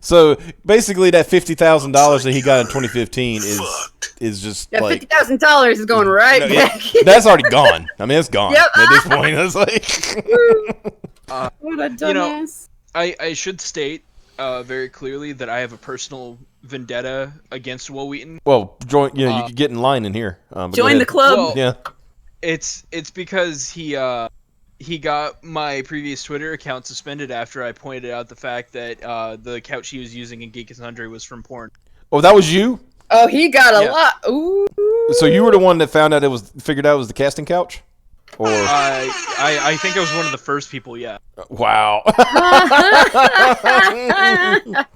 [SPEAKER 1] So basically, that $50,000 that he got in 2015 is just
[SPEAKER 2] Yeah,
[SPEAKER 1] like
[SPEAKER 2] $50,000 is going right back.
[SPEAKER 1] that's already gone. I mean, it's gone
[SPEAKER 2] Yep.
[SPEAKER 1] at this point. It's like,
[SPEAKER 2] What a dumbass.
[SPEAKER 5] You know, I should state very clearly that I have a personal vendetta against Will Wheaton.
[SPEAKER 1] well, join. You can get in line in here. But go
[SPEAKER 2] Join the
[SPEAKER 1] ahead.
[SPEAKER 2] club.
[SPEAKER 5] Well,
[SPEAKER 1] Yeah.
[SPEAKER 5] It's because he got my previous Twitter account suspended after I pointed out the fact that the couch he was using in Geek and Sundry was from porn.
[SPEAKER 1] Oh, that was you.
[SPEAKER 2] Oh, he got a
[SPEAKER 5] Yeah.
[SPEAKER 2] lot. Ooh.
[SPEAKER 1] So you were the one that figured out it was the casting couch, or
[SPEAKER 5] I think I was one of the first people, yeah.
[SPEAKER 1] wow.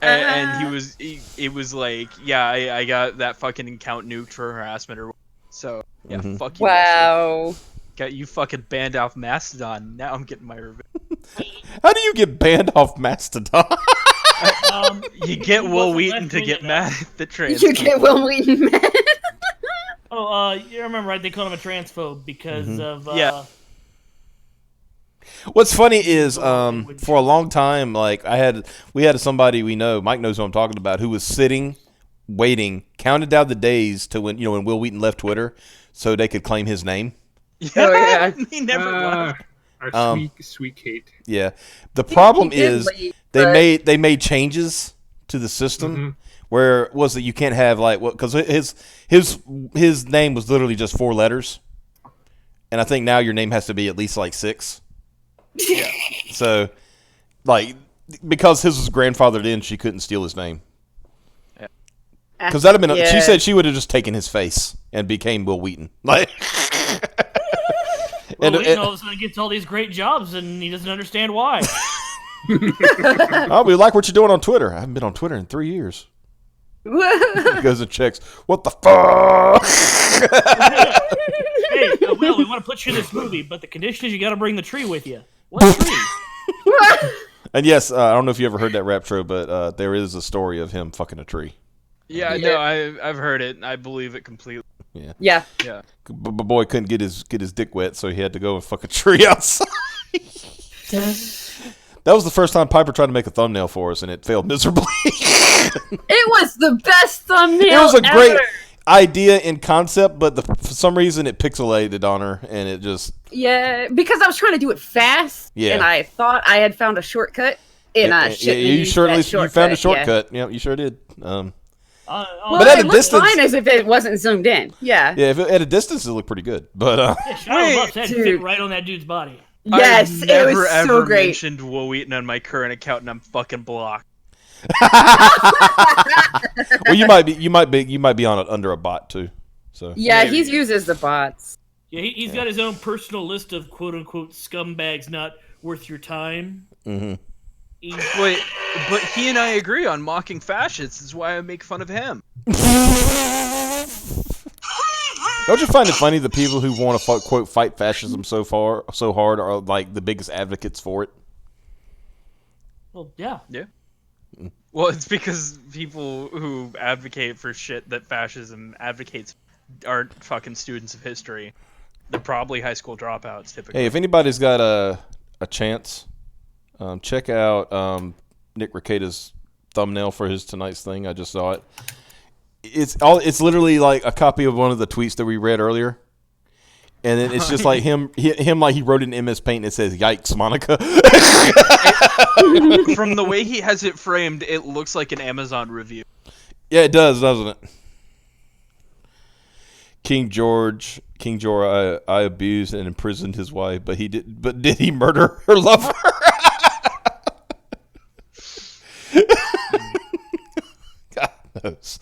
[SPEAKER 5] And it was like, yeah, I got that fucking account nuked for harassment or so. Yeah, fuck you. Wesley.
[SPEAKER 2] Wow.
[SPEAKER 5] Got you fucking banned off Mastodon. Now I'm getting my revenge.
[SPEAKER 1] How do you get banned off Mastodon?
[SPEAKER 5] You get
[SPEAKER 7] He
[SPEAKER 5] Will
[SPEAKER 7] wasn't
[SPEAKER 5] Wheaton
[SPEAKER 7] left
[SPEAKER 5] to get
[SPEAKER 7] winging
[SPEAKER 5] mad at the trans.
[SPEAKER 2] You get Will Wheaton mad.
[SPEAKER 7] Oh, you remember, right? They called him a transphobe because of.
[SPEAKER 5] Yeah.
[SPEAKER 1] What's funny is, for a long time, like we had somebody we know, Mike knows who I'm talking about, who was sitting, waiting, counted down the days to when Will Wheaton left Twitter, so they could claim his name.
[SPEAKER 2] Oh, yeah.
[SPEAKER 5] He never left.
[SPEAKER 6] Our sweet Kate.
[SPEAKER 1] Yeah. The problem
[SPEAKER 2] He did
[SPEAKER 1] is
[SPEAKER 2] leave,
[SPEAKER 1] they
[SPEAKER 2] but-
[SPEAKER 1] made changes to the system
[SPEAKER 6] Mm-hmm.
[SPEAKER 1] where was it you can't have like what because his name was literally just 4 letters, and I think now your name has to be at least like 6.
[SPEAKER 5] Yeah.
[SPEAKER 1] So, like, because his was grandfathered in, she couldn't steal his name. Because that'd have been.
[SPEAKER 2] Yeah.
[SPEAKER 1] She said she would have just taken his face and became Will Wheaton. Like,
[SPEAKER 7] Well, Wheaton all of a sudden gets all these great jobs, and he doesn't understand why.
[SPEAKER 1] oh, we like what you're doing on Twitter. I haven't been on Twitter in 3 years. He goes and checks. What the fuck?
[SPEAKER 7] Hey, Will, we want to put you in this movie, but the condition is you got to bring the tree with you. What tree?
[SPEAKER 1] And yes, I don't know if you ever heard that rap show, but there is a story of him fucking a tree.
[SPEAKER 5] Yeah, no, I've heard it, and I believe it completely.
[SPEAKER 1] Yeah.
[SPEAKER 2] Yeah.
[SPEAKER 5] Yeah.
[SPEAKER 1] But my boy couldn't get his dick wet, so he had to go and fuck a tree outside. That was the first time Piper tried to make a thumbnail for us, and it failed miserably.
[SPEAKER 2] It was the best thumbnail.
[SPEAKER 1] It was a
[SPEAKER 2] ever.
[SPEAKER 1] great idea in concept, but for some reason it pixelated on her, and it just
[SPEAKER 2] Yeah, because I was trying to do it fast.
[SPEAKER 1] Yeah.
[SPEAKER 2] And I thought I had found a shortcut. And I shouldn't have
[SPEAKER 1] you
[SPEAKER 2] used
[SPEAKER 1] surely
[SPEAKER 2] that
[SPEAKER 1] you found a
[SPEAKER 2] Yeah.
[SPEAKER 1] shortcut. Yeah, you sure did.
[SPEAKER 2] Well,
[SPEAKER 1] But at
[SPEAKER 2] it
[SPEAKER 1] a
[SPEAKER 2] looked
[SPEAKER 1] distance-
[SPEAKER 2] fine as if it wasn't zoomed in. Yeah.
[SPEAKER 1] Yeah, at a distance it looked pretty good, but
[SPEAKER 7] Yeah, Shia LaBeouf said it fit
[SPEAKER 2] dude.
[SPEAKER 7] right on that dude's body.
[SPEAKER 2] Yes,
[SPEAKER 5] I've
[SPEAKER 2] it
[SPEAKER 5] never
[SPEAKER 2] was
[SPEAKER 5] ever
[SPEAKER 2] so great.
[SPEAKER 5] mentioned Will Wheaton on my current account, and I'm fucking blocked.
[SPEAKER 1] well, you might be on it under a bot too. So
[SPEAKER 2] Yeah,
[SPEAKER 5] Maybe.
[SPEAKER 2] he uses the bots.
[SPEAKER 7] Yeah, he's got his own personal list of quote-unquote scumbags not worth your time.
[SPEAKER 1] Mhm.
[SPEAKER 5] Wait, but he and I agree on mocking fascists. Is why I make fun of him.
[SPEAKER 1] Don't you find it funny the people who want to quote fight fascism so hard are like the biggest advocates for it?
[SPEAKER 7] Well, yeah.
[SPEAKER 5] Well, it's because people who advocate for shit that fascism advocates aren't fucking students of history. They're probably high school dropouts, typically.
[SPEAKER 1] Hey, if anybody's got a chance, check out Nick Rekieta's thumbnail for his tonight's thing. I just saw it. It's literally like a copy of one of the tweets that we read earlier, and then it's just like him like he wrote it in MS Paint and it says "Yikes, Monica."
[SPEAKER 5] From the way he has it framed, it looks like an Amazon review.
[SPEAKER 1] Yeah, it does, doesn't it? King George, I abused and imprisoned his wife, but did he murder her lover? God knows.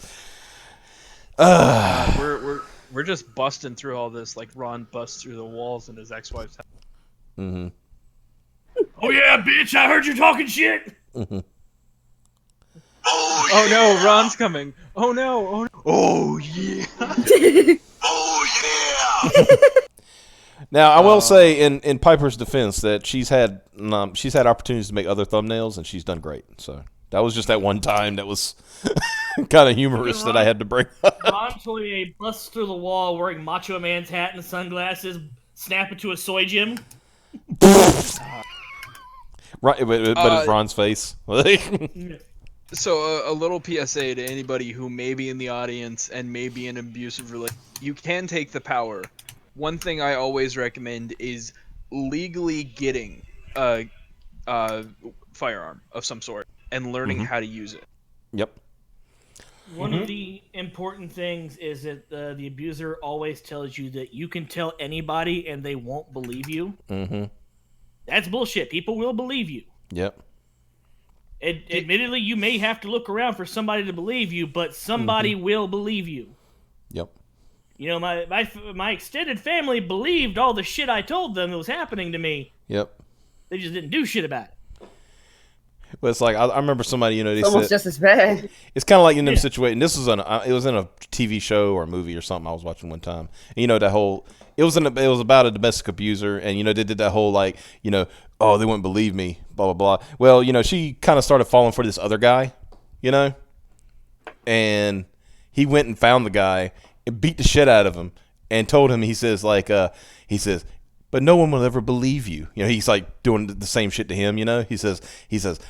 [SPEAKER 5] We're just busting through all this like Ron busts through the walls in his ex-wife's house.
[SPEAKER 1] Mm-hmm.
[SPEAKER 7] Oh yeah, bitch! I heard you talking shit.
[SPEAKER 1] Mm-hmm.
[SPEAKER 5] Oh no, Ron's coming. Oh no. Oh no. Oh yeah.
[SPEAKER 4] Oh yeah!
[SPEAKER 1] Now I will say in Piper's defense that she's had opportunities to make other thumbnails and she's done great. So that was just that one time that was kind of humorous that I had to bring up.
[SPEAKER 7] Ron told me busts through the wall wearing Macho Man's hat and sunglasses, snap into a soy gym.
[SPEAKER 1] Right, but it's Ron's face.
[SPEAKER 5] So a little PSA to anybody who may be in the audience and may be in an abusive relationship. You can take the power. One thing I always recommend is legally getting a firearm of some sort and learning how to use it.
[SPEAKER 1] Yep.
[SPEAKER 7] One of the important things is that the abuser always tells you that you can tell anybody and they won't believe you.
[SPEAKER 1] Mm-hmm.
[SPEAKER 7] That's bullshit. People will believe you.
[SPEAKER 1] Yep.
[SPEAKER 7] Admittedly, you may have to look around for somebody to believe you, but somebody will believe you.
[SPEAKER 1] Yep.
[SPEAKER 7] You know, my extended family believed all the shit I told them that was happening to me.
[SPEAKER 1] Yep.
[SPEAKER 7] They just didn't do shit about it.
[SPEAKER 1] But it's like I remember somebody, they
[SPEAKER 2] It's almost
[SPEAKER 1] said
[SPEAKER 2] just as bad.
[SPEAKER 1] it's kind of like in them situation. This was it was in a TV show or a movie or something I was watching one time. And, that whole it was about a domestic abuser, and they did that whole like oh, they wouldn't believe me, blah blah blah. Well, she kind of started falling for this other guy, and he went and found the guy and beat the shit out of him and told him he says but no one will ever believe you. He's like doing the same shit to him. He says,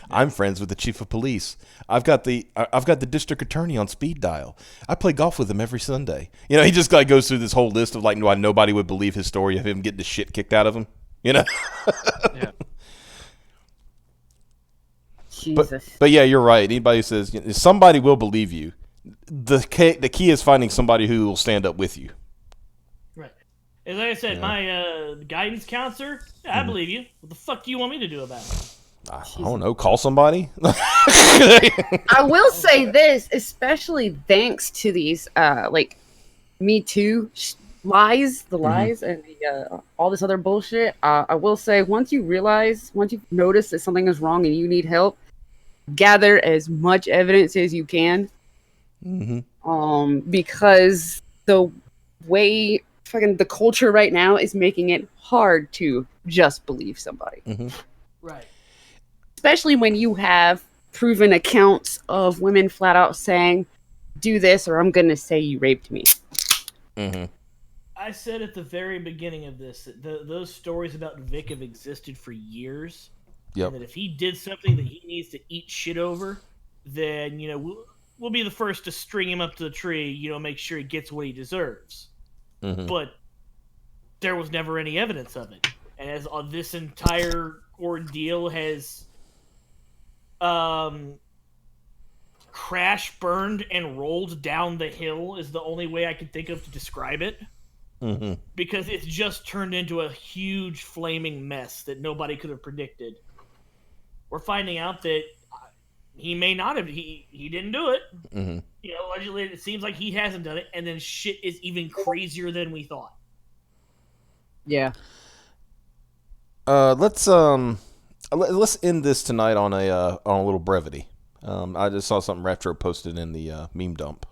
[SPEAKER 1] I'm friends with the chief of police. I've got the district attorney on speed dial. I play golf with him every Sunday. He just like goes through this whole list of like why nobody would believe his story of him getting the shit kicked out of him. You know.
[SPEAKER 5] Yeah.
[SPEAKER 2] Jesus.
[SPEAKER 1] But yeah, you're right. Anybody who says somebody will believe you. The key is finding somebody who will stand up with you.
[SPEAKER 7] Right. As I said, my guidance counselor, I believe you. What the fuck do you want me to do about it?
[SPEAKER 1] I don't know. Call somebody.
[SPEAKER 2] I will say this, especially thanks to these like Me Too lies, and all this other bullshit. I will say, once you notice that something is wrong and you need help, gather as much evidence as you can. Because the way fucking the culture right now is making it hard to just believe somebody.
[SPEAKER 7] Right.
[SPEAKER 2] Especially when you have proven accounts of women flat out saying, do this or I'm going to say you raped me.
[SPEAKER 7] I said at the very beginning of this that those stories about Vic have existed for years.
[SPEAKER 1] Yep.
[SPEAKER 7] And that if he did something that he needs to eat shit over, then, we'll be the first to string him up to the tree, make sure he gets what he deserves. But there was never any evidence of it. And as this entire ordeal has crash burned and rolled down the hill is the only way I can think of to describe it. Because it's just turned into a huge flaming mess that nobody could have predicted. We're finding out that he may not have. He didn't do it. Allegedly, it seems like he hasn't done it, and then shit is even crazier than we thought.
[SPEAKER 2] Yeah.
[SPEAKER 1] Let's end this tonight on a little brevity. I just saw something Retro posted in the meme dump.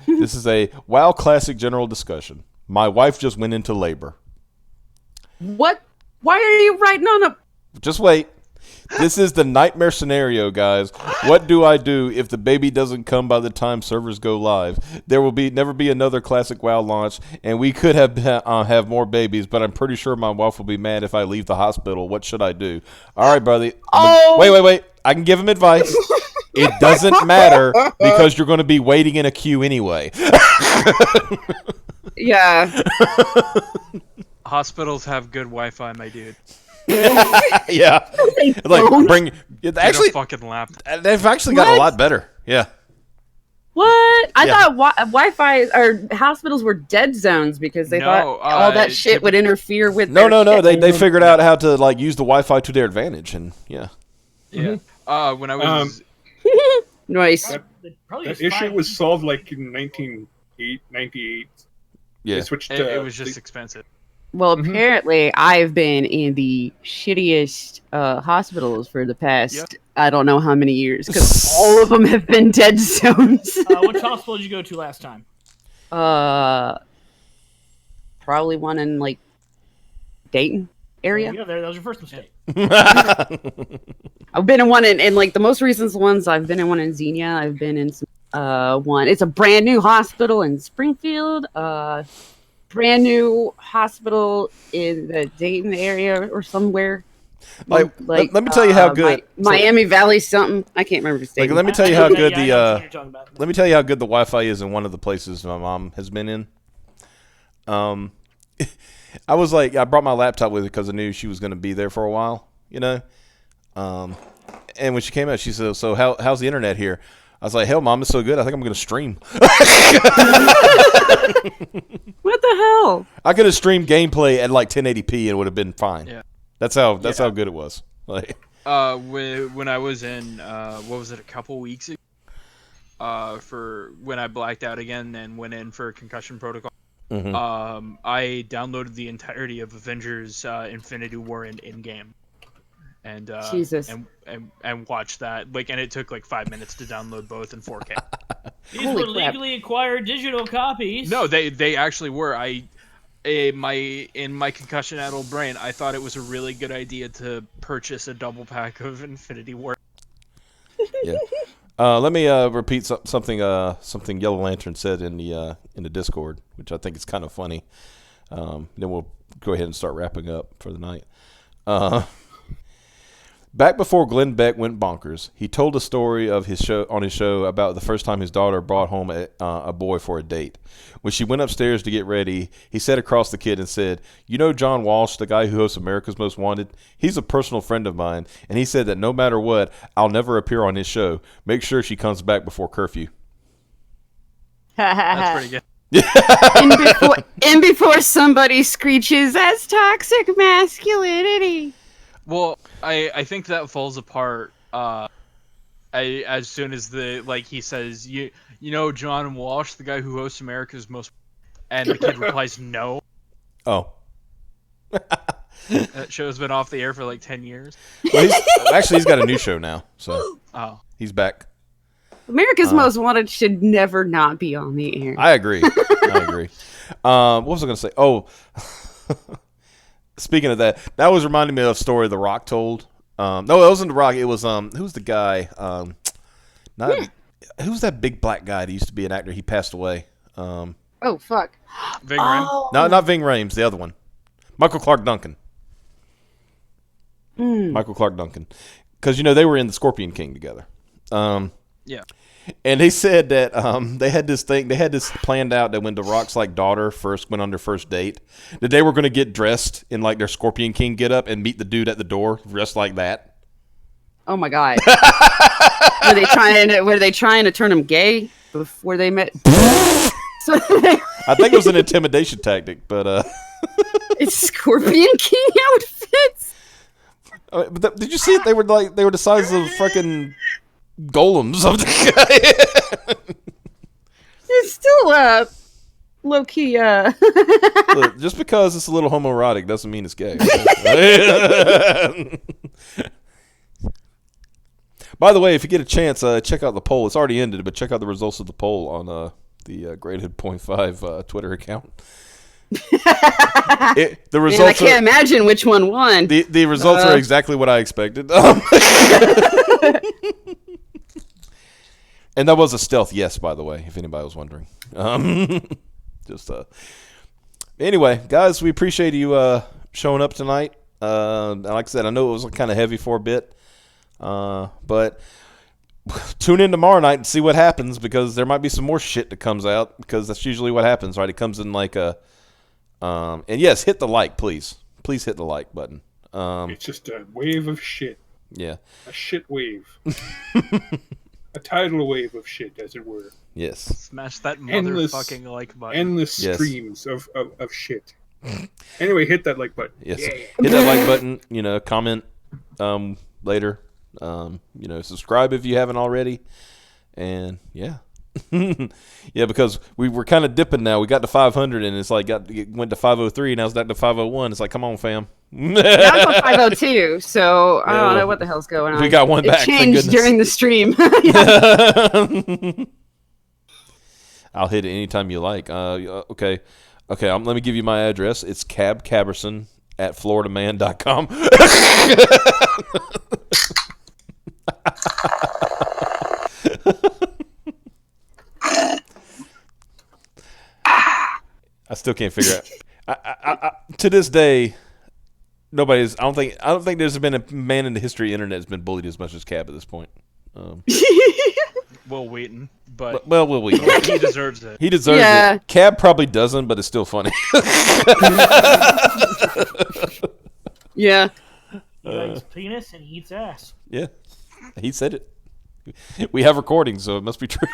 [SPEAKER 1] This is a WoW Classic general discussion. My wife just went into labor.
[SPEAKER 2] What? Why are you writing on a...
[SPEAKER 1] Just wait. This is the nightmare scenario, guys. What do I do if the baby doesn't come by the time servers go live? There will never be another Classic WoW launch, and we could have more babies, but I'm pretty sure my wife will be mad if I leave the hospital. What should I do? All right, brother. Wait. I can give him advice. It doesn't matter because you're going to be waiting in a queue anyway.
[SPEAKER 2] Yeah.
[SPEAKER 5] Hospitals have good Wi-Fi, my dude.
[SPEAKER 1] Yeah. Actually,
[SPEAKER 5] fucking lap.
[SPEAKER 1] They've actually got a lot better. Yeah.
[SPEAKER 2] What? I thought Wi-Fi or hospitals were dead zones because they thought all that shit would interfere with.
[SPEAKER 1] No. They figured out how to use the Wi-Fi to their advantage, and yeah.
[SPEAKER 5] Yeah. When I was
[SPEAKER 2] nice.
[SPEAKER 6] That issue was solved in 1998.
[SPEAKER 1] Yeah.
[SPEAKER 6] They switched.
[SPEAKER 5] It was just expensive.
[SPEAKER 2] Well, apparently, I've been in the shittiest hospitals for the past, I don't know how many years, because all of them have been dead zones.
[SPEAKER 7] Which hospital did you go to last time?
[SPEAKER 2] Probably one in, Dayton area.
[SPEAKER 7] Yeah, that was your first mistake.
[SPEAKER 2] I've been in one in the most recent ones, I've been in one in Xenia. I've been in one. It's a brand new hospital in Springfield. Brand new hospital in the Dayton area or somewhere.
[SPEAKER 1] Let me tell you how good
[SPEAKER 2] Miami Valley something. I can't remember the state.
[SPEAKER 1] Let me tell you how good let me tell you how good the Wi-Fi is in one of the places my mom has been in. I was I brought my laptop with her because I knew she was going to be there for a while, And when she came out, she said, "So how's the internet here?" I was like, "Hell, Mom, it's so good. I think I'm going to stream."
[SPEAKER 2] What the hell?
[SPEAKER 1] I could have streamed gameplay at 1080p and it would have been fine. Yeah, that's how good it was.
[SPEAKER 5] When I was in what was it, a couple weeks ago, for when I blacked out again and went in for Concussion Protocol. I downloaded the entirety of Avengers Infinity War in game. And
[SPEAKER 2] Jesus.
[SPEAKER 5] and watch that and it took 5 minutes to download both in 4K.
[SPEAKER 7] These were legally acquired digital copies.
[SPEAKER 5] No, they actually were. In my concussion-addled brain, I thought it was a really good idea to purchase a double pack of Infinity War.
[SPEAKER 1] Yeah. Let me repeat something Yellow Lantern said in the Discord, which I think is kind of funny. Then we'll go ahead and start wrapping up for the night. Back before Glenn Beck went bonkers, he told a story of his show about the first time his daughter brought home a boy for a date. When she went upstairs to get ready, he sat across the kid and said, "You know John Walsh, the guy who hosts America's Most Wanted? He's a personal friend of mine, and he said that no matter what, I'll never appear on his show. Make sure she comes back before curfew."
[SPEAKER 5] That's pretty good.
[SPEAKER 2] and before somebody screeches, "That's toxic masculinity."
[SPEAKER 5] Well, I think that falls apart as soon as he says, you know John Walsh, the guy who hosts America's Most, and the kid replies no.
[SPEAKER 1] Oh.
[SPEAKER 5] That show's been off the air for like 10 years.
[SPEAKER 1] Well, he's got a new show now, so he's back.
[SPEAKER 2] America's Most Wanted should never not be on the air.
[SPEAKER 1] I agree. What was I going to say? Oh, speaking of that was reminding me of a story The Rock told. No, it wasn't The Rock. It was who's the guy? Who's that big black guy that used to be an actor? He passed away.
[SPEAKER 2] Oh fuck.
[SPEAKER 5] Ving Rhames?
[SPEAKER 1] No, not Ving Rhames. The other one, Michael Clark Duncan. Michael Clark Duncan, because they were in the Scorpion King together.
[SPEAKER 5] Yeah.
[SPEAKER 1] And they said that they had this planned out that when The Rock's daughter first went on their first date, that they were going to get dressed in their Scorpion King get up and meet the dude at the door dressed like that.
[SPEAKER 2] Oh my god. Were they trying to turn him gay before they met?
[SPEAKER 1] I think it was an intimidation tactic, but
[SPEAKER 2] it's Scorpion King outfits.
[SPEAKER 1] But did you see it? They were the size of fucking golems of the guy.
[SPEAKER 2] It's still low key.
[SPEAKER 1] Look, just because it's a little homoerotic doesn't mean it's gay. By the way, if you get a chance, check out the poll. It's already ended, but check out the results of the poll on the Graded .5 Twitter account. The results.
[SPEAKER 2] Man, I can't imagine which one won.
[SPEAKER 1] The results are exactly what I expected. And that was a stealth yes, by the way, if anybody was wondering. Anyway, guys, we appreciate you showing up tonight. Like I said, I know it was kind of heavy for a bit, but tune in tomorrow night and see what happens, because there might be some more shit that comes out, because that's usually what happens, right? It comes in and yes, hit the like, please. Please hit the like button.
[SPEAKER 6] It's just a wave of shit.
[SPEAKER 1] Yeah.
[SPEAKER 6] A shit wave. A tidal wave of shit, as it were.
[SPEAKER 1] Yes.
[SPEAKER 5] Smash that motherfucking like button.
[SPEAKER 6] Endless streams of shit. Anyway, hit that like button.
[SPEAKER 1] Yes. Yeah. Hit that like button. Comment later. Subscribe if you haven't already. And yeah. Yeah, because we were kind of dipping now. We got to 500 and it went to 503, now it's back to 501. It's like, come on, fam.
[SPEAKER 2] Now it's on 502, so I don't know what the hell's going on.
[SPEAKER 1] We got one back.
[SPEAKER 2] It changed during the stream.
[SPEAKER 1] I'll hit it anytime you like. Okay. Let me give you my address. It's cabcaberson at floridaman.com. I still can't figure out. I to this day, nobody's. I don't think there's been a man in the history of the internet that's been bullied as much as Cab at this point.
[SPEAKER 5] Will Wheaton, but
[SPEAKER 1] Will Wheaton.
[SPEAKER 5] He deserves it.
[SPEAKER 1] He deserves it. Cab probably doesn't, but it's still funny.
[SPEAKER 2] Yeah.
[SPEAKER 7] He likes penis and eats ass.
[SPEAKER 1] Yeah, he said it. We have recordings, so it must be true.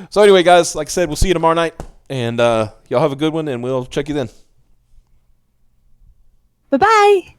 [SPEAKER 1] So anyway, guys, like I said, we'll see you tomorrow night, and y'all have a good one, and we'll check you then.
[SPEAKER 2] Bye-bye.